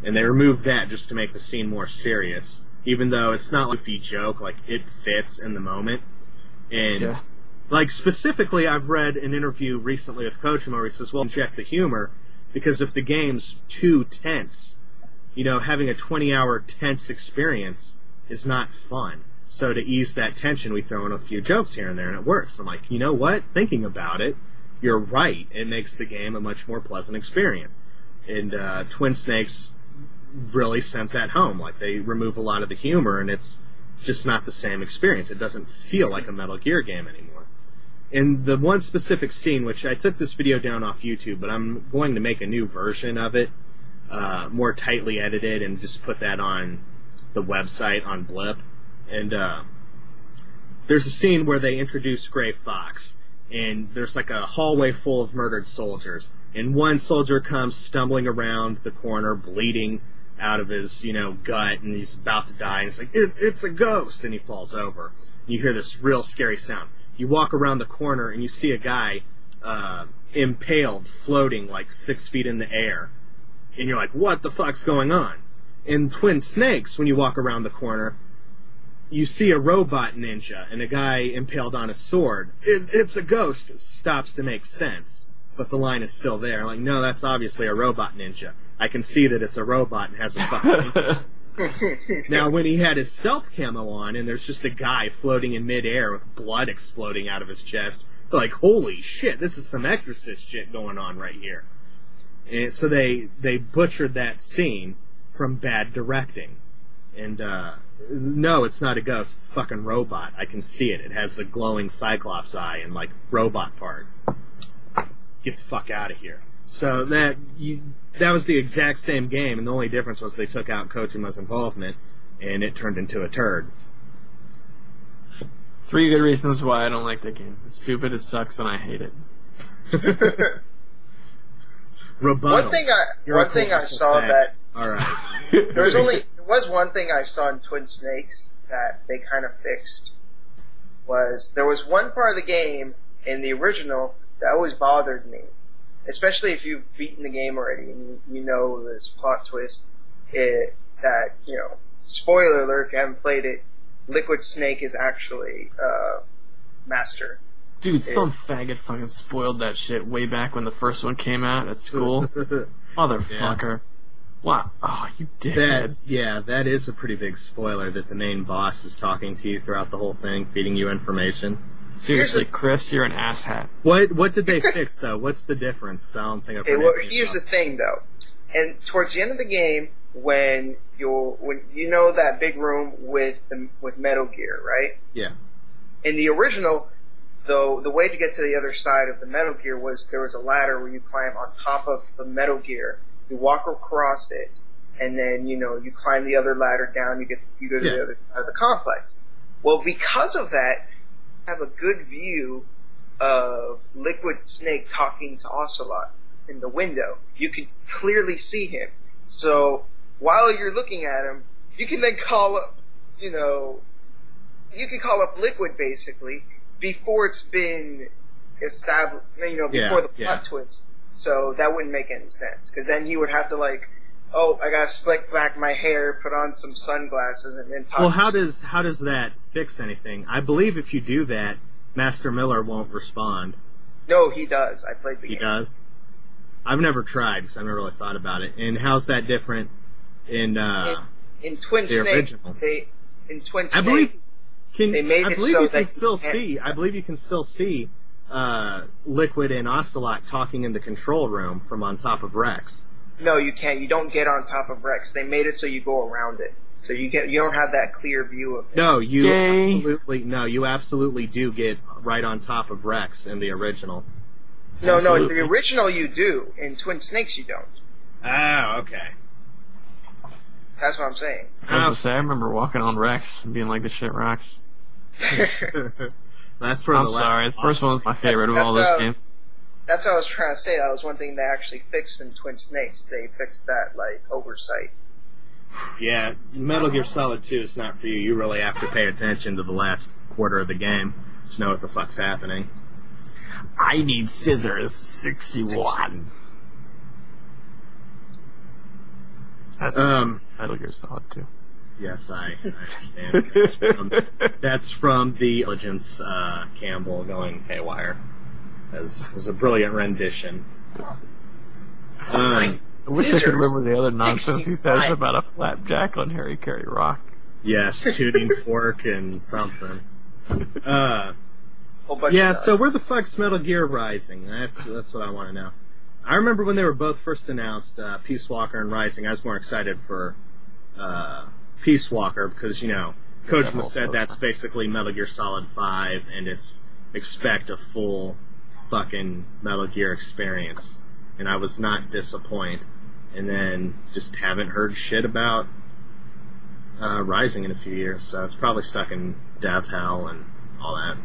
And they remove that just to make the scene more serious. Even though it's not like a goofy joke, like, it fits in the moment. And, specifically, I've read an interview recently with Kojima where he says, well, inject the humor, because if the game's too tense, having a 20-hour tense experience is not fun. So to ease that tension, we throw in a few jokes here and there, and it works. I'm like, you know what? Thinking about it, you're right. It makes the game a much more pleasant experience. And Twin Snakes really sends that home. Like, they remove a lot of the humor, and it's just not the same experience. It doesn't feel like a Metal Gear game anymore. And the one specific scene, which I took this video down off YouTube, but I'm going to make a new version of it, more tightly edited, and just put that on the website on Blip. And there's a scene where they introduce Gray Fox, and there's like a hallway full of murdered soldiers, and one soldier comes stumbling around the corner, bleeding out of his, gut, and he's about to die, and it's like, it's a ghost, and he falls over. And you hear this real scary sound. You walk around the corner, and you see a guy impaled, floating like 6 feet in the air. And you're like, what the fuck's going on? In Twin Snakes, when you walk around the corner, you see a robot ninja and a guy impaled on a sword. It's a ghost. It stops to make sense. But the line is still there. Like, no, that's obviously a robot ninja. I can see that it's a robot and has a fucking ninja. Now, when he had his stealth camo on and there's just a guy floating in midair with blood exploding out of his chest, they're like, holy shit, this is some Exorcist shit going on right here. And so they butchered that scene from bad directing. And, no, it's not a ghost. It's a fucking robot. I can see it. It has a glowing Cyclops eye and, like, robot parts. Get the fuck out of here. So that was the exact same game, and the only difference was they took out Kojima's involvement, and it turned into a turd. 3 good reasons why I don't like that game. It's stupid, it sucks, and I hate it. Rebuttal. One thing I saw that... Alright. There was one thing I saw in Twin Snakes that they kind of fixed. There was one part of the game in the original that always bothered me. Especially if you've beaten the game already and you know this plot twist, that, you know, spoiler alert if you haven't played it, Liquid Snake is actually Master. Dude, some faggot fucking spoiled that shit way back when the first one came out at school. Motherfucker. Yeah. Wow. Oh, you dickhead. That is a pretty big spoiler that the main boss is talking to you throughout the whole thing, feeding you information. Seriously, Chris, you're an asshat. What did they fix, though? What's the difference? 'Cause I don't think I've heard well, here's the thing, though. And towards the end of the game, when you know that big room with Metal Gear, right? Yeah. In the original, though, the way to get to the other side of the Metal Gear was there was a ladder where you climb on top of the Metal Gear, you walk across it, and then, you know, you climb the other ladder down, you go to the other side of the complex. Well, because of that, you have a good view of Liquid Snake talking to Ocelot in the window. You can clearly see him. So, while you're looking at him, you can then call up, you can call up Liquid, basically, before it's been established, before the plot twist. So that wouldn't make any sense, because then he would have to, like, oh, I gotta slick back my hair, put on some sunglasses, and then talk. Well, how does that fix anything? I believe if you do that, Master Miller won't respond. No, he does. I played the game. He does? I've never tried, because I've never really thought about it. And how's that different in Twin Snakes? In Twin Snakes, they made it so that I believe you can still see Liquid and Ocelot talking in the control room from on top of Rex. No, you can't. You don't get on top of Rex. They made it so you go around it. So you don't have that clear view of it. No, you absolutely do get right on top of Rex in the original. No, in the original you do. In Twin Snakes you don't. Oh, okay. That's what I'm saying. I was gonna say, I remember walking on Rex and being like, this shit rocks. That's where I'm sorry, the first one was my favorite of all those games. That's what I was trying to say. That was one thing they actually fixed in Twin Snakes. They fixed that, like, oversight. Yeah, Metal Gear Solid 2 is not for you. You really have to pay attention to the last quarter of the game to know what the fuck's happening. I need scissors, 61. That's Metal Gear Solid 2. Yes, I understand. That's from the Intelligence Campbell going haywire. As a brilliant rendition. I wish I could remember the other nonsense he says about a flapjack on Harry Carey Rock. Yes, tuning fork and something. So where the fuck's Metal Gear Rising? That's what I want to know. I remember when they were both first announced, Peace Walker and Rising, I was more excited for Peace Walker because, Kojima said that's basically Metal Gear Solid 5 and it's expect a full fucking Metal Gear experience. And I was not disappointed. And then just haven't heard shit about Rising in a few years, so it's probably stuck in dev hell and all that.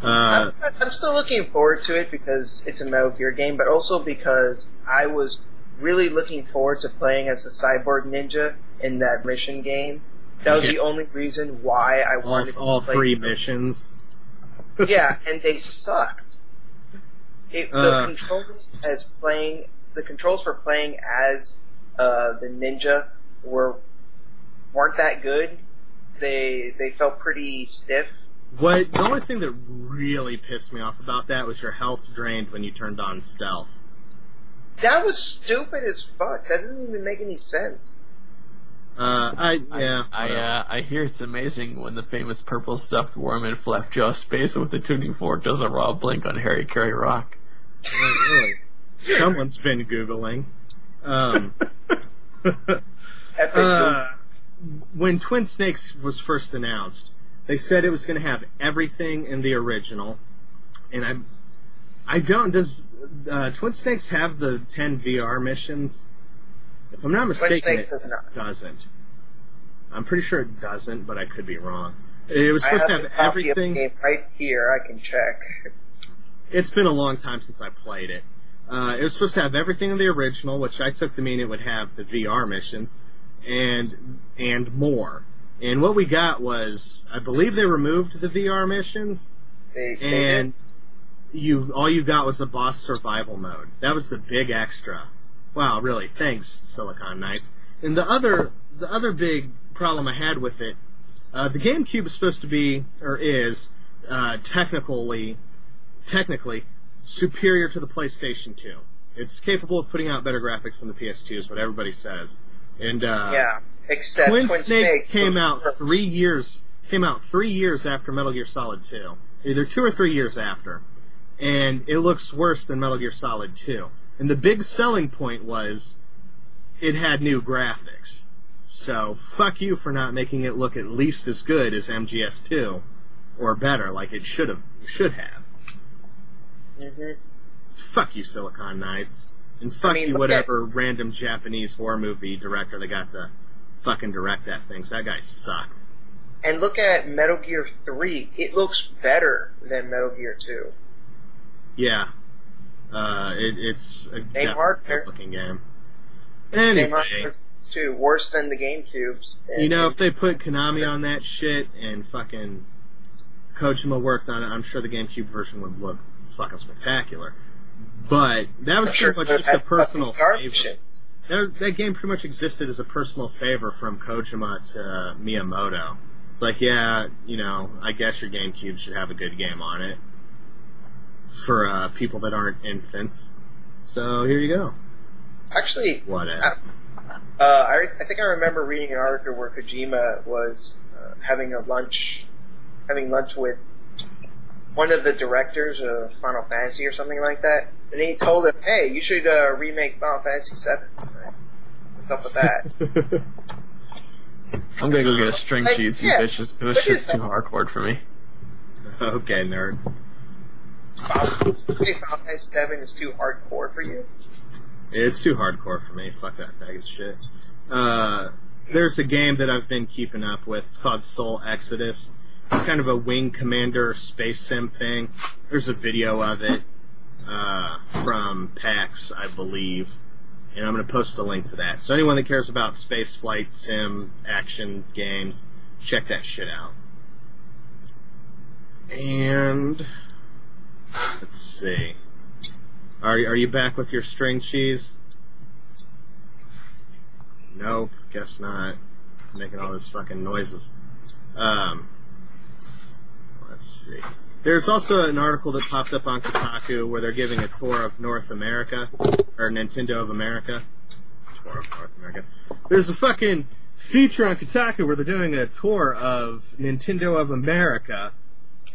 I'm still looking forward to it because it's a Metal Gear game, but also because I was really looking forward to playing as a cyborg ninja in that mission game. That was the only reason why I wanted to play all 3 missions. Yeah, and they sucked. The controls for playing as the ninja weren't that good. They felt pretty stiff. The only thing that really pissed me off about that was your health drained when you turned on stealth. That was stupid as fuck. That doesn't even make any sense. I hear it's amazing when the famous purple stuffed worm in Flapjaw Space with the tuning fork does a raw blink on Harry Carey Rock. Really? Someone's been Googling. When Twin Snakes was first announced, they said it was going to have everything in the original, and does Twin Snakes have the 10 VR missions? If I'm not mistaken, it doesn't. I'm pretty sure it doesn't, but I could be wrong. It was supposed to have everything. Game right here, I can check. It's been a long time since I played it. It was supposed to have everything in the original, which I took to mean it would have the VR missions, and more. And what we got was, I believe they removed the VR missions, and all you got was a boss survival mode. That was the big extra. Wow, really? Thanks, Silicon Knights. And the other big problem I had with it, the GameCube is supposed to be, or is, technically superior to the PlayStation 2. It's capable of putting out better graphics than the PS2, is what everybody says. And except Twin Snakes came out 3 years after Metal Gear Solid 2, either 2 or 3 years after, and it looks worse than Metal Gear Solid 2. And the big selling point was it had new graphics. So fuck you for not making it look at least as good as MGS2, or better, like it should have. Mm-hmm. Fuck you, Silicon Knights. And fuck you, whatever random Japanese horror movie director that got to fucking direct that thing. So that guy sucked. And look at Metal Gear 3. It looks better than Metal Gear 2. Yeah. It's a good-looking game. Anyway. Too. Worse than the GameCubes. You know, if they put Konami on that shit and fucking Kojima worked on it, I'm sure the GameCube version would look fucking spectacular. But that was pretty much just a personal favor. That game pretty much existed as a personal favor from Kojima to Miyamoto. It's like, yeah, you know, I guess your GameCube should have a good game on it for people that aren't infants. So here you go. Actually, whatever. I think I remember reading an article where Kojima was having lunch with one of the directors of Final Fantasy or something like that, and he told him, "Hey, you should remake Final Fantasy VII." What's up with that? I'm gonna go get a string cheese, you bitches, because this shit's too hardcore for me. Okay, nerd. Final Fantasy VII is too hardcore for you? It's too hardcore for me. Fuck that faggot shit. There's a game that I've been keeping up with. It's called Soul Exodus. It's kind of a Wing Commander space sim thing. There's a video of it from PAX, I believe. And I'm going to post a link to that. So anyone that cares about space flight, sim, action games, check that shit out. And let's see. Are you back with your string cheese? Nope, guess not. Making all those fucking noises. Let's see. There's also an article that popped up on Kotaku where they're giving a tour of North America, or Nintendo of America. Tour of North America. There's a fucking feature on Kotaku where they're doing a tour of Nintendo of America,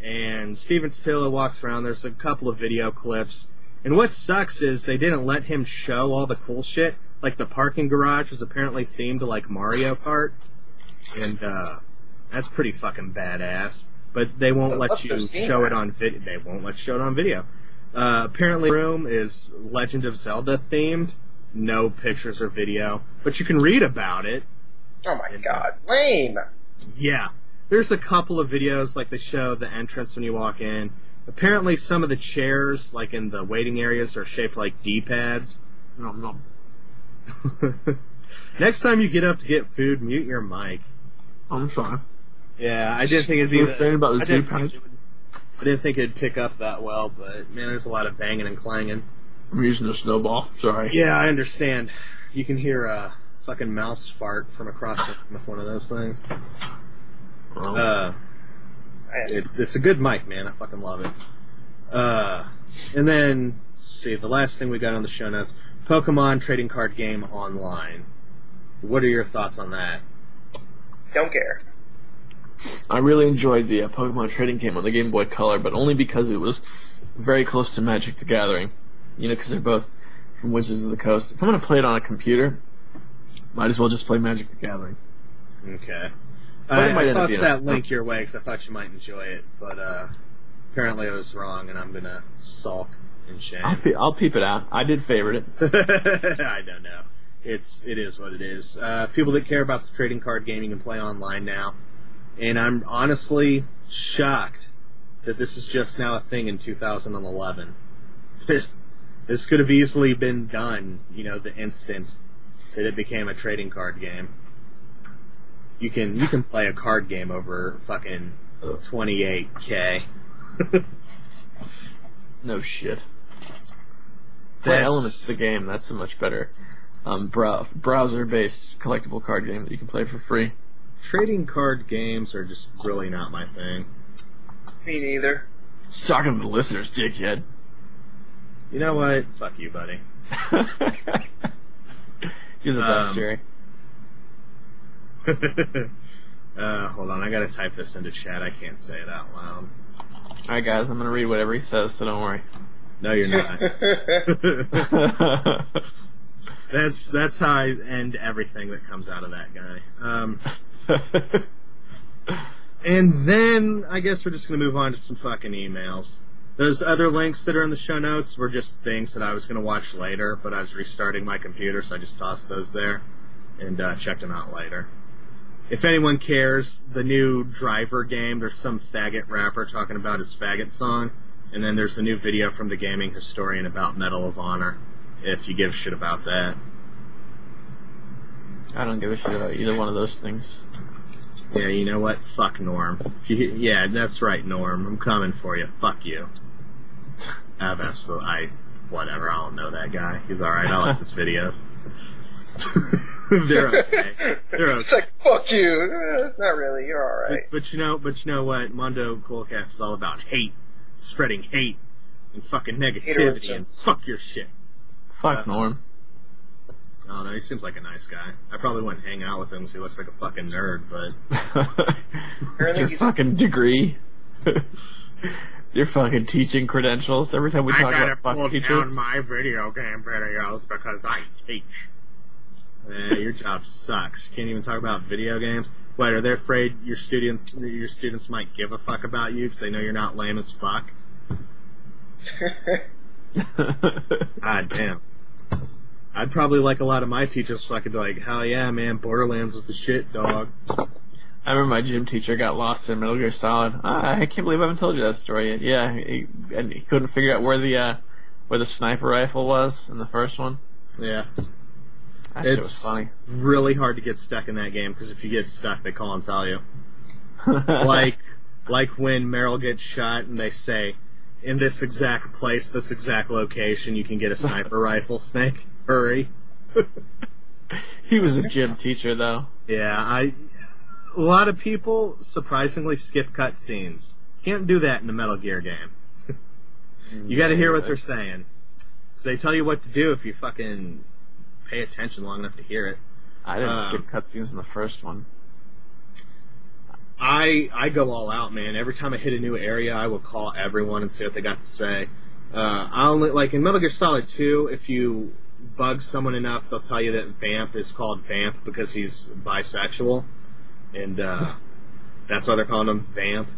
and Steven Totilo walks around. There's a couple of video clips. And what sucks is they didn't let him show all the cool shit. Like, the parking garage was apparently themed to, like, Mario Kart. And, that's pretty fucking badass. But they won't let you show it on video. They won't let you show it on video. Apparently, the room is Legend of Zelda themed. No pictures or video. But you can read about it. Oh my god. Lame! Yeah. There's a couple of videos, like, they show the entrance when you walk in. Apparently, some of the chairs, like in the waiting areas, are shaped like D-pads. No. Next time you get up to get food, mute your mic. I'm sorry. Yeah, I didn't think it'd be about the D-pads. I didn't think it'd pick up that well, but man, there's a lot of banging and clanging. I'm using a snowball. Sorry. Yeah, I understand. You can hear a fucking mouse fart from across with one of those things. It's a good mic, man. I fucking love it. And then, let's see, the last thing we got on the show notes, Pokemon trading card game online. What are your thoughts on that? Don't care. I really enjoyed the Pokemon trading game on the Game Boy Color, but only because it was very close to Magic the Gathering. You know, because they're both from Wizards of the Coast. If I'm going to play it on a computer, might as well just play Magic the Gathering. Okay. I tossed that link your way because I thought you might enjoy it, but apparently I was wrong, and I'm going to sulk in shame. I'll peep it out. I did favorite it. I don't know. It is what it is. People that care about the trading card gaming can play online now, and I'm honestly shocked that this is just now a thing in 2011. This could have easily been done, the instant that it became a trading card game. You can play a card game over fucking 28K. No shit. Play Elements of the game. That's a much better browser-based collectible card game that you can play for free. Trading card games are just really not my thing. Me neither. Just talking to the listeners, dickhead. You know what? Fuck you, buddy. You're the best, Jerry. Hold on, I gotta type this into chat. I can't say it out loud. Alright, guys, I'm gonna read whatever he says, so don't worry. No, you're not. That's how I end everything that comes out of that guy. And then, I guess we're just gonna move on to some fucking emails. Those other links that are in the show notes were just things that I was going to watch later, but I was restarting my computer, so I just tossed those there and checked them out later. If anyone cares, the new Driver game, there's some faggot rapper talking about his faggot song, and then there's a new video from the gaming historian about Medal of Honor, if you give a shit about that. I don't give a shit about either one of those things. Yeah, you know what? Fuck Norm. Yeah, that's right, Norm. I'm coming for you. Fuck you. Whatever. I don't know that guy. He's alright. I like his videos. They're okay. They're okay. It's like, fuck you. Not really. You're alright. But you know what? Mondo Coolcast is all about hate. Spreading hate and fucking negativity and fuck your shit. Fuck Norm. I don't know, he seems like a nice guy. I probably wouldn't hang out with him because he looks like a fucking nerd, but... Your fucking degree. Your fucking teaching credentials. Every time we talk about fucking teachers... I gotta pull down my video game videos because I teach. Your job sucks. You can't even talk about video games. What, are they afraid your students might give a fuck about you because they know you're not lame as fuck? God damn. I'd probably like a lot of my teachers so I could be like, hell yeah, man, Borderlands was the shit, dog. I remember my gym teacher got lost in Metal Gear Solid. I can't believe I haven't told you that story yet. Yeah, he couldn't figure out where the sniper rifle was in the first one. Yeah. That shit was funny. Really hard to get stuck in that game, because if you get stuck, they call and tell you. like when Meryl gets shot and they say, in this exact place, this exact location, you can get a sniper rifle, Snake. Hurry. He was a gym teacher, though. Yeah, a lot of people surprisingly skip cutscenes. Can't do that in a Metal Gear game. You gotta hear what they're saying. So they tell you what to do if you fucking pay attention long enough to hear it. I didn't skip cutscenes in the first one. I go all out, man. Every time I hit a new area, I will call everyone and see what they got to say. I only, like in Metal Gear Solid 2, if you bug someone enough, they'll tell you that Vamp is called Vamp because he's bisexual, and that's why they're calling him Vamp.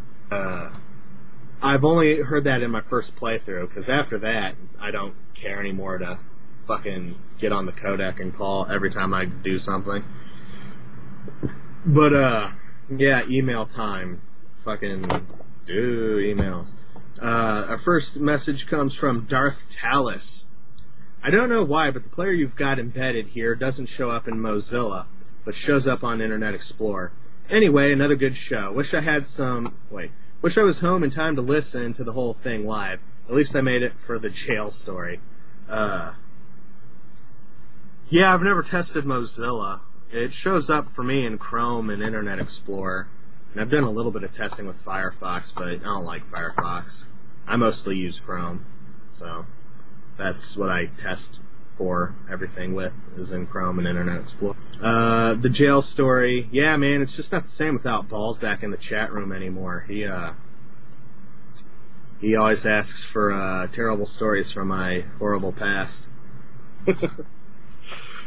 I've only heard that in my first playthrough, because after that, I don't care anymore to fucking get on the codec and call every time I do something. But, yeah, email time. Fucking do emails. Our first message comes from Darth Talus. I don't know why, but the player you've got embedded here doesn't show up in Mozilla, but shows up on Internet Explorer. Anyway, another good show. Wish I was home in time to listen to the whole thing live. At least I made it for the jail story. Yeah, I've never tested Mozilla. It shows up for me in Chrome and Internet Explorer. And I've done a little bit of testing with Firefox, but I don't like Firefox. I mostly use Chrome, so that's what I test for everything with, is in Chrome and Internet Explorer. The jail story, yeah, man, it's just not the same without Balzac in the chat room anymore. He always asks for terrible stories from my horrible past.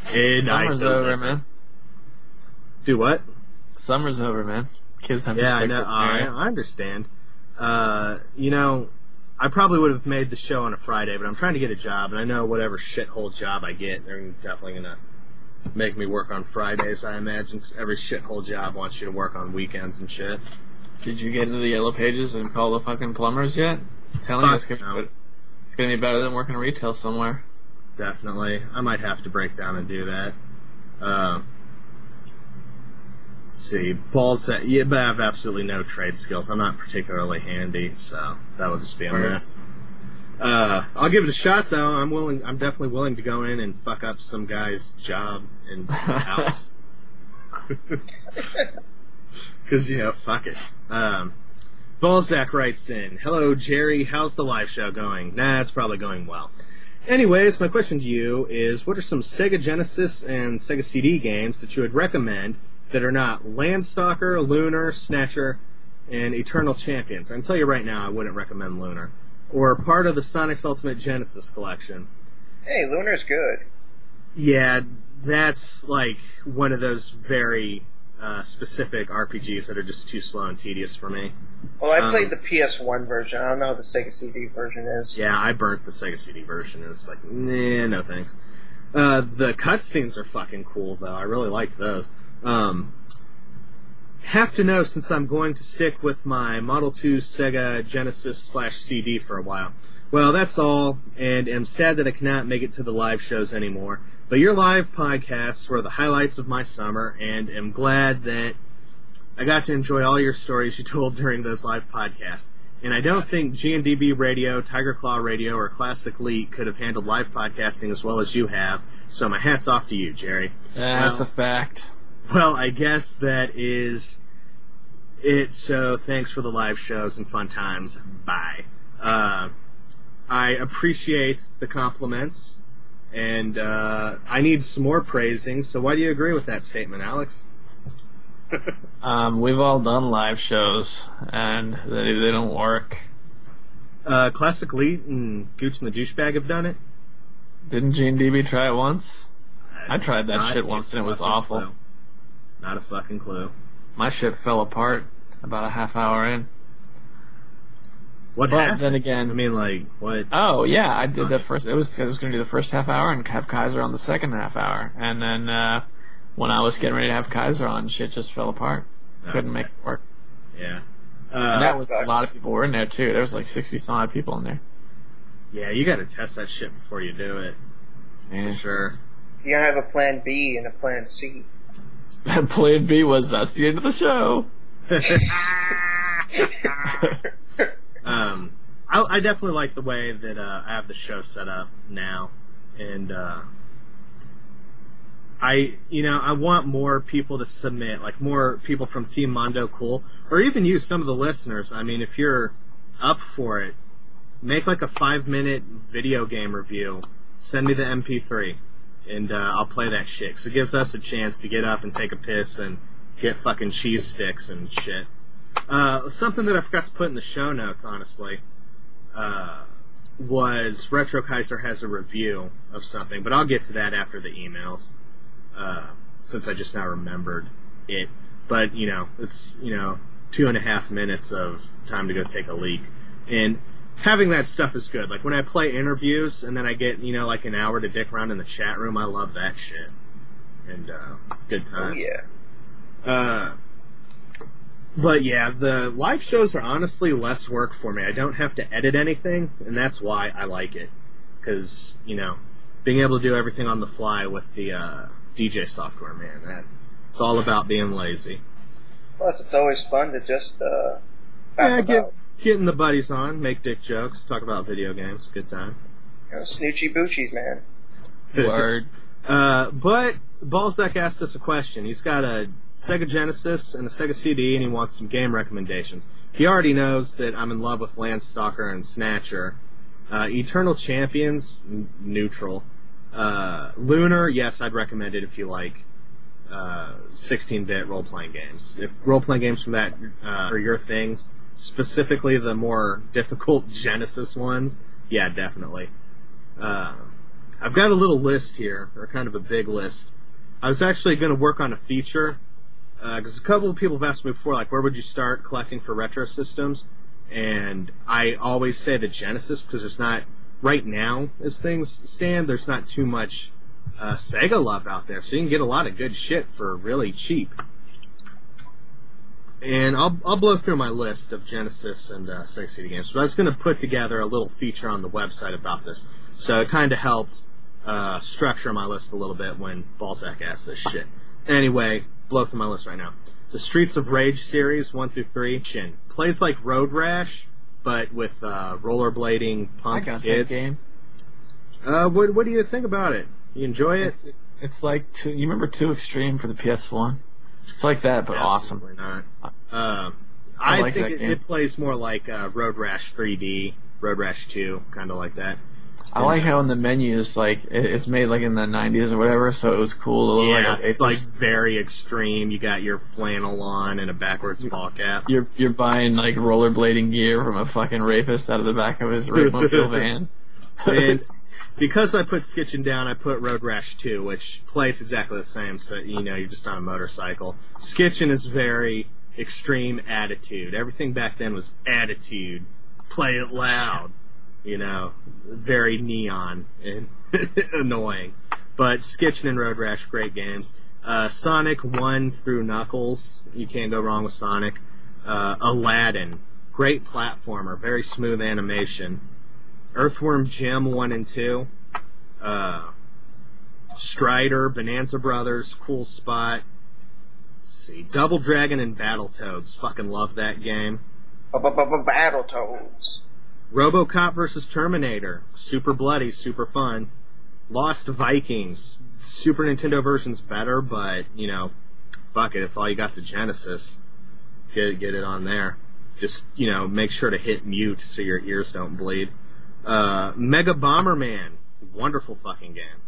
Summer's over, man. Do what? Summer's over, man. Kids have to I know. I understand. You know, I probably would have made the show on a Friday, but I'm trying to get a job, and I know whatever shithole job I get, they're definitely going to make me work on Fridays, I imagine, because every shithole job wants you to work on weekends and shit. Did you get into the Yellow Pages and call the fucking plumbers yet? I'm telling you, it's going to be better than working retail somewhere. Definitely. I might have to break down and do that. Let's see. Paul said, yeah, but I have absolutely no trade skills. I'm not particularly handy, so that will just be a mess. I'll give it a shot, though. I'm definitely willing to go in and fuck up some guy's job and house. Because, you know, fuck it. Balzac writes in, "Hello, Jerry. How's the live show going?" Nah, it's probably going well. Anyways, my question to you is, what are some Sega Genesis and Sega CD games that you would recommend that are not Landstalker, Lunar, Snatcher, and Eternal Champions? I can tell you right now I wouldn't recommend Lunar. Or part of the Sonic's Ultimate Genesis collection. Hey, Lunar's good. Yeah, that's like one of those very specific RPGs that are just too slow and tedious for me. Well, I played the PS1 version. I don't know what the Sega CD version is. Yeah, I burnt the Sega CD version. It's like, nah, no thanks. The cutscenes are fucking cool, though. I really liked those. Have to know, since I'm going to stick with my Model 2 Sega Genesis /CD for a while. Well, that's all, and am sad that I cannot make it to the live shows anymore. But your live podcasts were the highlights of my summer, and am glad that I got to enjoy all your stories you told during those live podcasts. And I don't think G&DB Radio, Tiger Claw Radio, or Classic Elite could have handled live podcasting as well as you have, so my hat's off to you, Jerry. That's a fact. Well, I guess that is it, so thanks for the live shows and fun times. Bye. I appreciate the compliments, and I need some more praising, so why do you agree with that statement, Alex? We've all done live shows, and they don't work. Classic Elite and Gooch and the Douchebag have done it? Didn't G&DB try it once? I tried that shit once, and it was awful. Clue. Not a fucking clue. My shit fell apart about a half hour in. What happened? Then again, I mean, like, what? Oh yeah, I did the first. I was going to do the first half hour and have Kaiser on the second half hour, and then when I was getting ready to have Kaiser on, shit just fell apart. Couldn't make it work. Yeah, and that was a lot of people were in there too. There was like 60-some odd people in there. Yeah, you got to test that shit before you do it. For sure. You gotta have a plan B and a plan C. Plan B was that's the end of the show. I definitely like the way that I have the show set up now, and I want more people to submit, like more people from Team Mondo Cool, or even you, some of the listeners. I mean, if you're up for it, make like a 5-minute video game review. Send me the MP3, and I'll play that shit. So it gives us a chance to get up and take a piss and get fucking cheese sticks and shit. Something that I forgot to put in the show notes, honestly, was Retro Kaiser has a review of something, but I'll get to that after the emails, since I just now remembered it. But, it's, 2.5 minutes of time to go take a leak. And having that stuff is good. Like, when I play interviews and then I get, like an hour to dick around in the chat room, I love that shit. And, it's good times. Oh, yeah. But yeah, the live shows are honestly less work for me. I don't have to edit anything, and that's why I like it. Because, being able to do everything on the fly with the DJ software, man, it's all about being lazy. Plus, it's always fun to just getting the buddies on, make dick jokes, talk about video games, good time. Snoochie boochies, man. Word. But Balzac asked us a question. He's got a Sega Genesis and a Sega CD, and he wants some game recommendations. He already knows that I'm in love with Landstalker and Snatcher. Eternal Champions, neutral. Lunar, yes, I'd recommend it if you like 16-bit role-playing games. If role-playing games from that are your thing, specifically the more difficult Genesis ones, yeah, definitely. I've got a little list here, or kind of a big list. I was actually going to work on a feature, because a couple of people have asked me before, like, where would you start collecting for retro systems? And I always say the Genesis, because there's not, right now, as things stand, there's not too much Sega love out there, so you can get a lot of good shit for really cheap. And I'll blow through my list of Genesis and Sega CD games, but I was going to put together a little feature on the website about this, so it kind of helped structure my list a little bit when Balzac asked this shit. Anyway, blow through my list right now. The Streets of Rage series, 1 through 3, Shin. Plays like Road Rash, but with rollerblading punk kids. I got that game. What do you think about it? You enjoy it? It's like you remember 2 Extreme for the PS1? It's like that, but Absolutely awesome. Not. I think it plays more like Road Rash 3D, Road Rash 2, kind of like that. I like how in the menus, like, it's made like in the 90s or whatever, so it was cool. Yeah, it's like very extreme. You got your flannel on and a backwards ball cap. You're buying like rollerblading gear from a fucking rapist out of the back of his Rapemobile van. And because I put Skitchin down, I put Road Rash 2, which plays exactly the same, so you're just on a motorcycle. Skitchin is very extreme attitude. Everything back then was attitude. Play it loud. Very neon and annoying. But Skitchin and Road Rash, great games. Sonic 1 through Knuckles, you can't go wrong with Sonic. Aladdin, great platformer, very smooth animation. Earthworm Jim 1 and 2. Strider, Bonanza Brothers, cool spot. Let's see, Double Dragon and Battletoads, fucking love that game. Battletoads. RoboCop vs. Terminator, super bloody, super fun. Lost Vikings, Super Nintendo version's better, but, fuck it, if all you got's a Genesis, get it on there. Just, make sure to hit mute so your ears don't bleed. Mega Bomberman, wonderful fucking game.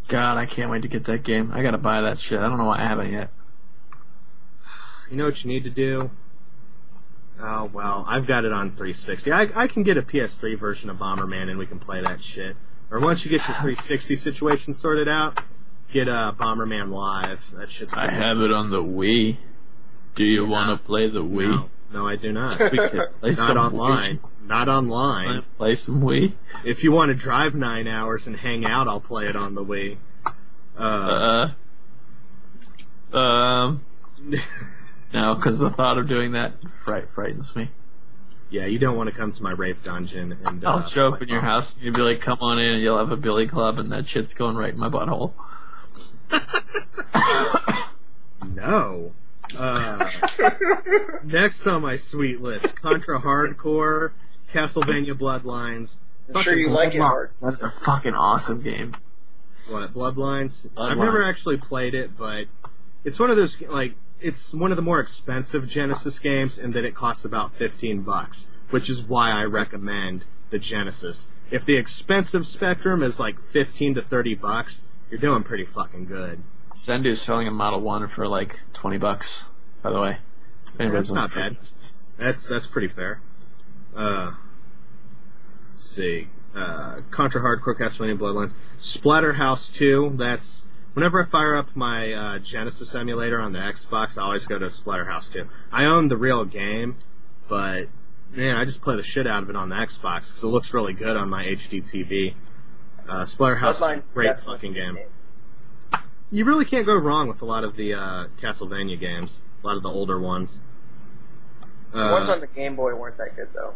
God, I can't wait to get that game. I gotta buy that shit. I don't know why I haven't yet. You know what you need to do? Oh, well, I've got it on 360. I can get a PS3 version of Bomberman and we can play that shit. Or once you get your 360 situation sorted out, get Bomberman Live. That shit's I have it on the Wii. Do you want to play the Wii? No, I do not. We could play Not online. Wii. Not online. Play some Wii? If you want to drive 9 hours and hang out, I'll play it on the Wii. No, because the thought of doing that frightens me. Yeah, you don't want to come to my rape dungeon. And I'll show up in your house and you'll be like, come on in, and you'll have a billy club and that shit's going right in my butthole. No. Next on my sweet list, Contra Hardcore, Castlevania Bloodlines. I'm sure you like it, Art. That's a fucking awesome game. What, Bloodlines? I've never actually played it, but it's one of those, it's one of the more expensive Genesis games in that it costs about $15, which is why I recommend the Genesis. If the expensive Spectrum is like $15 to $30, you're doing pretty fucking good. Sendu's selling a Model 1 for like $20, by the way. That's not bad. That's pretty fair. Let's see. Contra Hardcore, Castlevania Bloodlines. Splatterhouse 2, that's... Whenever I fire up my Genesis emulator on the Xbox, I always go to Splatterhouse 2. I own the real game, but, man, I just play the shit out of it on the Xbox, because it looks really good on my HD TV. Splatterhouse, great fucking game. You really can't go wrong with a lot of the Castlevania games, a lot of the older ones. The ones on the Game Boy weren't that good, though.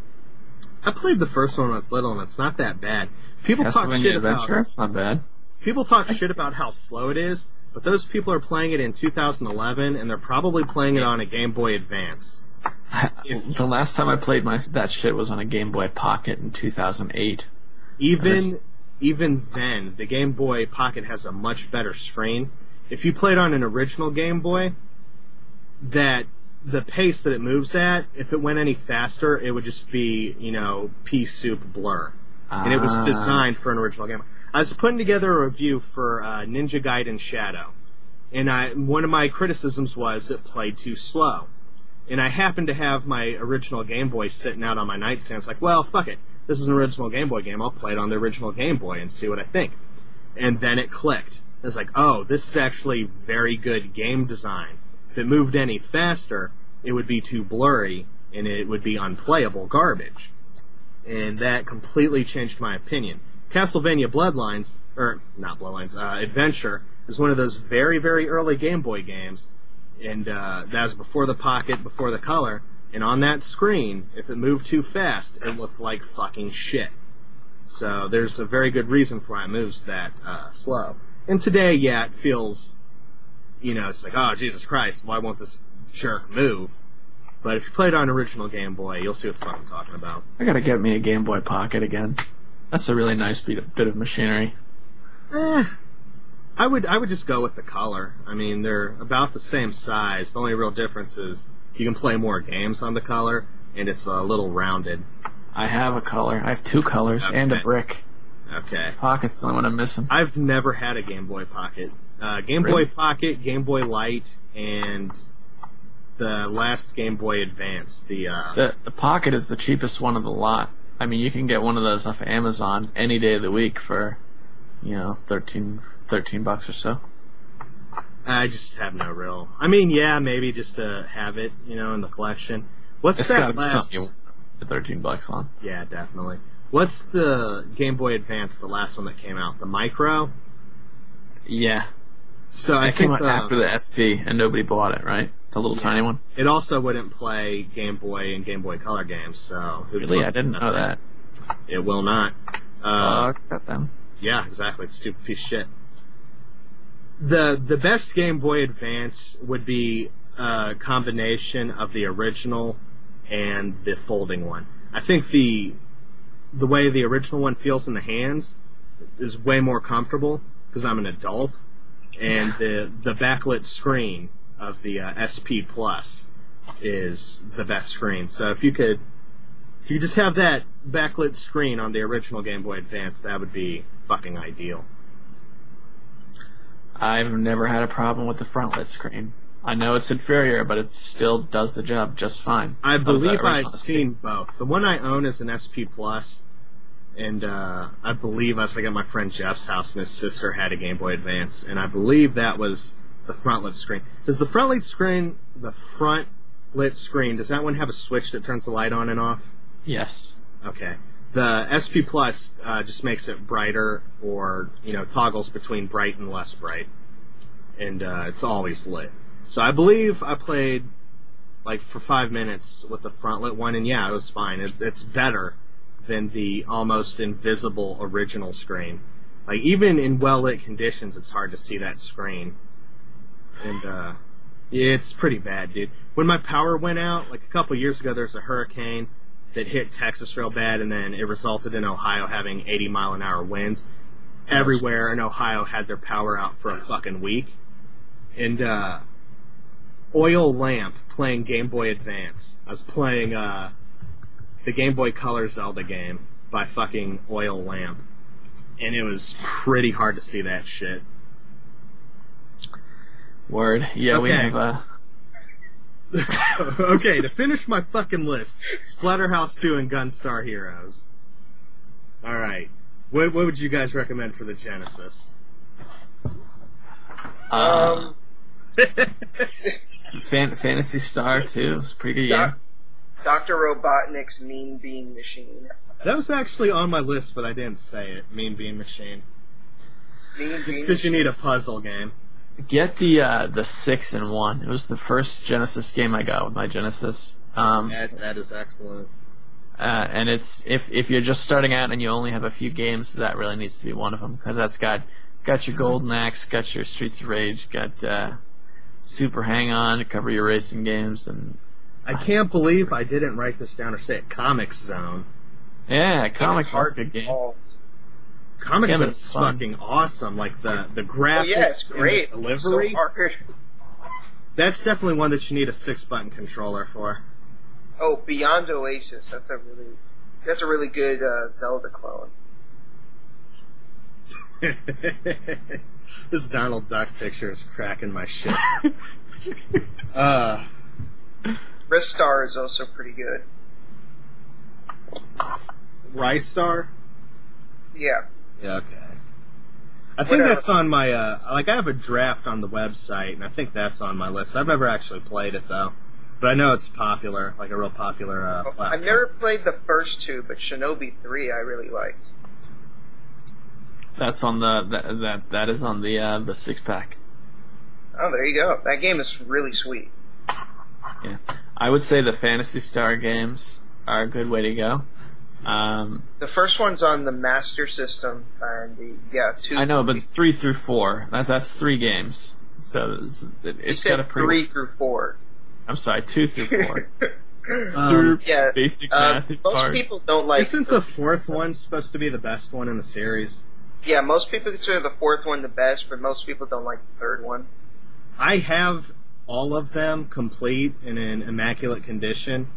I played the first one when I was little, and it's not that bad. People talk shit about it. It's not bad. People talk shit about how slow it is, but those people are playing it in 2011, and they're probably playing it on a Game Boy Advance. The last time I played that shit was on a Game Boy Pocket in 2008. Even then, the Game Boy Pocket has a much better screen. If you played on an original Game Boy, the pace that it moves at, if it went any faster, it would just be, pea soup blur. And it was designed for an original Game Boy. I was putting together a review for Ninja Gaiden Shadow, and one of my criticisms was it played too slow. And I happened to have my original Game Boy sitting out on my nightstand. It's like, well, fuck it. This is an original Game Boy game. I'll play it on the original Game Boy and see what I think. And then it clicked. It's like, oh, this is actually very good game design. If it moved any faster, it would be too blurry, and it would be unplayable garbage. And that completely changed my opinion. Castlevania Adventure is one of those very, very early Game Boy games, and that was before the Pocket, before the Color, and on that screen, if it moved too fast, it looked like fucking shit. So there's a very good reason for why it moves that slow. And today, yeah, it feels, it's like, oh, Jesus Christ, why won't this jerk move? But if you played on original Game Boy, you'll see what the fuck I'm talking about. I gotta get me a Game Boy Pocket again. That's a really nice bit of machinery. I would just go with the Color. I mean, they're about the same size. The only real difference is you can play more games on the Color, and it's a little rounded. I have a Color. I have 2 colors and a brick. Okay. Pocket's the only one I'm missing. I've never had a Game Boy Pocket. Game Boy Pocket, Game Boy Light, and the last Game Boy Advance. The Pocket is the cheapest one of the lot. I mean, you can get one of those off of Amazon any day of the week for, $13 or so. I just have no real... I mean, yeah, maybe just to have it, in the collection. What's that last... something you want $13 on. Yeah, definitely. What's the Game Boy Advance, the last one that came out? The Micro? Yeah. So it came out after the SP, and nobody bought it, right? It's a little tiny one. It also wouldn't play Game Boy and Game Boy Color games, so... Really? I didn't know that. It will not. Got them. Yeah, exactly. It's a stupid piece of shit. The best Game Boy Advance would be a combination of the original and the folding one. I think the way the original one feels in the hands is way more comfortable, because I'm an adult, and the backlit screen of the SP Plus is the best screen. So if you just have that backlit screen on the original Game Boy Advance, that would be fucking ideal. I've never had a problem with the front-lit screen. I know it's inferior, but it still does the job just fine. I believe I've seen both. The one I own is an SP Plus, and I believe I was at my friend Jeff's house, and his sister had a Game Boy Advance, and I believe that was the front-lit screen. Does the front-lit screen, does that one have a switch that turns the light on and off? Yes. Okay. The SP Plus just makes it brighter, or toggles between bright and less bright, and it's always lit. So I believe I played for 5 minutes with the front lit one, and yeah, it was fine. It's better than the almost invisible original screen. Even in well lit conditions, it's hard to see that screen, and it's pretty bad, dude. When my power went out, a couple years ago, there was a hurricane that hit Texas real bad, and then it resulted in Ohio having 80-mile-an-hour winds. Everywhere in Ohio had their power out for a fucking week. And, Oil Lamp playing Game Boy Advance. I was playing, the Game Boy Color Zelda game by fucking Oil Lamp. And it was pretty hard to see that shit. Word. Yeah, okay. We have, Okay, to finish my fucking list, Splatterhouse 2 and Gunstar Heroes. Alright. What would you guys recommend for the Genesis? Phantasy Star 2 is pretty good game. Dr. Robotnik's Mean Bean Machine. That was actually on my list, but I didn't say it. Mean Bean Machine. Just because you need a puzzle game. Get the 6-in-1. It was the first Genesis game I got with my Genesis. That is excellent. And it's if you're just starting out and you only have a few games, that really needs to be one of them, because that's got your Golden Axe, got your Streets of Rage, got Super Hang-On to cover your racing games, and I can't believe I didn't write this down or say it. Comic Zone. Yeah, Comic Zone's a good game. Comic Zone is fucking awesome. The graphics, it's great. And the delivery. So hard. That's definitely one that you need a 6-button controller for. Oh, Beyond Oasis. That's a really good Zelda clone. This Donald Duck picture is cracking my shit. Ristar is also pretty good. Ristar? Yeah. Yeah, okay. I think that's on my, I have a draft on the website, and I think that's on my list. I've never actually played it, though. But I know it's popular, like a real popular platform. I've never played the first two, but Shinobi 3 I really liked. That's on that is on the 6-pack. Oh, there you go. That game is really sweet. Yeah. I would say the Phantasy Star games are a good way to go. The first one's on the Master System, and two. I know, but 3 through 4. That's 3 games. So it's got a pretty. 3 through 4. I'm sorry, 2 through 4. Basic math is most hard. people don't like. Isn't the fourth one supposed to be the best one in the series? Yeah, most people consider the fourth one the best, but most people don't like the third one. I have all of them complete and in immaculate condition,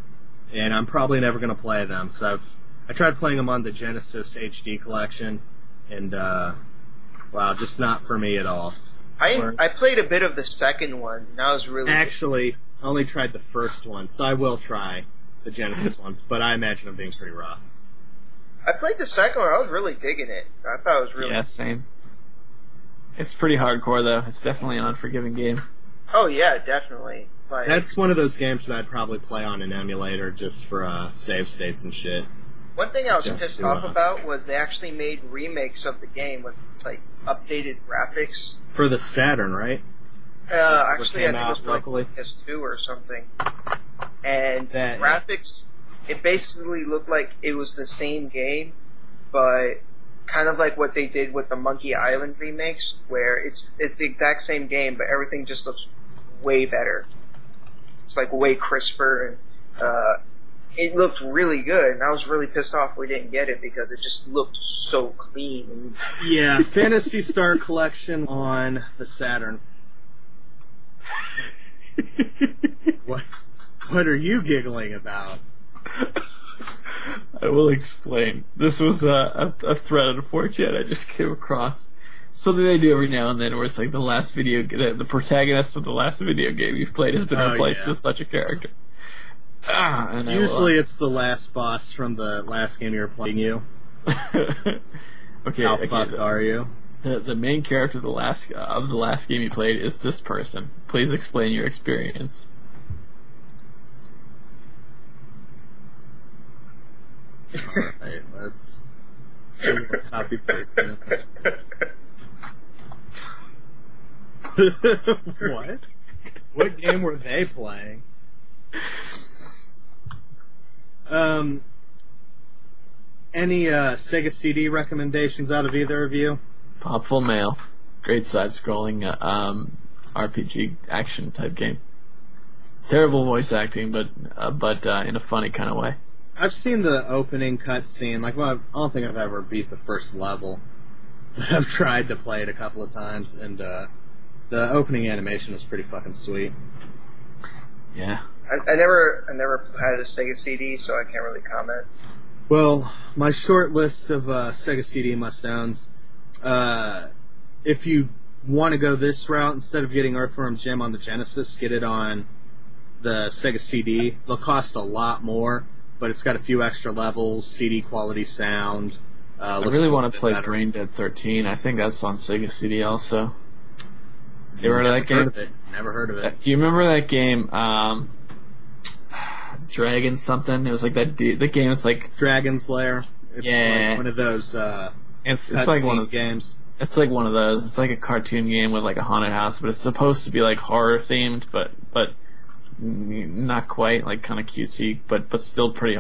and I'm probably never going to play them because I tried playing them on the Genesis HD collection, and just not for me at all. I played a bit of the second one, and I was really actually I only tried the first one, so I will try the Genesis ones, but I imagine them being pretty rough. I played the second one. I was really digging it. I thought it was really same. It's pretty hardcore though. It's definitely an unforgiving game. Oh yeah, definitely. Like, that's one of those games that I'd probably play on an emulator just for save states and shit. One thing I was pissed off about was they actually made remakes of the game with like updated graphics for the Saturn, right? Actually, I think it was locally PS2 or something. And graphics, it basically looked like it was the same game, but kind of like what they did with the Monkey Island remakes, where it's the exact same game, but everything just looks way better. It's like way crisper, and it looked really good, and I was really pissed off we didn't get it because it just looked so clean. Yeah, Phantasy Star Collection on the Saturn. What are you giggling about? I will explain. This was a thread on 4chan I just came across. Something they do every now and then where it's like the protagonist of the last video game you've played has been replaced with such a character. Usually it's the last boss from the last game you were playing. How fucked are you? The main character of the last game you played is this person. Please explain your experience. Alright, let's copy paste this. What? What game were they playing? Any Sega CD recommendations out of either of you? Popful Mail. Great side-scrolling RPG action type game. Terrible voice acting, but in a funny kind of way. I've seen the opening cutscene. I don't think I've ever beat the first level. I've tried to play it a couple of times, and the opening animation was pretty fucking sweet. Yeah. I never had a Sega CD, so I can't really comment. Well, my short list of Sega CD must-owns. If you want to go this route, instead of getting Earthworm Jim on the Genesis, get it on the Sega CD. It'll cost a lot more, but it's got a few extra levels, CD quality sound. I really want to play Brain Dead 13. I think that's on Sega CD also. You ever heard of that game? Never heard of it. Do you remember that game, Dragon something? It was like that. The game is like Dragon's Lair. It's like one of those. It's like one of games. It's like one of those. It's like a cartoon game with like a haunted house, but it's supposed to be like horror themed, but not quite, like kind of cutesy, but still pretty,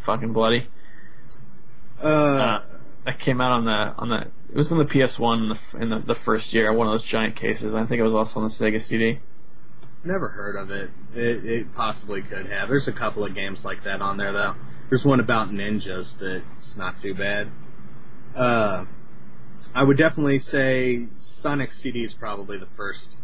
fucking bloody. That came out on the. It was on the PS1 in the first year. One of those giant cases. I think it was also on the Sega CD. Never heard of it. It possibly could have. There's a couple of games like that on there though. There's one about ninjas that's not too bad. I would definitely say Sonic CD is probably the first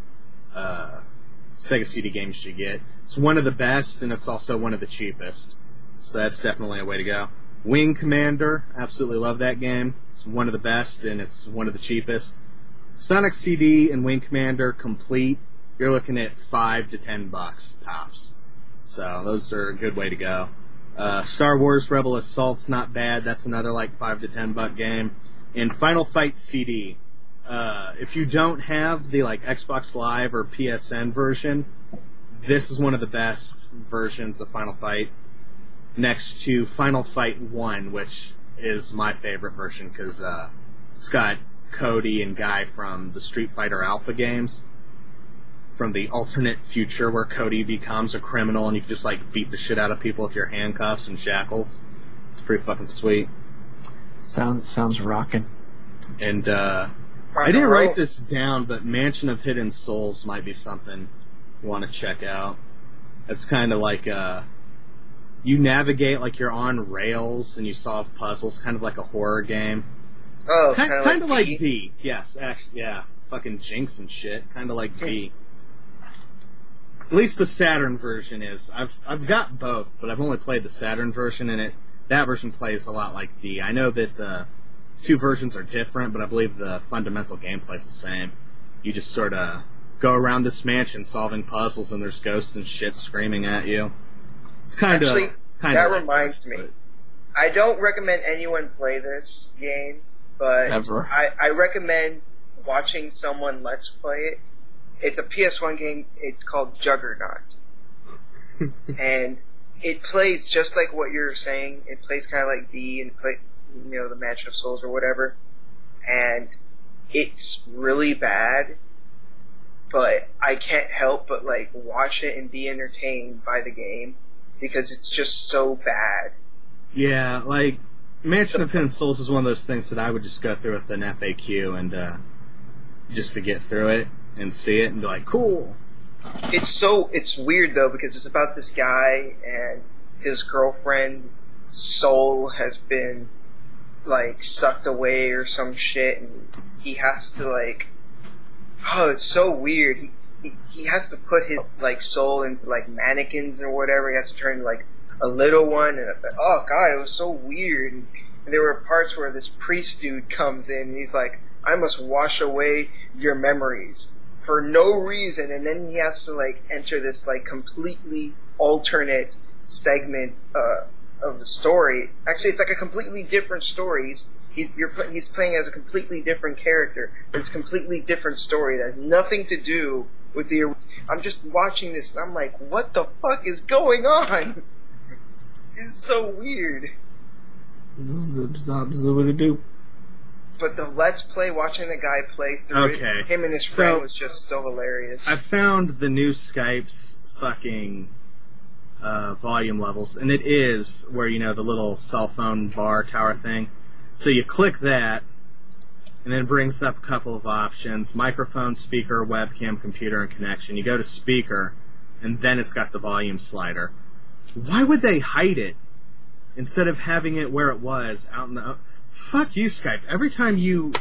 Sega CD games you get. It's one of the best, and it's also one of the cheapest. So that's definitely a way to go. Wing Commander, absolutely love that game. It's one of the best, and it's one of the cheapest. Sonic CD and Wing Commander complete, you're looking at $5 to $10 tops. So those are a good way to go. Star Wars Rebel Assault's not bad. That's another like $5 to $10 game. And Final Fight CD. if you don't have the like Xbox Live or PSN version, this is one of the best versions of Final Fight, next to Final Fight 1, which is my favorite version because it's got Cody and Guy from the Street Fighter Alpha games, from the alternate future where Cody becomes a criminal and you can just like beat the shit out of people with your handcuffs and shackles. It's pretty fucking sweet. Sounds rockin'. And I didn't write this down, but Mansion of Hidden Souls might be something you want to check out. It's kind of like you navigate like you're on rails and you solve puzzles, kind of like a horror game. Oh, kind of like D. Yes, actually, yeah. Fucking Jinx and shit. Kind of like D. At least the Saturn version is. I've got both, but I've only played the Saturn version, and that version plays a lot like D. I know that the two versions are different, but I believe the fundamental gameplay is the same. You just sort of go around this mansion solving puzzles, and there's ghosts and shit screaming at you. It's kind of that reminds me. I don't recommend anyone play this game, but I recommend watching someone let's play it. It's a PS1 game. It's called Juggernaut. And it plays just like what you're saying. It plays kind of like D and the Mansion of Souls or whatever. And it's really bad, but I can't help but like watch it and be entertained by the game because it's just so bad. Yeah, like Mansion of Hidden Souls is one of those things that I would just go through with an FAQ and just to get through it and see it and be like, cool. It's weird though because it's about this guy and his girlfriend's soul has been like sucked away or some shit, and he has to like, it's so weird. He has to put his like soul into like mannequins or whatever. He has to turn like a little one, and oh god, it was so weird. And there were parts where this priest dude comes in and he's like, I must wash away your memories for no reason, and then he has to like enter this like completely alternate segment of the story. Actually, it's like a completely different story. He's playing as a completely different character. It's a completely different story that has nothing to do with the. I'm just watching this and I'm like, what the fuck is going on? It's so weird. Zip zop zoobity-doo. But the Let's Play, watching the guy play through it, him and his friend was just so hilarious. I found the new Skype's fucking volume levels, and it is where, the little cell phone bar tower thing. So you click that, and then it brings up a couple of options: microphone, speaker, webcam, computer, and connection. You go to speaker, and then it's got the volume slider. Why would they hide it instead of having it where it was out in the... Fuck you, Skype. Every time you...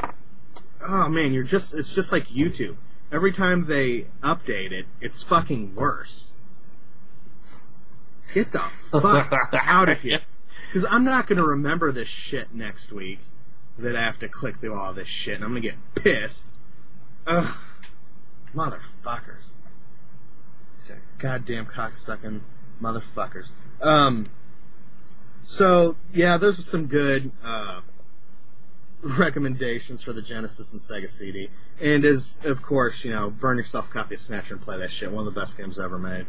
Oh, man, it's just like YouTube. Every time they update it, it's fucking worse. Get the fuck out of here. Because I'm not going to remember this shit next week that I have to click through all this shit, and I'm going to get pissed. Ugh. Motherfuckers. Goddamn cocksucking motherfuckers. So, yeah, those are some good recommendations for the Genesis and Sega CD. And of course, burn yourself a copy of Snatcher and play that shit. One of the best games ever made.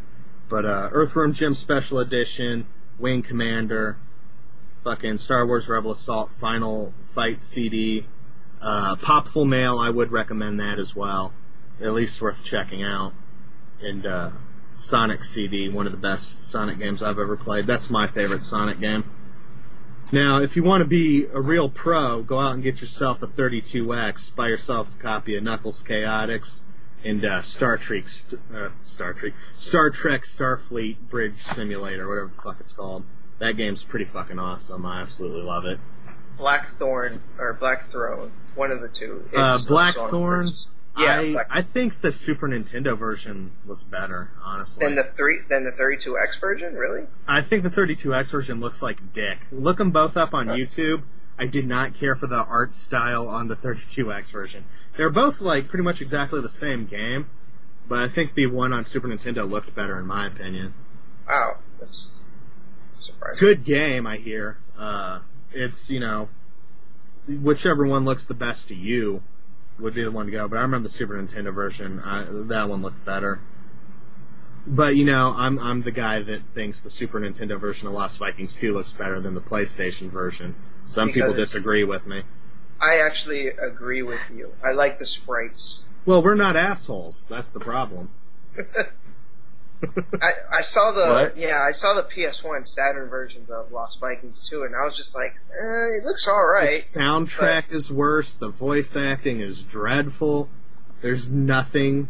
But Earthworm Jim Special Edition, Wing Commander, fucking Star Wars Rebel Assault Final Fight CD, Popful Mail, I would recommend that as well. At least worth checking out. And Sonic CD, one of the best Sonic games I've ever played. That's my favorite Sonic game. Now, if you want to be a real pro, go out and get yourself a 32X, buy yourself a copy of Knuckles Chaotix, and Star Trek Starfleet Bridge Simulator, whatever the fuck it's called. That game's pretty fucking awesome. I absolutely love it. Blackthorn, or Blackthrone, one of the two. Blackthorn... Yeah, I think the Super Nintendo version was better, honestly. Than the 32X version, really? I think the 32X version looks like dick. Look them both up on YouTube. I did not care for the art style on the 32X version. They're both like pretty much exactly the same game, but I think the one on Super Nintendo looked better in my opinion. Wow, that's surprising. Good game, I hear. It's, whichever one looks the best to you. would be the one to go, but I remember the Super Nintendo version. That one looked better. But, you know, I'm the guy that thinks the Super Nintendo version of Lost Vikings 2 looks better than the PlayStation version. Some people disagree with me. I actually agree with you. I like the sprites. Well, we're not assholes. That's the problem. I saw the PS1 Saturn versions of Lost Vikings 2, and I was just like, it looks alright. The soundtrack is worse. The voice acting is dreadful. There's nothing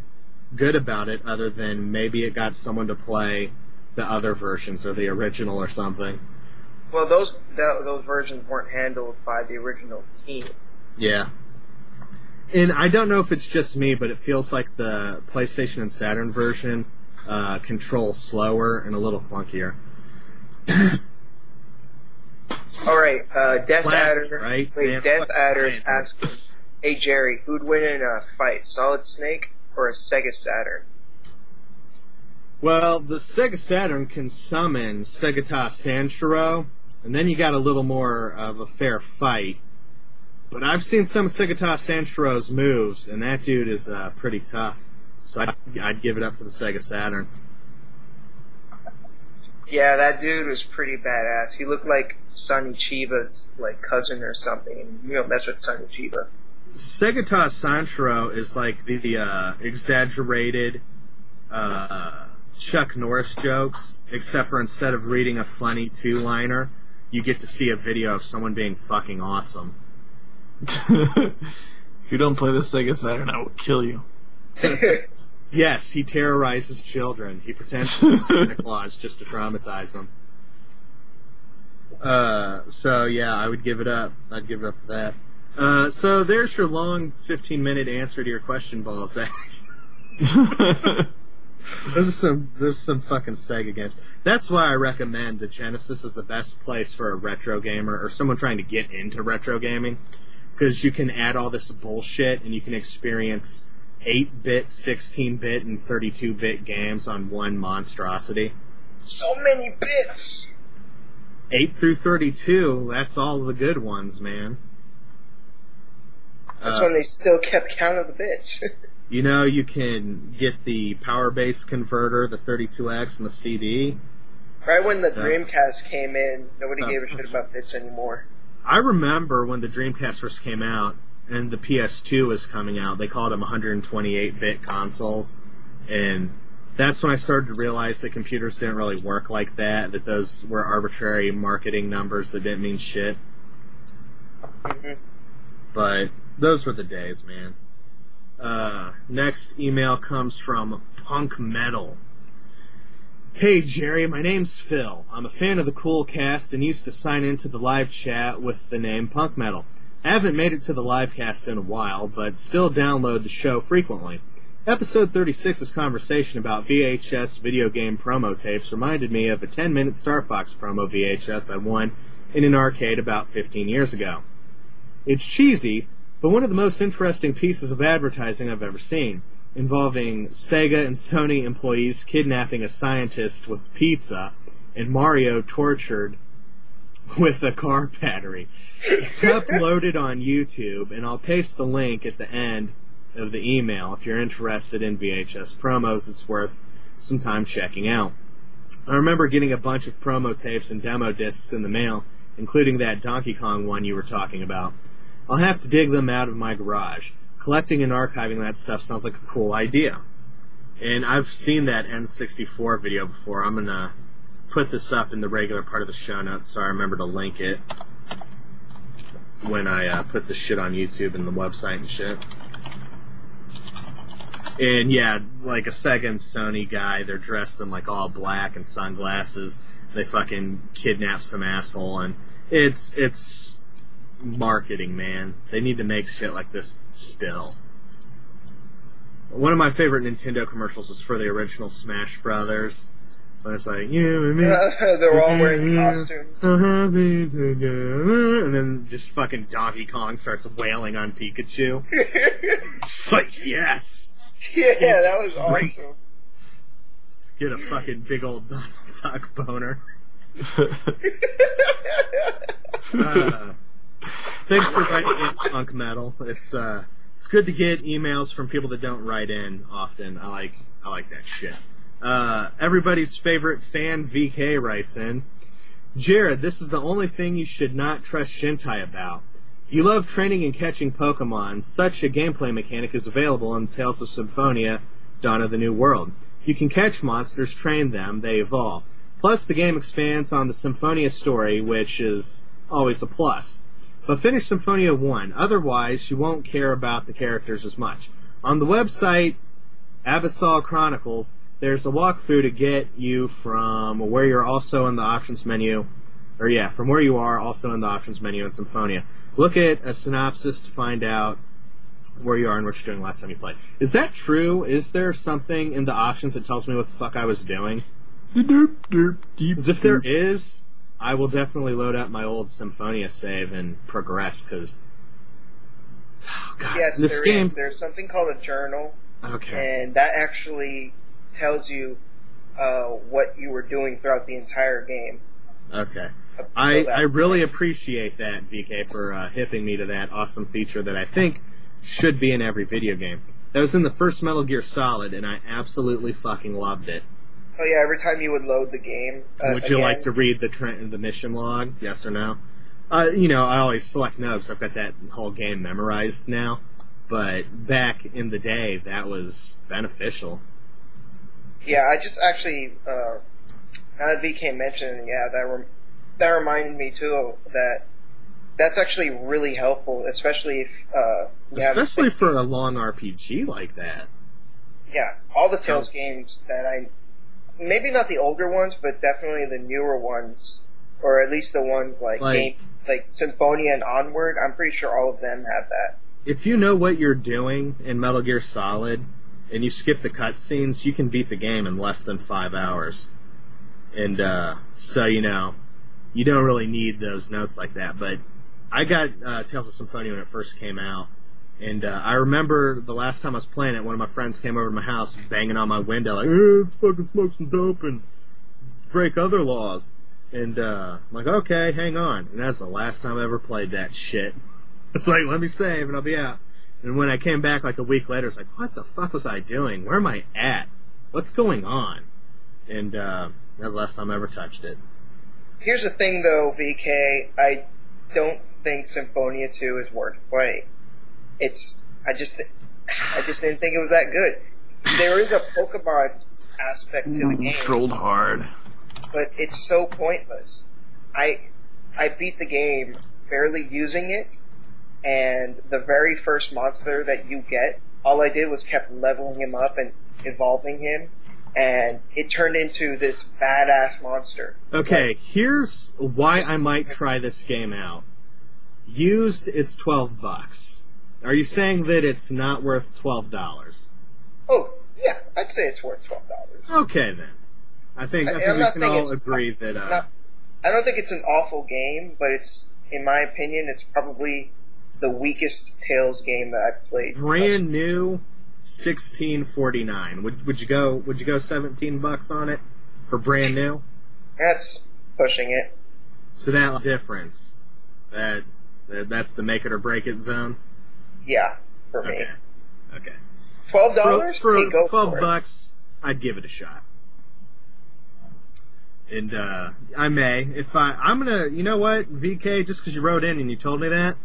good about it other than maybe it got someone to play the other versions or the original or something. Well, those versions weren't handled by the original team. Yeah. And I don't know if it's just me, but it feels like the PlayStation and Saturn version controls slower and a little clunkier. Alright, Death Classic, Adder. Right? Wait, Death Adder's asking, hey Jerry, who'd win in a fight, Solid Snake or a Sega Saturn? Well, the Sega Saturn can summon Segata Sanshiro, and then you got a little more of a fair fight. But I've seen some of Segata Sanshiro's moves, and that dude is pretty tough. So I'd give it up to the Sega Saturn. Yeah, that dude was pretty badass. He looked like Sonny Chiba's cousin or something, and you don't mess with Sonny Chiba. Segata Sanshiro is like the exaggerated Chuck Norris jokes, except for instead of reading a funny two-liner, you get to see a video of someone being fucking awesome. If you don't play the Sega Saturn, I will kill you. Yes, he terrorizes children. He pretends to be Santa Claus just to traumatize them. So yeah, I would give it up. I'd give it up to that. So there's your long 15-minute answer to your question, Ball Zach. There's some fucking Sega games. That's why I recommend the Genesis is the best place for a retro gamer or someone trying to get into retro gaming, because you can add all this bullshit and you can experience 8-bit, 16-bit, and 32-bit games on one monstrosity. So many bits! 8 through 32, that's all the good ones, man. That's when they still kept count of the bits. You know, you can get the power base converter, the 32X, and the CD. Right when the Dreamcast came in, nobody gave a shit about bits anymore. I remember when the Dreamcast first came out and the PS2 was coming out, they called them 128-bit consoles. And that's when I started to realize that computers didn't really work like that, that those were arbitrary marketing numbers that didn't mean shit. Mm-hmm. But those were the days, man. Next email comes from Punk Metal. Hey Jerry, my name's Phil. I'm a fan of the Cool Cast and used to sign into the live chat with the name Punk Metal. I haven't made it to the live cast in a while, but still download the show frequently. Episode 36's conversation about VHS video game promo tapes reminded me of a 10-minute Star Fox promo VHS I won in an arcade about 15 years ago. It's cheesy, but one of the most interesting pieces of advertising I've ever seen, involving Sega and Sony employees kidnapping a scientist with pizza and Mario tortured with a car battery. It's uploaded on YouTube, and I'll paste the link at the end of the email. If you're interested in VHS promos, it's worth some time checking out. I remember getting a bunch of promo tapes and demo discs in the mail, including that Donkey Kong one you were talking about. I'll have to dig them out of my garage. Collecting and archiving that stuff sounds like a cool idea. And I've seen that N64 video before. I'm going to put this up in the regular part of the show notes so I remember to link it when I put this shit on YouTube and the website and shit. And yeah, like a Sega and Sony guy, they're dressed in like all black and sunglasses. They fucking kidnap some asshole, and it's marketing, man. They need to make shit like this still. One of my favorite Nintendo commercials was for the original Smash Brothers. When it's like, they're all wearing costumes. And then just fucking Donkey Kong starts wailing on Pikachu. It's like, yes! Yeah, that was awesome. Get a fucking big old Donald Duck boner. Thanks for writing in Punk Metal. It's It's good to get emails from people that don't write in often. I like that shit. Everybody's favorite fan VK writes in, Jared, this is the only thing you should not trust Shintai about. You love training and catching Pokemon. Such a gameplay mechanic is available in Tales of Symphonia, Dawn of the New World. You can catch monsters, train them, they evolve. Plus, the game expands on the Symphonia story, which is always a plus. But finish Symphonia 1, otherwise you won't care about the characters as much. On the website, Abyssal Chronicles, there's a walkthrough to get you from where you're also in the options menu, from where you are also in the options menu in Symphonia. Look at a synopsis to find out where you are and what you're doing last time you played. Is that true? Is there something in the options that tells me what the fuck I was doing? Because if there is, I will definitely load up my old Symphonia save and progress, because... Oh, God. Yes, this game... is. There's something called a journal. Okay. And that actually tells you what you were doing throughout the entire game. Okay. I really appreciate that, VK, for hipping me to that awesome feature that I think should be in every video game. That was in the first Metal Gear Solid, and I absolutely fucking loved it. Oh yeah, every time you would load the game. Would you like to read the mission log? Yes or no? I always select no, because I've got that whole game memorized now. But back in the day, that was beneficial. Yeah, I just actually, now that VK mentioned, that reminded me too that that's actually really helpful, especially if especially for a long RPG like that. Yeah, all the Tales games that maybe not the older ones, but definitely the newer ones, or at least the ones like Symphonia and onward. I'm pretty sure all of them have that. If you know what you're doing in Metal Gear Solid, and you skip the cutscenes, you can beat the game in less than 5 hours. And so you don't really need those notes like that. But I got Tales of Symphonia when it first came out. And I remember the last time I was playing it, one of my friends came over to my house banging on my window like, let's fucking smoke some dope and break other laws. And I'm like, okay, hang on. And that's the last time I ever played that shit. It's like, let me save and I'll be out. And when I came back like a week later, it's like, what the fuck was I doing? Where am I at? What's going on? And that was the last time I ever touched it. Here's the thing though, VK, I don't think Symphonia 2 is worth playing. I just didn't think it was that good. There is a Pokemon aspect to the game. Trolled hard. But it's so pointless. I beat the game barely using it, and the very first monster that you get, all I did was kept leveling him up and evolving him, and it turned into this badass monster. Okay, here's why I might try this game out. Used, it's $12. Are you saying that it's not worth $12? Oh, yeah, I'd say it's worth $12. Okay, then. I think we can all agree that... I don't think it's an awful game, but in my opinion, it's probably the weakest Tales game that I've played. Brand new, $16.49. Would you go $17 on it for brand new? That's pushing it. So that difference, that's the make it or break it zone? Yeah, for me. Okay. $12? For hey, go $12, I'd give it a shot. And I may, if I'm gonna, you know what, VK, just because you wrote in and you told me that,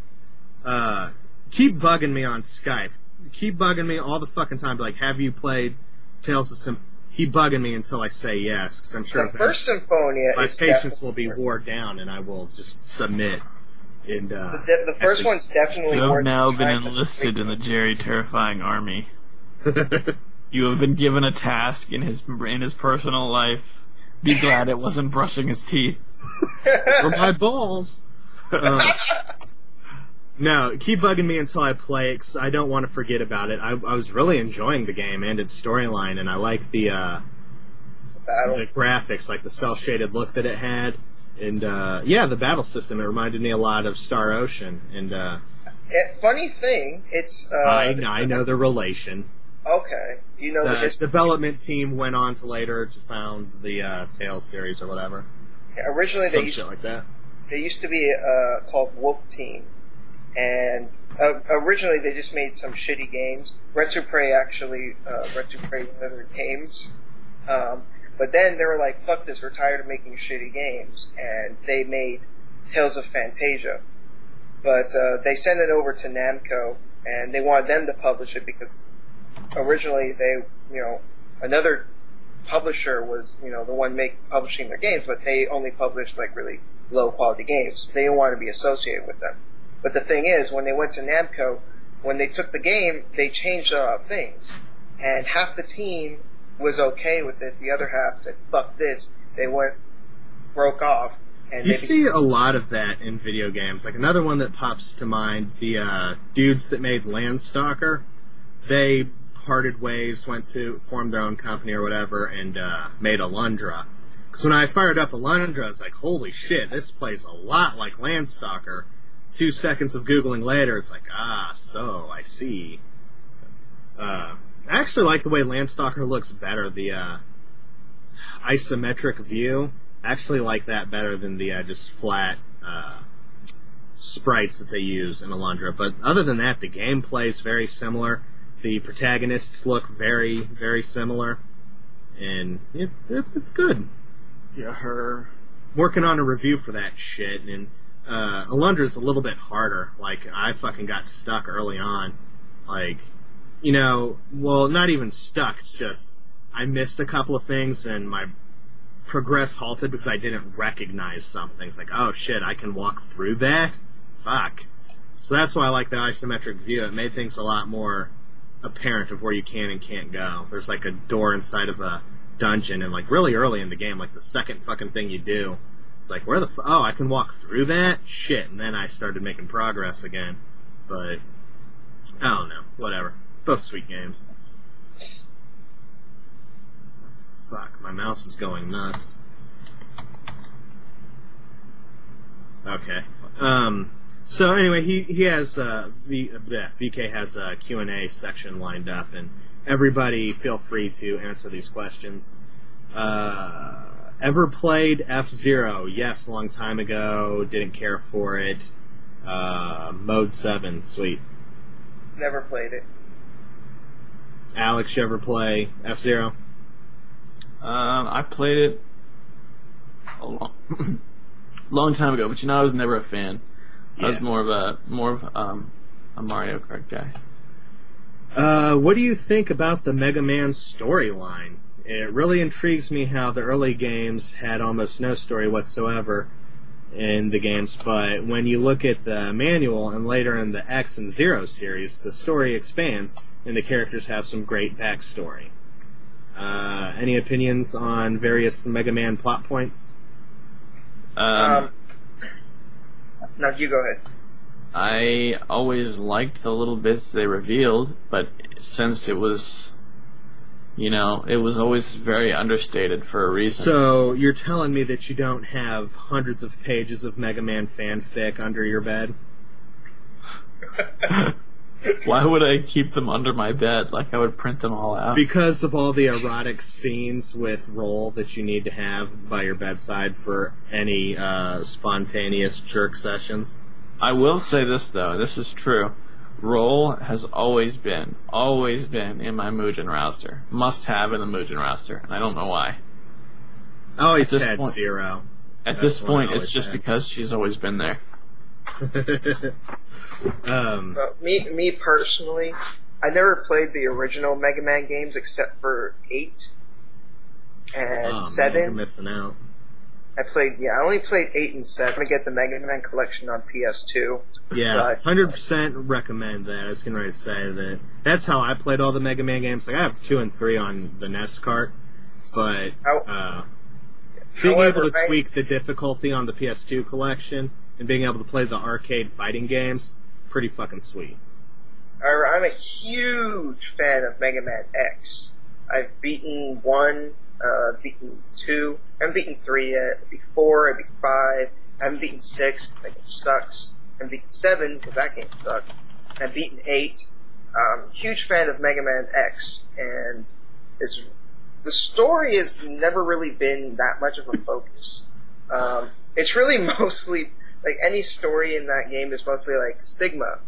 keep bugging me on Skype. Keep bugging me all the fucking time. Like, have you played Tales of Symphonia? Keep bugging me until I say yes, because I'm sure the first Symphonia my patience will be wore down, and I will just submit. And the first one's definitely You worth have now the been time enlisted in the JerryTerrifying army. You have been given a task in his personal life. Be glad it wasn't brushing his teeth. Or my balls. No, keep bugging me until I play it, because I don't want to forget about it. I was really enjoying the game and its storyline, and I like the graphics, like the cel-shaded look that it had. And, the battle system, it reminded me a lot of Star Ocean. And funny thing, it's... I know the relation. Okay. You know the development team went on to later to found the Tales series or whatever. Yeah, originally shit like that. They used to be called Wolf Team. and originally they just made some shitty games. Retupre actually, Retupre one of their games. But then they were like, fuck this, we're tired of making shitty games, and they made Tales of Fantasia. But they sent it over to Namco, and they wanted them to publish it because originally they, another publisher was, the one publishing their games, but they only published like really low quality games. They didn't want to be associated with them. But the thing is, when they went to Namco, when they took the game, they changed things. And half the team was okay with it, the other half said, fuck this. They broke off. And you see a lot of that in video games. Like another one that pops to mind, the dudes that made Landstalker, they parted ways, went to form their own company or whatever, and made Alundra. Because when I fired up Alundra, I was like, holy shit, this plays a lot like Landstalker. 2 seconds of Googling later, it's like, so, I see. I actually like the way Landstalker looks better, the isometric view. I actually like that better than the just flat sprites that they use in Alundra. But other than that, the gameplay is very similar. The protagonists look very, very similar. And it's good. Yeah, her working on a review for that shit, and Alundra's a little bit harder. Like, I fucking got stuck early on. Like, well, not even stuck, it's just I missed a couple of things and my progress halted because I didn't recognize something. It's like, oh shit, I can walk through that? Fuck. So that's why I like the isometric view. It made things a lot more apparent of where you can and can't go. There's like a door inside of a dungeon, and like really early in the game, like the second fucking thing you do, it's like, where the oh, I can walk through that? Shit. And then I started making progress again. But I don't know. Whatever. Both sweet games. Fuck, my mouse is going nuts. Okay. So anyway, he has VK has a Q&A section lined up, and everybody feel free to answer these questions. Ever played F-Zero? Yes, a long time ago. Didn't care for it. Mode 7, sweet. Never played it. Alex, you ever play F-Zero? I played it a long time ago, but I was never a fan. I was more of a Mario Kart guy. What do you think about the Mega Man storyline? It really intrigues me how the early games had almost no story whatsoever in the games, but when you look at the manual and later in the X and Zero series, the story expands and the characters have some great backstory. Any opinions on various Mega Man plot points? No, you go ahead. I always liked the little bits they revealed, but since it was, it was always very understated for a reason. So, you're telling me that you don't have hundreds of pages of Mega Man fanfic under your bed? Why would I keep them under my bed? Like, I would print them all out. Because of all the erotic scenes with Roll that you need to have by your bedside for any spontaneous jerk sessions. I will say this, though. This is true. Roll has always been in my Mugen roster. Must have in the Mugen roster, and I don't know why. I always had Zero. At this point, it's just because she's always been there. Me personally, I never played the original Mega Man games except for 8 and 7. Man, you're missing out. I only played 8 and 7. I get the Mega Man collection on PS2. Yeah, 100% recommend that. I was going to say that. That's how I played all the Mega Man games. Like, I have 2 and 3 on the NES cart, but being able to tweak the difficulty on the PS2 collection and being able to play the arcade fighting games, pretty fucking sweet. I'm a huge fan of Mega Man X. I've beaten 1, beaten 2, I haven't beaten 3 yet, I beat 4, I beat 5, I haven't beaten 6, that game sucks, I haven't beaten 7, because that game sucks, I've beaten 8, huge fan of Mega Man X, and the story has never really been that much of a focus. It's really mostly like any story in that game is mostly like Sigma.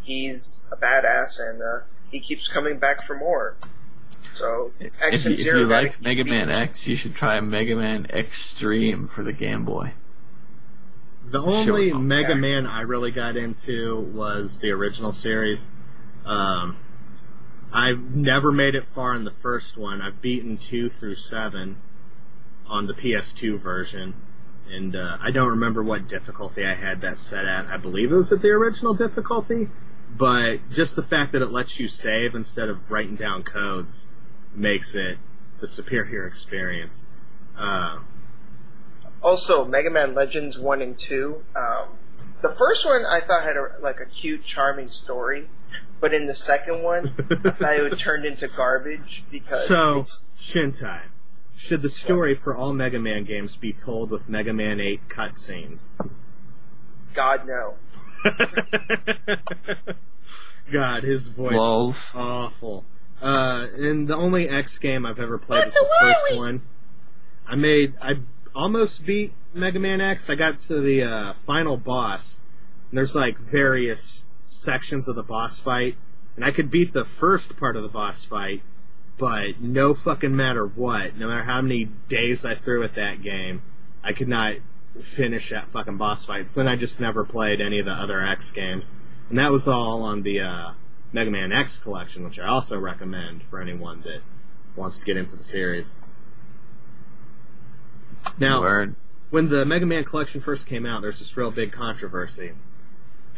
He's a badass and he keeps coming back for more. So X and Zero. If you liked Mega Man X, you should try Mega Man Extreme for the Game Boy. The only Mega Man I really got into was the original series. I've never made it far in the first one. I've beaten 2 through 7 on the PS2 version. And I don't remember what difficulty I had that set at. I believe it was at the original difficulty. But just the fact that it lets you save instead of writing down codes makes it the superior experience. Also, Mega Man Legends 1 and 2. The first one I thought had a cute, charming story. But in the second one, I thought it would turn into garbage because... So, Shintai, should the story for all Mega Man games be told with Mega Man 8 cutscenes? God, no. God, his voice is awful. And the only X game I've ever played is the first one. I almost beat Mega Man X. I got to the final boss, and there's various sections of the boss fight, and I could beat the first part of the boss fight, but no fucking matter what, no matter how many days I threw at that game, I could not finish that fucking boss fight. So then I just never played any of the other X games, and that was all on the Mega Man X collection, which I also recommend for anyone that wants to get into the series. Now, when the Mega Man collection first came out, there's this real big controversy.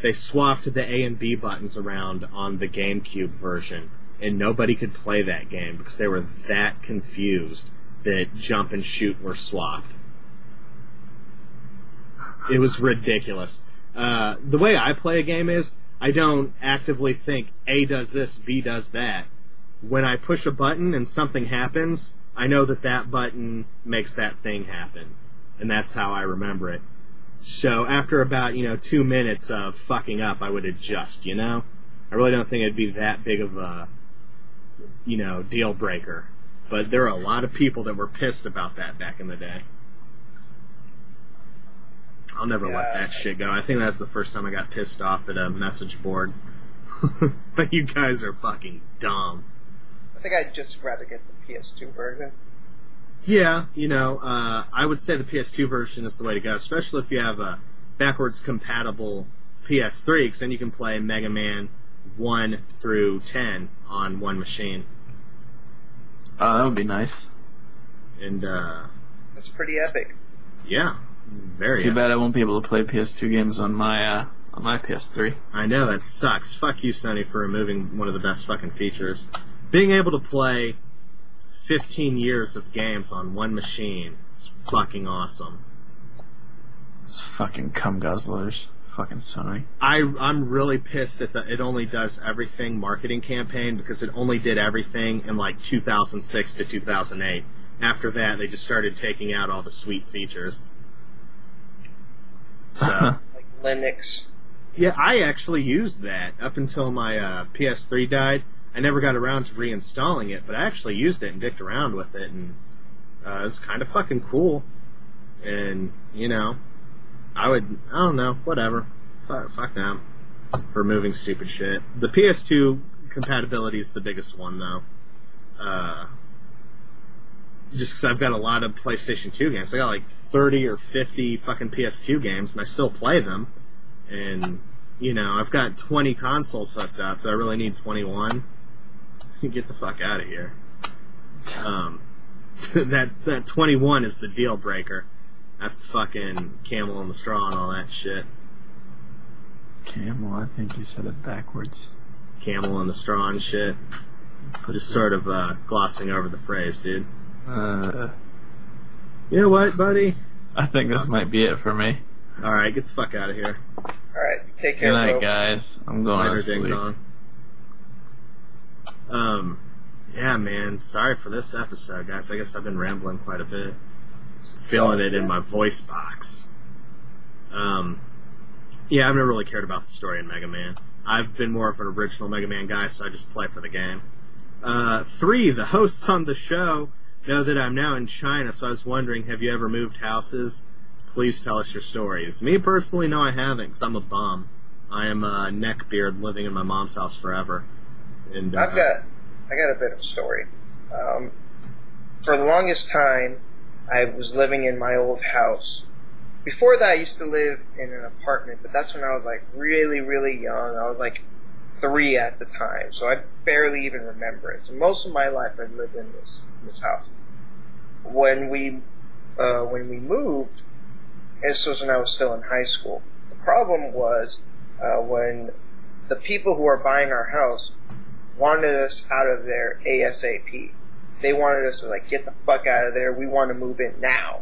They swapped the A and B buttons around on the GameCube version, and nobody could play that game because they were that confused that jump and shoot were swapped. It was ridiculous. The way I play a game is, I don't actively think A does this, B does that. When I push a button and something happens, I know that that button makes that thing happen. And that's how I remember it. So after about, 2 minutes of fucking up, I would adjust, I really don't think it'd be that big of a, deal breaker. But there are a lot of people that were pissed about that back in the day. I'll never let that shit go. I think that's the first time I got pissed off at a message board. But you guys are fucking dumb. I think I'd just rather get the PS2 version. Yeah, I would say the PS2 version is the way to go, especially if you have a backwards compatible PS3, because then you can play Mega Man 1 through 10 on one machine. That would be nice. And, that's pretty epic. Yeah, very Too bad I won't be able to play PS2 games on my PS3. I know, that sucks. Fuck you, Sony, for removing one of the best fucking features. Being able to play 15 years of games on one machine is fucking awesome. It's fucking cum guzzlers. Fucking Sony. I'm really pissed that it only does everything marketing campaign, because it only did everything in 2006 to 2008. After that, they just started taking out all the sweet features. So, like Linux. Yeah, I actually used that up until my PS3 died. I never got around to reinstalling it, but I actually used it and dicked around with it, and it was kind of fucking cool. And, I don't know, whatever. Fuck them for moving stupid shit. The PS2 compatibility is the biggest one, though. Just because I've got a lot of PlayStation 2 games. I got 30 or 50 fucking PS2 games, and I still play them. And, I've got 20 consoles hooked up. Do I really need 21? Get the fuck out of here. That 21 is the deal breaker. That's the fucking camel in the straw and all that shit. Camel? I think you said it backwards. Camel in the straw and shit. Just sort of glossing over the phrase, dude. You know what, buddy? I think this might be it for me. Alright, get the fuck out of here. Alright, take care, Good night, bro. guys. I'm going to sleep. Ding dong. Yeah, man, sorry for this episode, guys. I guess I've been rambling quite a bit. Feeling it in my voice box. Yeah, I've never really cared about the story in Mega Man. I've been more of an original Mega Man guy, so I just play for the game. 3, the hosts on the show know that I'm now in China, so I was wondering, have you ever moved houses? Please tell us your stories. Me personally, no, I haven't, because I'm a bum. I am a neckbeard living in my mom's house forever. And I got a bit of a story. For the longest time, I was living in my old house. Before that, I used to live in an apartment, but that's when I was like really, really young. I was like 3 at the time, so I barely even remember it. So most of my life, I lived in this house. When we moved, this was when I was still in high school. The problem was when the people who were buying our house wanted us out of there ASAP. They wanted us to like get the fuck out of there. We want to move in now.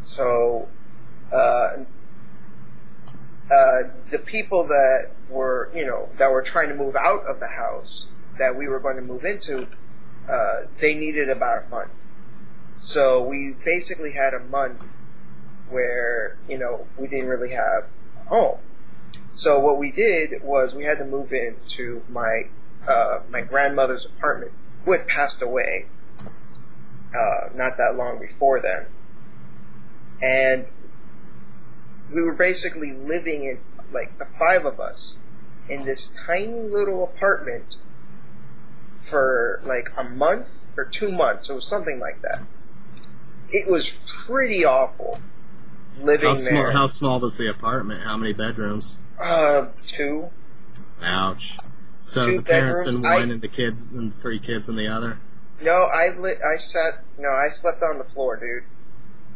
So the people that were trying to move out of the house that we were going to move into, they needed about a month. So we basically had a month where, we didn't really have a home. So what we did was we had to move into my grandmother's apartment, who had passed away not that long before then. And we were basically living in, like, the 5 of us in this tiny little apartment for like a month or 2 months. It was something like that. It was pretty awful living there. How small was the apartment? How many bedrooms? 2. Ouch. So 2 the parents bedrooms. in one and the kids and 3 kids in the other? No, I slept on the floor, dude.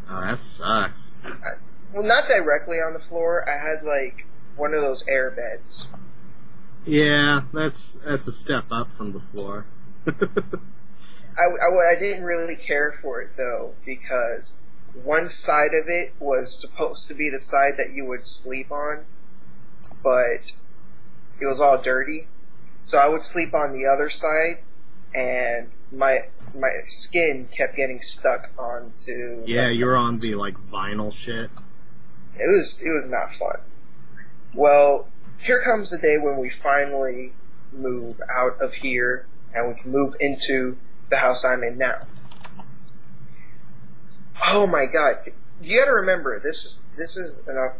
Oh, that sucks. Well, not directly on the floor. I had like one of those air beds. Yeah, that's a step up from the floor. I didn't really care for it though, because one side of it was supposed to be the side that you would sleep on, but it was all dirty. So I would sleep on the other side, and my skin kept getting stuck onto. Yeah, you were on the like vinyl shit. It was not fun. Well, here comes the day when we finally move out of here and we can move into the house I'm in now. Oh my god. You gotta remember, this is a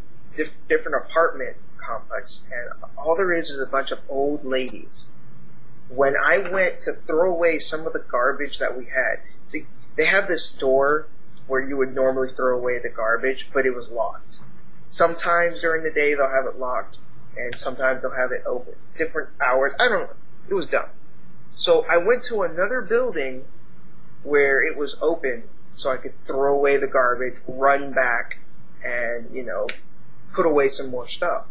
different apartment complex, and all there is a bunch of old ladies. When I went to throw away some of the garbage that we had, see, they have this door where you would normally throw away the garbage, but it was locked. Sometimes during the day they'll have it locked, and sometimes they'll have it open. Different hours, I don't know. It was dumb. So I went to another building where it was open, so I could throw away the garbage, run back, and, put away some more stuff.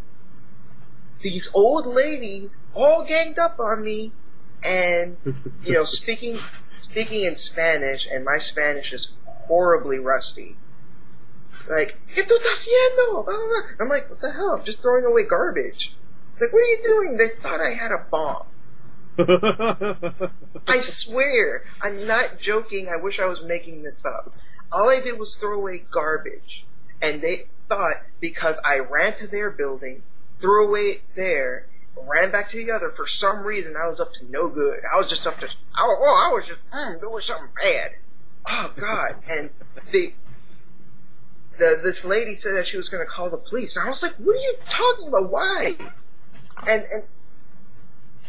These old ladies all ganged up on me, and, speaking in Spanish, and my Spanish is horribly rusty. Like, ¿qué tú estás haciendo? I'm like, what the hell? I'm just throwing away garbage. Like, what are you doing? They thought I had a bomb. I swear, I'm not joking. I wish I was making this up. All I did was throw away garbage. And they thought because I ran to their building, threw away there, ran back to the other, for some reason I was up to no good. I was just up to, I was just doing something bad. Oh God. And this lady said that she was going to call the police. And I was like, what are you talking about? Why? And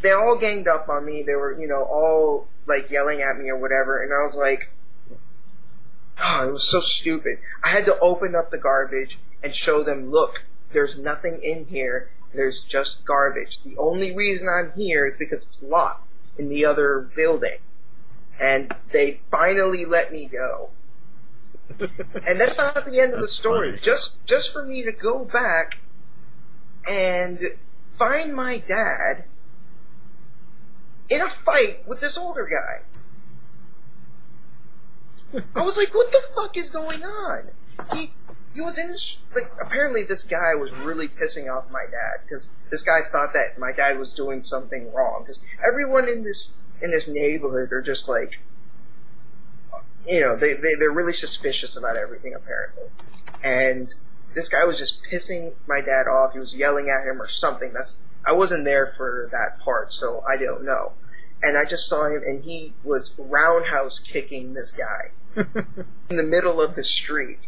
they all ganged up on me. They were, all like yelling at me or whatever. And I was like, oh, it was so stupid. I had to open up the garbage and show them, look, there's nothing in here. There's just garbage. The only reason I'm here is because it's locked in the other building. And they finally let me go. And that's not the end of the story. Funny. Just for me to go back and find my dad in a fight with this older guy. I was like, what the fuck is going on? He was in apparently this guy was really pissing off my dad, because this guy thought that my dad was doing something wrong, because everyone in this neighborhood are just like, they're really suspicious about everything apparently. And this guy was just pissing my dad off. He was yelling at him or something. I wasn't there for that part, so I don't know. And I just saw him, and he was roundhouse kicking this guy in the middle of the street.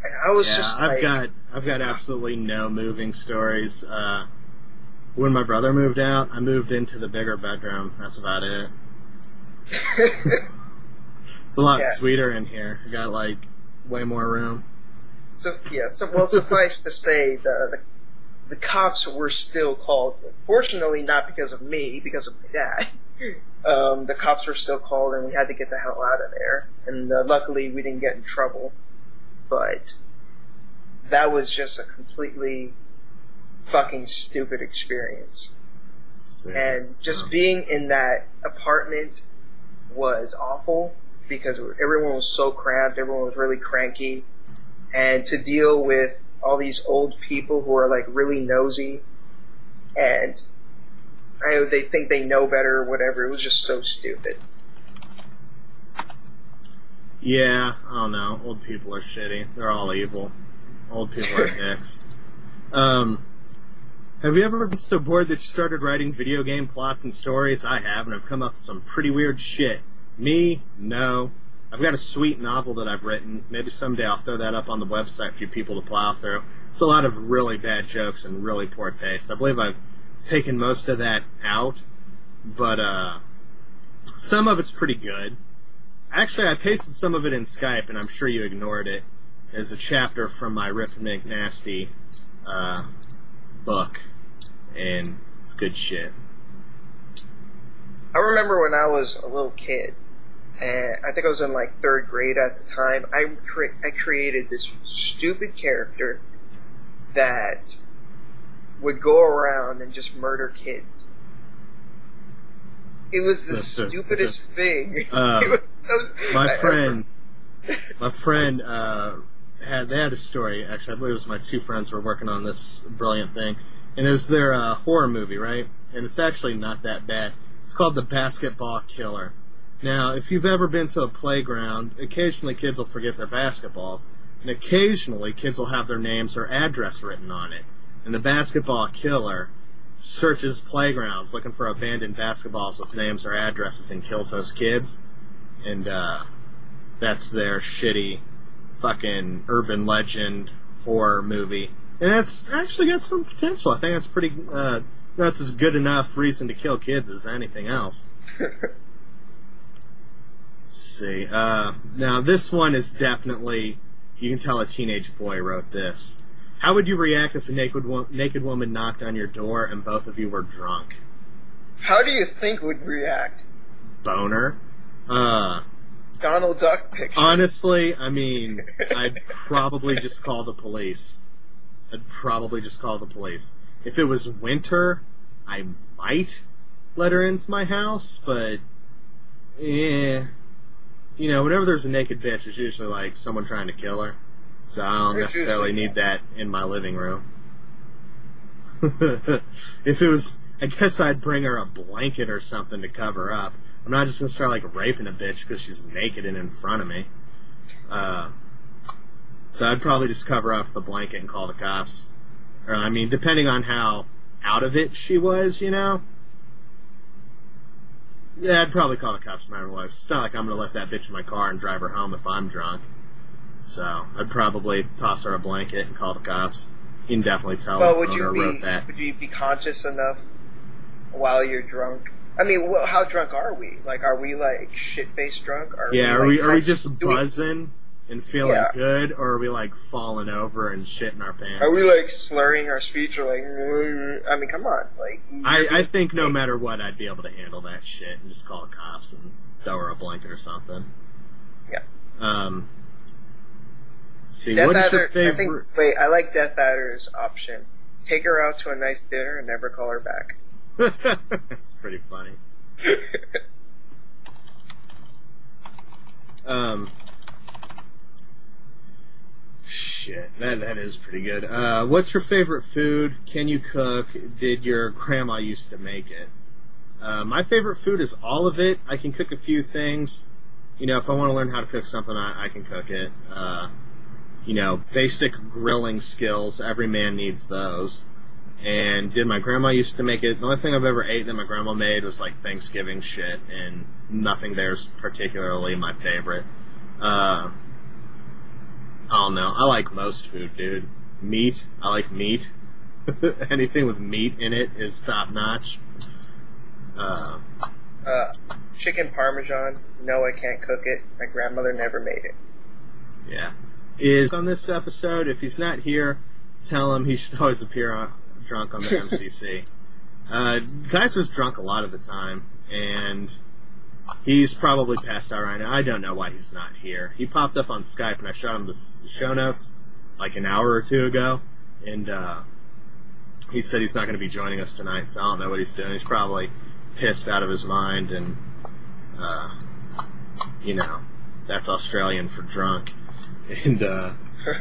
I was just like... I've got absolutely no moving stories. When my brother moved out, I moved into the bigger bedroom. That's about it. It's a lot sweeter in here. I got, like, way more room. Suffice to say, the cops were still called. Fortunately, not because of me, because of my dad. The cops were still called, and we had to get the hell out of there. And luckily, we didn't get in trouble. But that was just a completely fucking stupid experience. And just being in that apartment was awful because everyone was so cramped, everyone was really cranky, and to deal with all these old people who are like really nosy and they think they know better or whatever, it was just so stupid. Yeah, I don't know. Old people are shitty. They're all evil. Old people are dicks. Have you ever been so bored that you started writing video game plots and stories? I have, and I've come up with some pretty weird shit. Me? No. I've got a sweet novel that I've written. Maybe someday I'll throw that up on the website for you people to plow through. It's a lot of really bad jokes and really poor taste. I believe I've taken most of that out, but some of it's pretty good. Actually, I pasted some of it in Skype, and I'm sure you ignored it, as a chapter from my Rip McNasty book, and it's good shit. I remember when I was a little kid, and I think I was in like 3rd grade at the time, I created this stupid character that would go around and just murder kids. It was the stupidest thing. My friend they had a story, actually. I believe it was my 2 friends were working on this brilliant thing, and it was their horror movie, right? And it's actually not that bad. It's called The Basketball Killer. Now, if you've ever been to a playground, occasionally kids will forget their basketballs, and occasionally kids will have their names or address written on it. And the Basketball Killer searches playgrounds looking for abandoned basketballs with names or addresses and kills those kids. And that's their shitty fucking urban legend horror movie. And it's actually got some potential. I think it's pretty... that's as good enough reason to kill kids as anything else. Let's see. Now, this one is definitely... You can tell a teenage boy wrote this. How would you react if a naked woman knocked on your door and both of you were drunk? How do you think would react? Boner. Donald Duck picture. Honestly, I mean, I'd probably just call the police. If it was winter, I might let her into my house, but, you know, whenever there's a naked bitch, it's usually like someone trying to kill her. So I don't necessarily need that in my living room. If it was, I guess I'd bring her a blanket or something to cover up. I'm not just going to start, like, raping a bitch because she's naked and in front of me. So I'd probably just cover up the blanket and call the cops. Or, I mean, depending on how out of it she was, you know. Yeah, I'd probably call the cops no matter what. It's not like I'm going to let that bitch in my car and drive her home if I'm drunk. So I'd probably toss her a blanket and call the cops. You can definitely tell the owner wrote that. Would you be conscious enough while you're drunk? I mean, how drunk are we? Like, are we like shit-faced drunk? Are we just buzzing and feeling good, or are we like falling over and shitting our pants? Are we like slurring our speech or like? I mean, come on, like. I think no matter what, I'd be able to handle that shit and just call the cops and throw her a blanket or something. Yeah. See, what is your favorite? I like Death Adder's option. Take her out to a nice dinner and never call her back. That's pretty funny. Shit, that is pretty good. What's your favorite food? Can you cook? Did your grandma used to make it? My favorite food is all of it. I can cook a few things. You know, if I want to learn how to cook something, I can cook it. You know, basic grilling skills. Every man needs those. And did my grandma used to make it? The only thing I've ever ate that my grandma made was like Thanksgiving shit, and nothing there's particularly my favorite. I'll don't know. I like most food, dude. Meat. I like meat. Anything with meat in it is top notch. Chicken parmesan. No, I can't cook it. My grandmother never made it. Yeah. Is on this episode. If he's not here, tell him he should always appear drunk on the MCC. Kaiser's drunk a lot of the time, and he's probably passed out right now. I don't know why he's not here. He popped up on Skype, and I showed him the show notes like an hour or two ago, and he said he's not going to be joining us tonight, so I don't know what he's doing. He's probably pissed out of his mind, and, that's Australian for drunk. And, I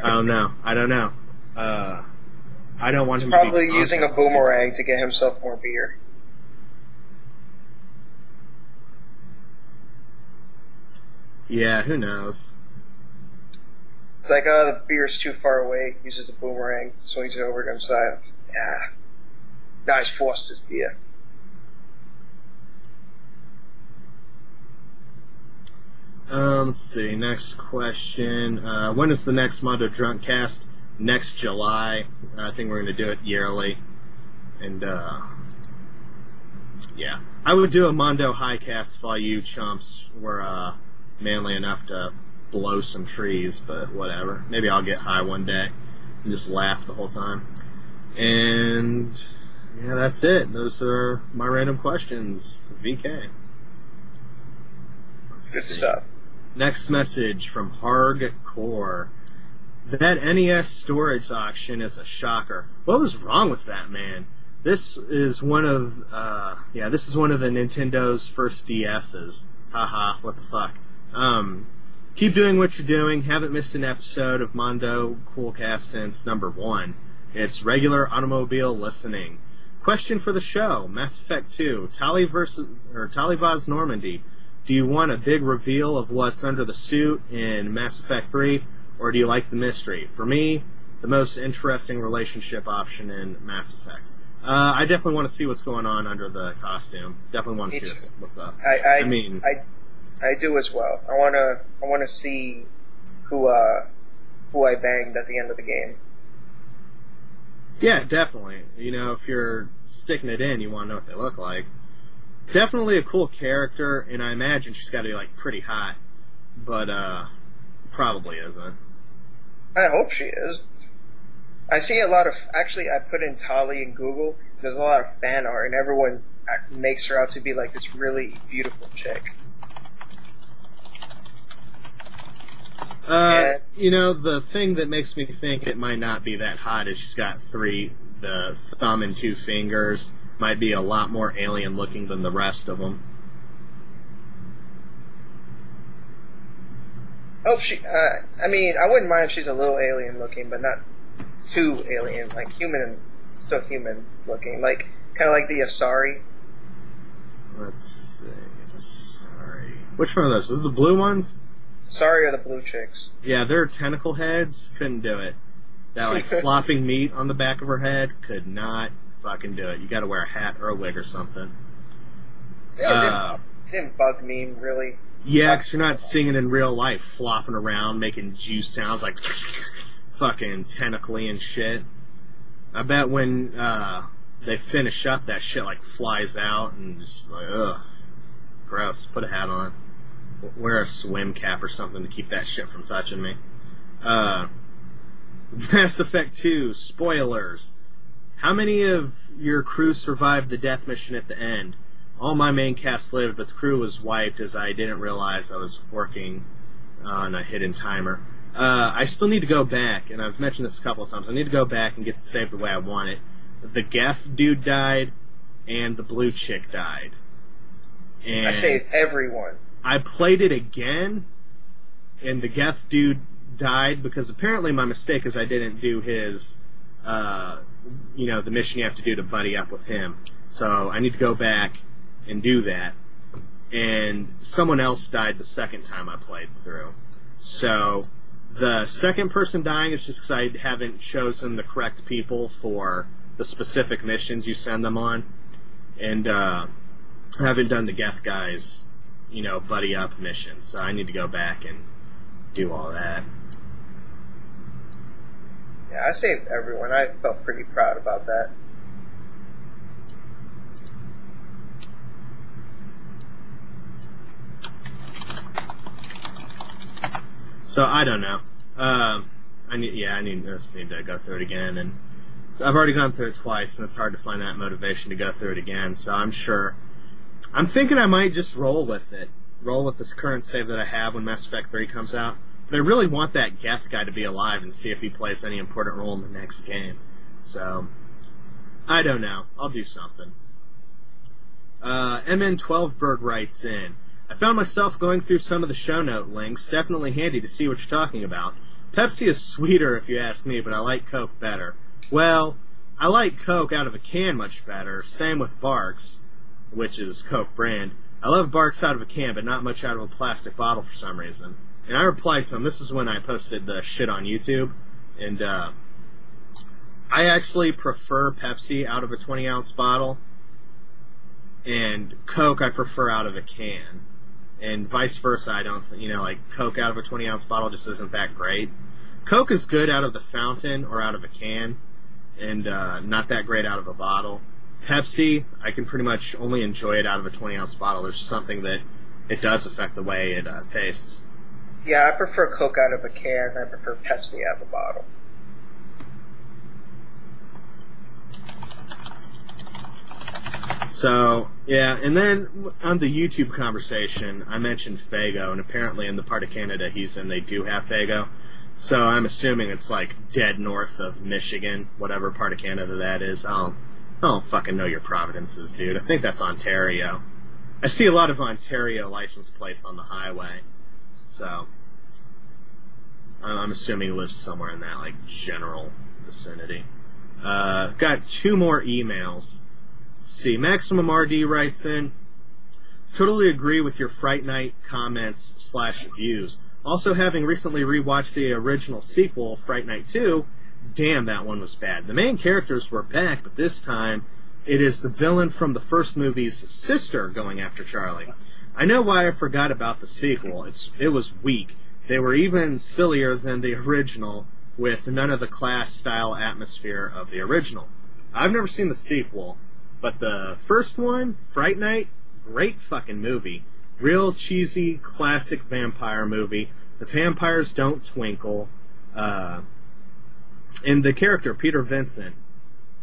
don't know. I don't want him to be probably using a boomerang to get himself more beer. Yeah, who knows? It's like, the beer's too far away. Uses a boomerang, swings it over to himself. Yeah. Nice Foster's beer. Let's see. Next question. When is the next Mondo Drunk Cast? Next July. I think we're going to do it yearly. And, yeah. I would do a Mondo High Cast if all you chumps were manly enough to blow some trees, but whatever. Maybe I'll get high one day and just laugh the whole time. And, yeah, that's it. Those are my random questions. VK. Good stuff. Next message from Hardcore. That NES storage auction is a shocker. What was wrong with that, man? This is one of the Nintendo's first DS's. Haha, what the fuck. Keep doing what you're doing. Haven't missed an episode of Mondo Coolcast since number 1. It's regular automobile listening. Question for the show: Mass Effect 2, Talibaz Normandy. Do you want a big reveal of what's under the suit in Mass Effect 3, or do you like the mystery? For me, the most interesting relationship option in Mass Effect. I definitely want to see what's going on under the costume. Definitely want to see what's up. I do as well. I want to see who I banged at the end of the game. Yeah, definitely. If you're sticking it in, you want to know what they look like. Definitely a cool character, and I imagine she's got to be, pretty hot. But, probably isn't. I hope she is. I see a lot of... Actually, I put in Tali in Google. There's a lot of fan art, and everyone makes her out to be, this really beautiful chick. The thing that makes me think it might not be that hot is she's got the thumb and 2 fingers. Might be a lot more alien looking than the rest of them. Oh, I wouldn't mind if she's a little alien looking, but not too alien, human, so human looking. Kind of like the Asari. Let's see, Asari. Which one of those? Are the blue ones? Asari are the blue chicks. Yeah, their tentacle heads couldn't do it. That, flopping meat on the back of her head could not fucking do it. You gotta wear a hat or a wig or something. Yeah, it didn't bug me, really. Yeah, because you're not seeing it in real life, flopping around, making juice sounds fucking tentacly and shit. I bet when they finish up, that shit flies out and just ugh. Gross. Put a hat on. Wear a swim cap or something to keep that shit from touching me. Mass Effect 2, spoilers. How many of your crew survived the death mission at the end? All my main cast lived, but the crew was wiped as I didn't realize I was working on a hidden timer. I still need to go back, and I've mentioned this a couple of times. I need to go back and get the save the way I want it. The Geth dude died, and the blue chick died. And I saved everyone. I played it again, and the Geth dude died because apparently my mistake is I didn't do his... the mission you have to do to buddy up with him. So I need to go back and do that. And someone else died the second time I played through. So the second person dying is just because I haven't chosen the correct people for the specific missions you send them on. And I haven't done the Geth guys, buddy up missions. So I need to go back and do all that. Yeah, I saved everyone. I felt pretty proud about that. So I don't know. I just need to go through it again, and I've already gone through it twice, and it's hard to find that motivation to go through it again. So I'm thinking I might just roll with it, roll with this current save that I have when Mass Effect 3 comes out. But I really want that Geth guy to be alive and see if he plays any important role in the next game. So I don't know. I'll do something. MN12bird writes in, I found myself going through some of the show note links. Definitely handy to see what you're talking about. Pepsi is sweeter if you ask me, but I like Coke better. Well, I like Coke out of a can much better. Same with Barks, which is Coke brand. I love Barks out of a can, but not much out of a plastic bottle for some reason. And I replied to him. This is when I posted the shit on YouTube. And I actually prefer Pepsi out of a 20-ounce bottle. And Coke I prefer out of a can. And vice versa, I don't think, like Coke out of a 20-ounce bottle just isn't that great. Coke is good out of the fountain or out of a can, and not that great out of a bottle. Pepsi, I can pretty much only enjoy it out of a 20-ounce bottle. There's something that it does affect the way it tastes. Yeah, I prefer Coke out of a can. I prefer Pepsi out of a bottle. So, yeah, and then on the YouTube conversation, I mentioned Faygo, and apparently in the part of Canada he's in, they do have Faygo. So I'm assuming it's like dead north of Michigan, whatever part of Canada that is. I don't fucking know your provinces, dude. I think that's Ontario. I see a lot of Ontario license plates on the highway. So I'm assuming he lives somewhere in that, like, general vicinity. Got two more emails. Let's see, Maximum RD writes in, totally agree with your Fright Night comments / views. Also, having recently rewatched the original sequel, Fright Night 2, damn, that one was bad. The main characters were back, but this time it is the villain from the first movie's sister going after Charlie. I know why I forgot about the sequel. It was weak. They were even sillier than the original, with none of the class-style atmosphere of the original. I've never seen the sequel, but the first one, Fright Night, great fucking movie. Real cheesy, classic vampire movie. The vampires don't twinkle. And the character, Peter Vincent,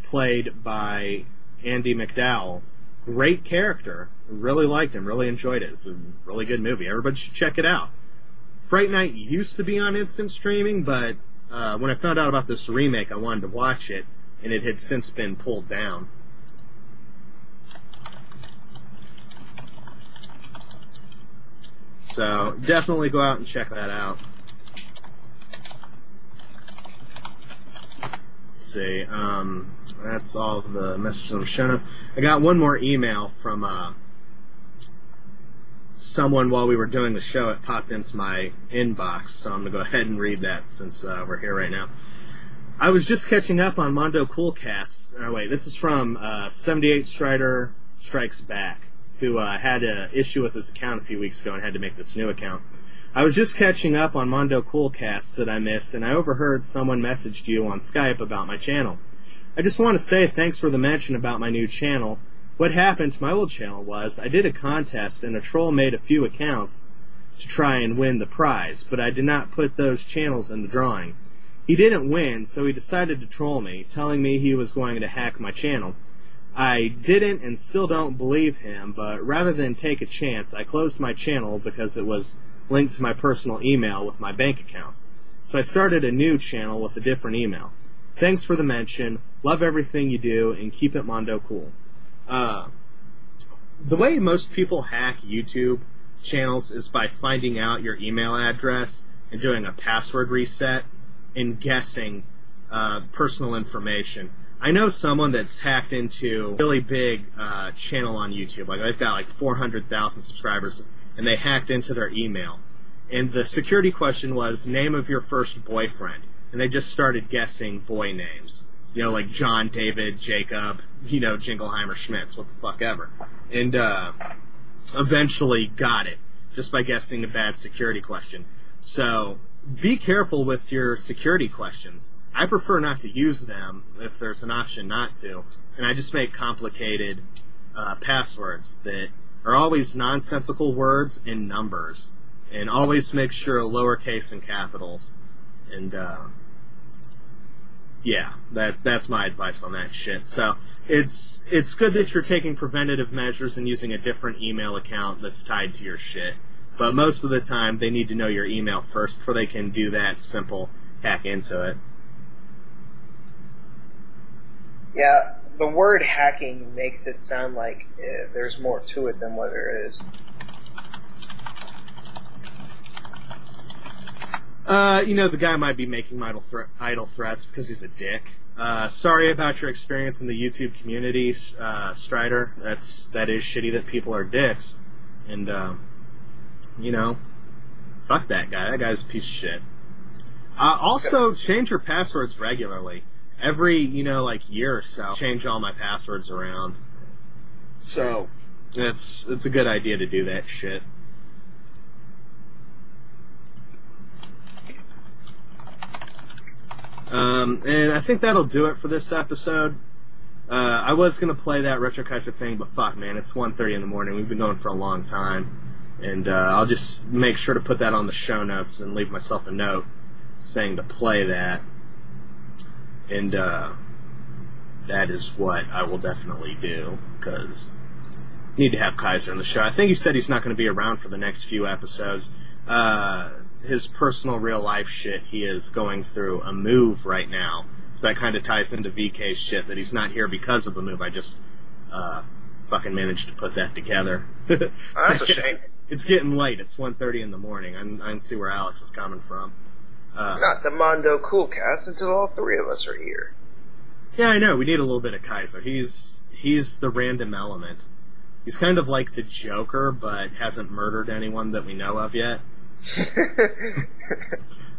played by Andy McDowell, great character. Really liked him, really enjoyed it. It's a really good movie. Everybody should check it out. Fright Night used to be on instant streaming, but when I found out about this remake, I wanted to watch it, and it had since been pulled down. So definitely go out and check that out. Let's see. That's all the messages on the show notes. I got one more email from someone while we were doing the show. It popped into my inbox, so I'm going to go ahead and read that since we're here right now. I was just catching up on Mondo Coolcasts. Oh, wait, this is from 78 Strider Strikes Back, who had an issue with his account a few weeks ago and had to make this new account. I was just catching up on Mondo Coolcasts that I missed, and I overheard someone messaged you on Skype about my channel. I just want to say thanks for the mention about my new channel. What happened to my old channel was I did a contest, and a troll made a few accounts to try and win the prize, but I did not put those channels in the drawing. He didn't win, so he decided to troll me, telling me he was going to hack my channel. I didn't and still don't believe him, but rather than take a chance, I closed my channel because it was linked to my personal email with my bank accounts. So I started a new channel with a different email. Thanks for the mention. Love everything you do, and keep it Mondo cool. The way most people hack YouTube channels is by finding out your email address and doing a password reset and guessing personal information. I know someone that's hacked into a really big channel on YouTube. Like, they've got like 400,000 subscribers, and they hacked into their email. And the security question was, name of your first boyfriend. And they just started guessing boy names. You know, like John, David, Jacob, Jingleheimer, Schmitz, what the fuck ever. And eventually got it, just by guessing a bad security question. So be careful with your security questions. I prefer not to use them if there's an option not to, and I just make complicated passwords that are always nonsensical words and numbers, and always make sure lowercase and capitals. And yeah, that's my advice on that shit. So it's good that you're taking preventative measures and using a different email account that's tied to your shit. But most of the time, they need to know your email first before they can do that simple hack into it. Yeah, the word hacking makes it sound like there's more to it than what there is. The guy might be making idle threats because he's a dick. Sorry about your experience in the YouTube community, Strider. That is shitty that people are dicks. And, fuck that guy. That guy's a piece of shit. Also, change your passwords regularly. Every, year or so, change all my passwords around. So, it's a good idea to do that shit. And I think that'll do it for this episode. I was going to play that Retro Kaiser thing, but fuck, man, it's 1:30 in the morning. We've been going for a long time. And I'll just make sure to put that on the show notes and leave myself a note saying to play that. And that is what I will definitely do, because I need to have Kaiser on the show. I think he said he's not going to be around for the next few episodes. His personal real-life shit, he is going through a move right now. So that kind of ties into VK's shit, that he's not here because of a move. I just fucking managed to put that together. Oh, that's a shame. It's getting late. It's 1:30 in the morning. I can see where Alex is coming from. Not the Mondo Coolcast until all three of us are here. Yeah, I know. We need a little bit of Kaiser. He's the random element. He's kind of like the Joker, but hasn't murdered anyone that we know of yet.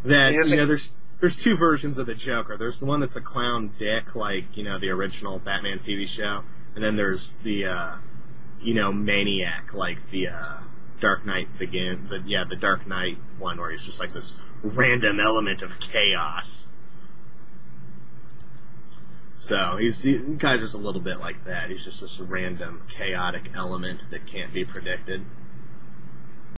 There's two versions of the Joker. There's the one that's a clown dick, like, the original Batman TV show, and then there's the maniac, like the Dark Knight the Dark Knight one, where he's just like this random element of chaos. So Kaiser's a little bit like that. He's just this random chaotic element that can't be predicted.